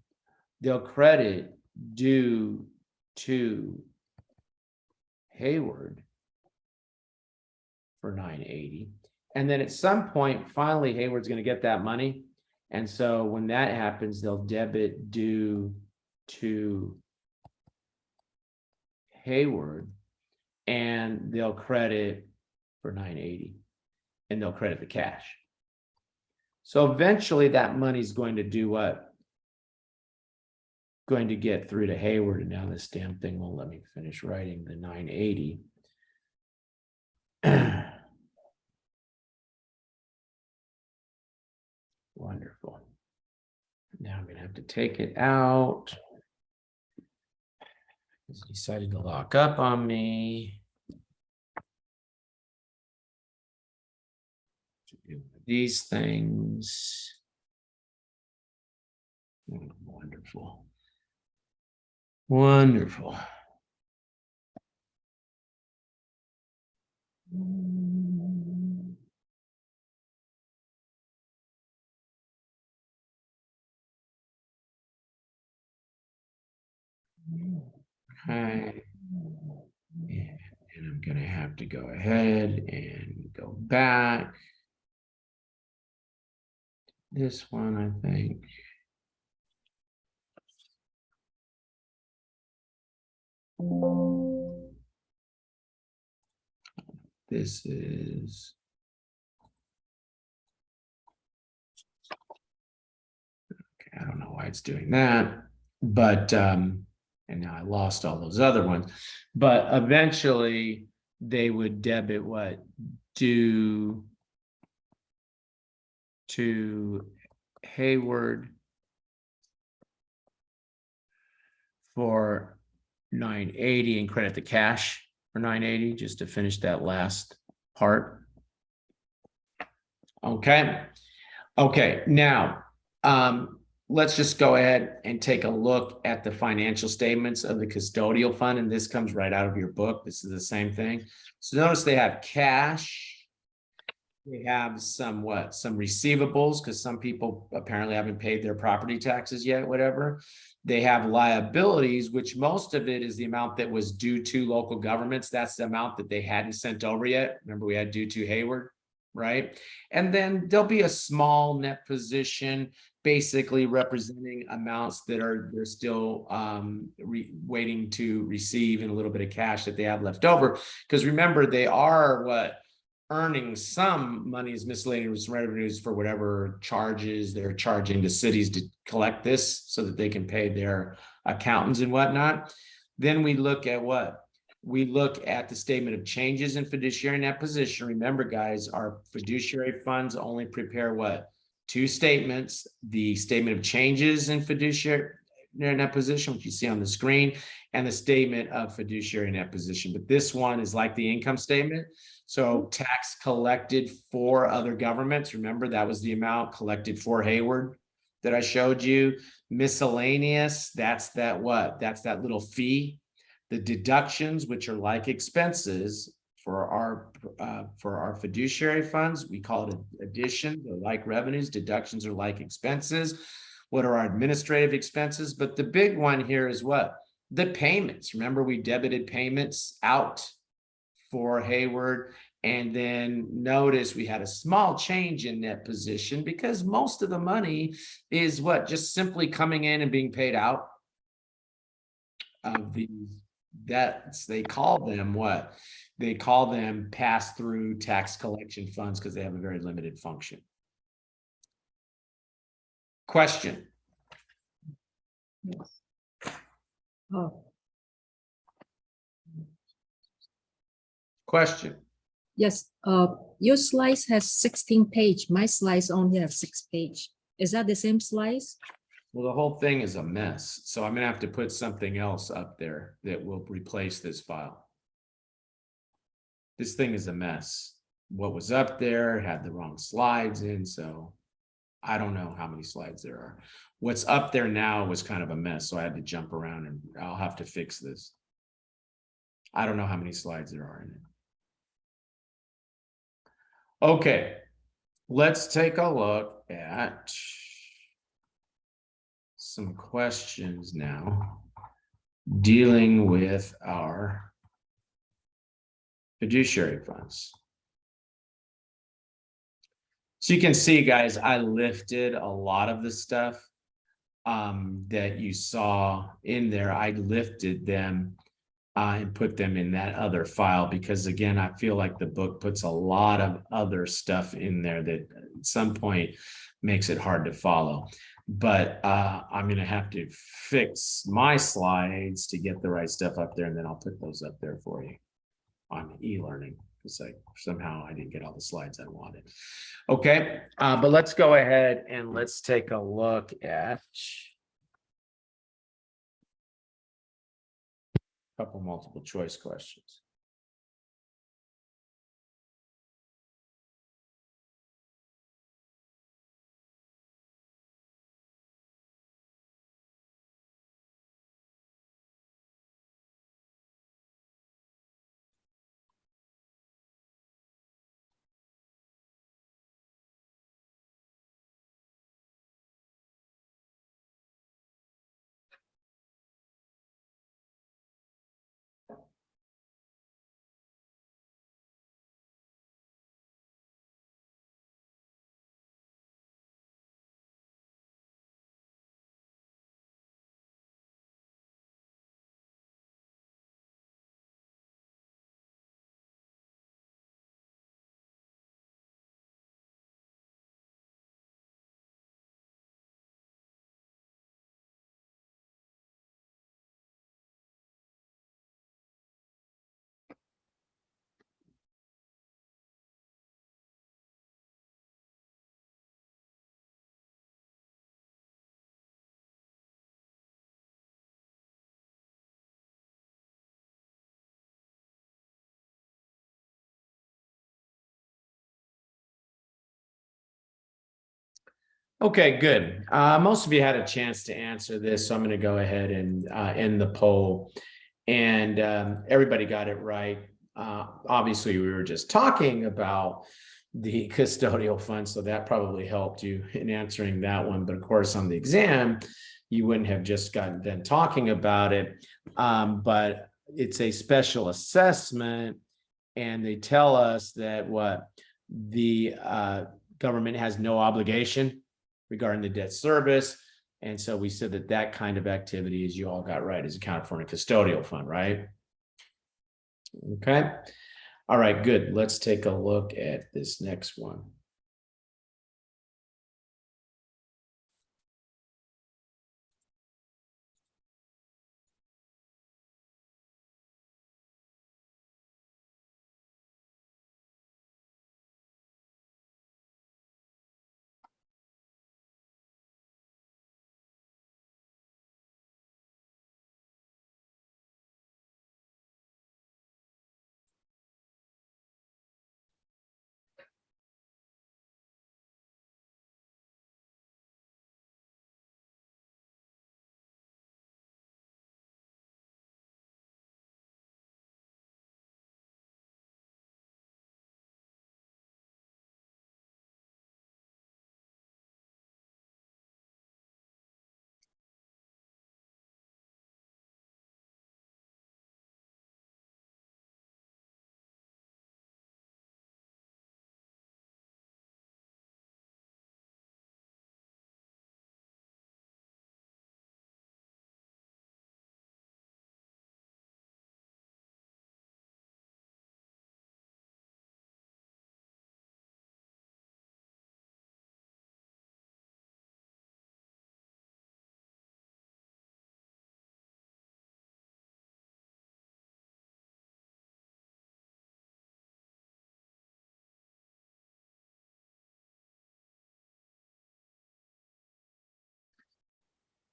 they'll credit due to Hayward for 980. And then at some point, finally, Hayward's going to get that money. And so when that happens, they'll debit due to Hayward and they'll credit for 980 and they'll credit the cash. So eventually that money's going to do what? Going to get through to Hayward, and now this damn thing won't let me finish writing the 980. Wonderful. Now I'm gonna have to take it out. He's decided to lock up on me. These things. Wonderful. Wonderful. Okay. And I'm gonna have to go ahead and go back. This one, I think. This is. Okay, I don't know why it's doing that, but and now I lost all those other ones. But eventually they would debit what? Due to Hayward for 980 and credit the cash for 980 just to finish that last part. Okay. Okay. Now, let's just go ahead and take a look at the financial statements of the custodial fund. And this comes right out of your book. This is the same thing. So notice they have cash. They have some receivables, because some people apparently haven't paid their property taxes yet, whatever. They have liabilities, which most of it is the amount that was due to local governments. That's the amount that they hadn't sent over yet. Remember, we had due to Hayward, right? And then there'll be a small net position, basically representing amounts that they're still waiting to receive, and a little bit of cash that they have left over. Because remember, they are earning some money as miscellaneous revenues for whatever charges they're charging the cities to collect this, so that they can pay their accountants and whatnot. Then we look at what? We look at the statement of changes in fiduciary net position. Remember, guys, our fiduciary funds only prepare what? Two statements: the statement of changes in fiduciary net position, which you see on the screen, and the statement of fiduciary net position. But this one is like the income statement. So tax collected for other governments. Remember, that was the amount collected for Hayward that I showed you. Miscellaneous, that's that what? That's that little fee. The deductions, which are like expenses for our fiduciary funds, we call it addition. They're like revenues. Deductions are like expenses. What are our administrative expenses? But the big one here is what? The payments. Remember, we debited payments out for Hayward. And then notice we had a small change in net position, because most of the money is what? Just simply coming in and being paid out of these debts. They call them what? They call them pass-through tax collection funds, because they have a very limited function. Question. Yes. Oh, Question. yes. Your slice has 16 page. My slice only have 6 page. Is that the same slice? Well, the whole thing is a mess. So I'm gonna have to put something else up there that will replace this file. This thing is a mess. What was up there had the wrong slides in, so I don't know how many slides there are. What's up there now was kind of a mess, so I had to jump around, and I'll have to fix this. I don't know how many slides there are in it. Okay, let's take a look at some questions now dealing with our fiduciary funds. So you can see, guys, I lifted a lot of the stuff that you saw in there. I lifted them and put them in that other file because, again, I feel like the book puts a lot of other stuff in there that at some point makes it hard to follow. But I'm going to have to fix my slides to get the right stuff up there, and then I'll put those up there for you on e-learning. It's like somehow I didn't get all the slides I wanted. Okay, but let's go ahead and let's take a look at a couple multiple choice questions. Okay, good. Most of you had a chance to answer this, so I'm going to go ahead and end the poll. And everybody got it right. Obviously, we were just talking about the custodial fund, so that probably helped you in answering that one. But of course, on the exam, you wouldn't have just gotten done talking about it. But it's a special assessment, and they tell us that what the government has no obligation regarding the debt service. And so we said that that kind of activity, as you all got right, is accounted for in a custodial fund, right? Okay. All right, good. Let's take a look at this next one.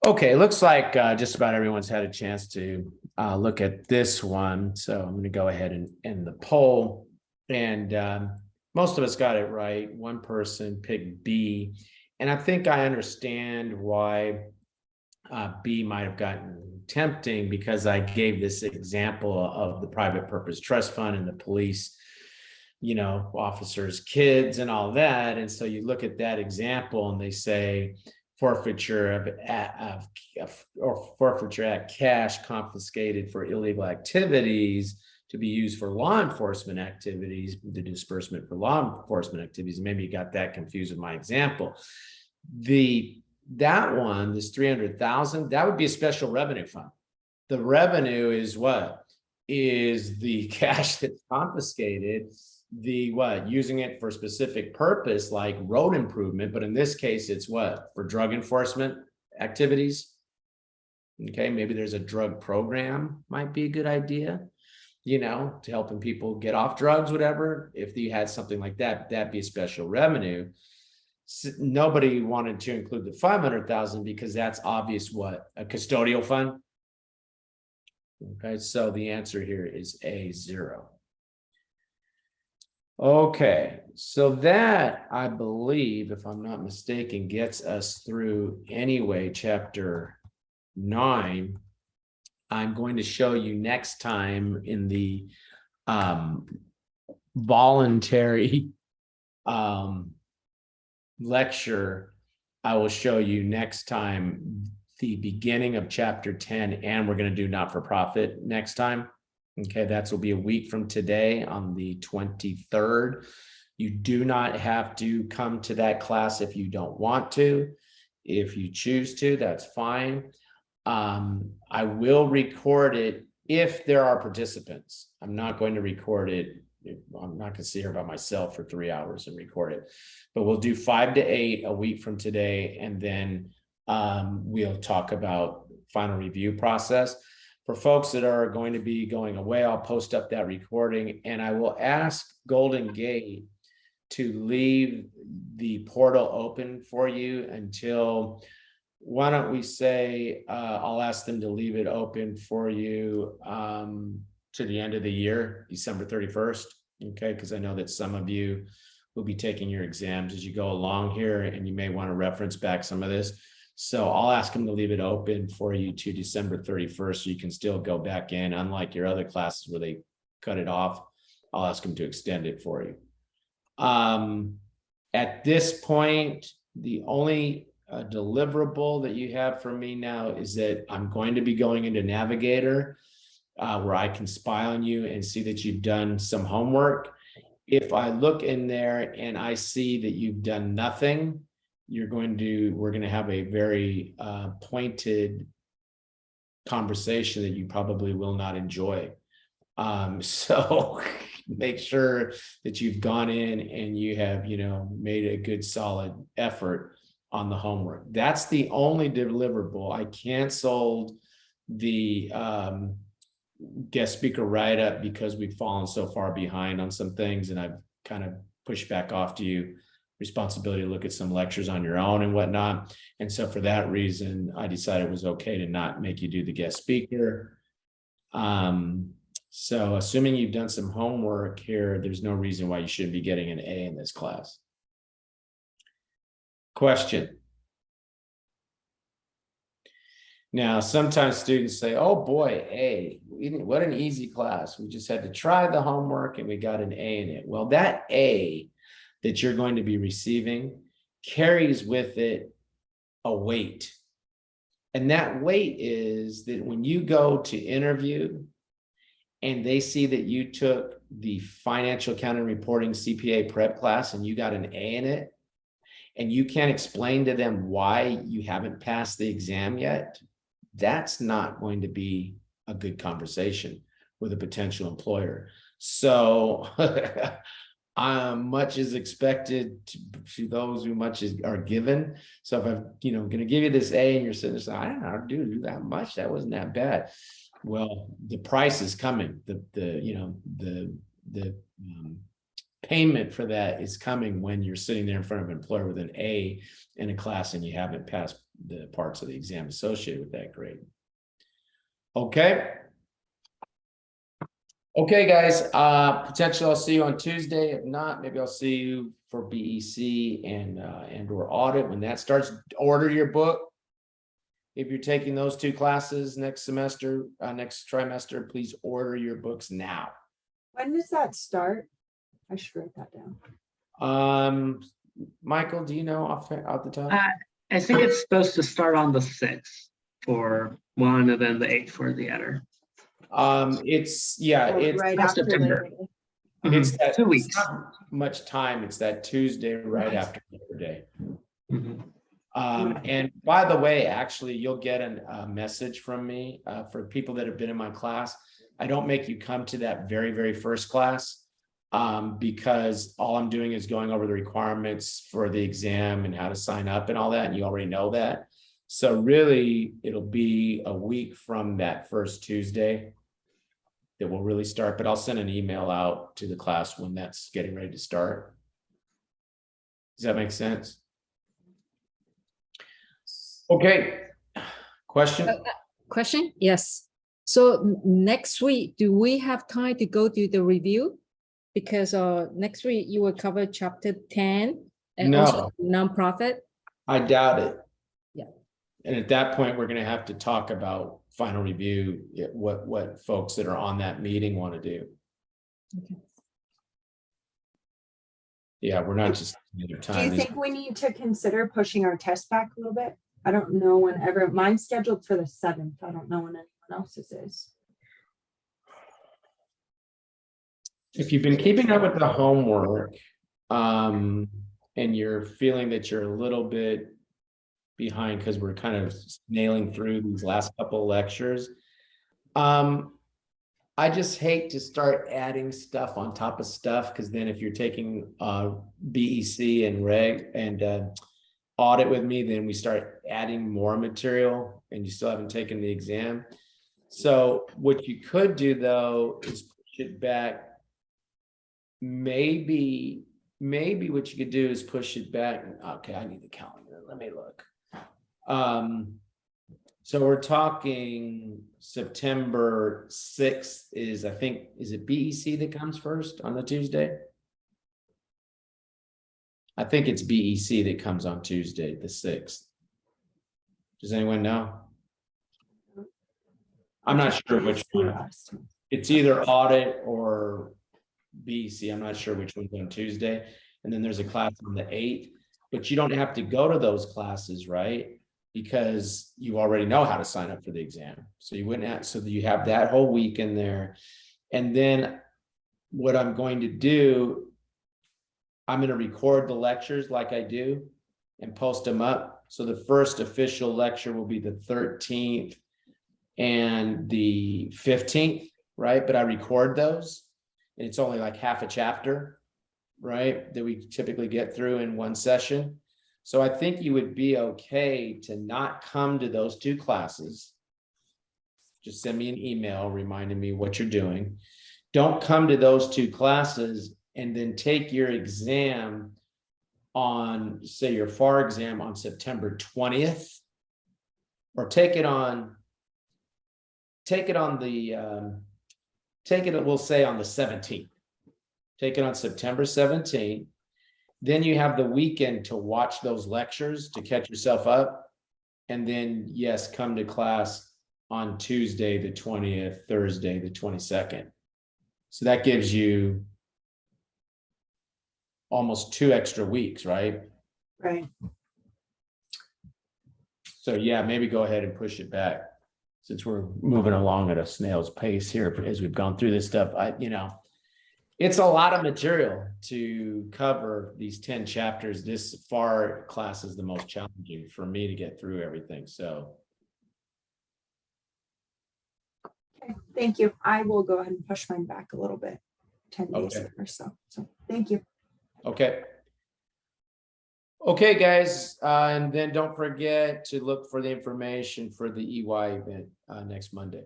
Okay, looks like just about everyone's had a chance to look at this one. So I'm going to go ahead and end the poll. And most of us got it right. One person picked B. And I think I understand why B might have gotten tempting, because I gave this example of the private purpose trust fund and the police, you know, officers' kids and all that. And so you look at that example and they say, forfeiture or forfeiture at cash confiscated for illegal activities to be used for law enforcement activities, the disbursement for law enforcement activities. Maybe you got that confused with my example. That one, this 300,000, that would be a special revenue fund. The revenue is what? Is the cash that's confiscated, using it for a specific purpose like road improvement, but in this case, it's what? For drug enforcement activities. Okay, maybe there's a drug program, might be a good idea, to helping people get off drugs, whatever. If you had something like that, that'd be a special revenue. Nobody wanted to include the 500,000 because that's obvious what? A custodial fund. Okay, so the answer here is A, 0. Okay, so that, I believe, if I'm not mistaken, gets us through anyway, chapter 9. I'm going to show you next time in the voluntary lecture. I will show you next time the beginning of chapter 10, and we're going to do not-for-profit next time. Okay, that will be a week from today on the 23rd. You do not have to come to that class if you don't want to. If you choose to, that's fine. I will record it if there are participants. I'm not going to record it. I'm not going to sit here by myself for 3 hours and record it, but we'll do 5 to 8 a week from today, and then we'll talk about final review process. For folks that are going to be going away, I'll post up that recording, and I will ask Golden Gate to leave the portal open for you until, why don't we say, I'll ask them to leave it open for you to the end of the year, December 31st. Okay, because I know that some of you will be taking your exams as you go along here, and you may want to reference back some of this. So I'll ask them to leave it open for you to December 31st, so you can still go back in, unlike your other classes where they cut it off. I'll ask them to extend it for you. At this point, the only deliverable that you have from me now is that I'm going to be going into Navigator, where I can spy on you and see that you've done some homework. If I look in there and I see that you've done nothing, we're going to have a very pointed conversation that you probably will not enjoy. So make sure that you've gone in and you have, made a good solid effort on the homework. That's the only deliverable. I canceled the guest speaker write-up because we've fallen so far behind on some things, and I've kind of pushed back off to you responsibility to look at some lectures on your own and whatnot. And so for that reason, I decided it was okay to not make you do the guest speaker. So assuming you've done some homework here, there's no reason why you shouldn't be getting an A in this class. Question. Now, sometimes students say, oh boy, A, what an easy class. We just had to try the homework and we got an A in it. Well, that A that you're going to be receiving carries with it a weight. And that weight is that when you go to interview and they see that you took the financial accounting reporting CPA prep class and you got an A in it, and you can't explain to them why you haven't passed the exam yet, that's not going to be a good conversation with a potential employer. So much is expected to those who much are given. So if I'm, going to give you this A and you're sitting there saying, I don't know how to do that much. That wasn't that bad. Well, the price is coming. The payment for that is coming when you're sitting there in front of an employer with an A in a class and you haven't passed the parts of the exam associated with that grade. Okay. Okay, guys, potentially I'll see you on Tuesday. If not, maybe I'll see you for BEC and or audit when that starts. Order your book. If you're taking those 2 classes next semester, next trimester, please order your books now. When does that start? I should write that down. Michael, do you know off the top? I think it's supposed to start on the 6th for one and then the 8th for the other. It's, yeah, it's, Right that's after September. Labor Day. it's Mhm. that. 2 it's weeks. not Much time. It's that Tuesday right after Labor Day. Mhm. And by the way, actually, you'll get a message from me, for people that have been in my class. I don't make you come to that very, very first class. Because all I'm doing is going over the requirements for the exam and how to sign up and all that, and you already know that. So really, it'll be a week from that first Tuesday that will really start, but I'll send an email out to the class when that's getting ready to start. Does that make sense? Okay. Question? Question? Yes. So next week, do we have time to go to the review? Because next week you will cover chapter 10 and also nonprofit. I doubt it. Yeah. And at that point, we're gonna have to talk about final review, what folks that are on that meeting want to do. Okay. Yeah, we're not just. Do you think we need to consider pushing our test back a little bit? I don't know whenever, mine's scheduled for the 7th. I don't know when anyone else's is. If you've been keeping up with the homework, and you're feeling that you're a little bit behind because we're kind of nailing through these last couple of lectures, I just hate to start adding stuff on top of stuff, because then if you're taking BEC and reg and audit with me, then we start adding more material and you still haven't taken the exam. So what you could do though is push it back. Maybe what you could do is push it back. Okay, I need the calendar. Let me look. So we're talking September 6th is, I think, is it BEC that comes first on the Tuesday? I think it's BEC that comes on Tuesday, the 6th. Does anyone know? I'm not sure which one. It's either audit or BEC. I'm not sure which one's on Tuesday. And then there's a class on the 8th, but you don't have to go to those classes, right? Because you already know how to sign up for the exam. So you wouldn't have, so you have that whole week in there. And then what I'm going to do, I'm going to record the lectures like I do and post them up. So the first official lecture will be the 13th and the 15th, right? But I record those. And it's only like half a chapter, right? That we typically get through in one session. So I think you would be okay to not come to those two classes. Just send me an email reminding me what you're doing. Don't come to those two classes and then take your exam on, say, your FAR exam on September 20th, or take it, we'll say on the 17th. Take it on September 17th. Then you have the weekend to watch those lectures to catch yourself up. And then, yes, come to class on Tuesday, the 20th, Thursday, the 22nd. So that gives you almost 2 extra weeks, right? Right. So yeah, maybe go ahead and push it back, since we're moving along at a snail's pace here as we've gone through this stuff. It's a lot of material to cover these 10 chapters. This FAR class is the most challenging for me to get through everything. So. Okay, thank you. I will go ahead and push mine back a little bit, 10 days Okay. or so. So thank you. Okay. Okay, guys, and then don't forget to look for the information for the EY event next Monday.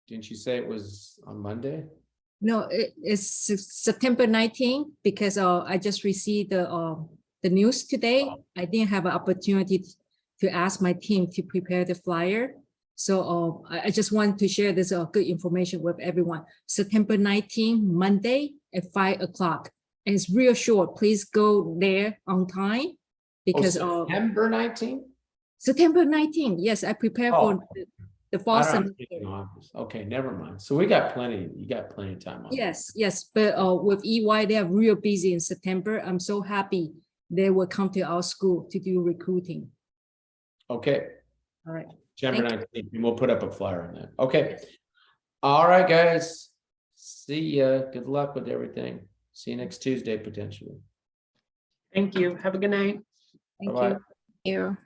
Didn't you say it was on Monday? No, it's September 19th because I just received the news today. I didn't have an opportunity to ask my team to prepare the flyer. So I just want to share this good information with everyone. September 19th, Monday at 5 o'clock. And it's real short. Please go there on time because September 19th? September 19th. Yes, I prepared Oh. for the fall I don't semester. think in August. Okay, never mind. So we got plenty, you got plenty of time on. Yes, yes, but with EY, they are real busy in September. I'm so happy they will come to our school to do recruiting. Okay, All right. September Thank 19th, and we'll put up a flyer on that. Okay. All right, guys. See ya. Good luck with everything. See you next Tuesday, potentially. Thank you. Have a good night. Thank Bye-bye. you. You.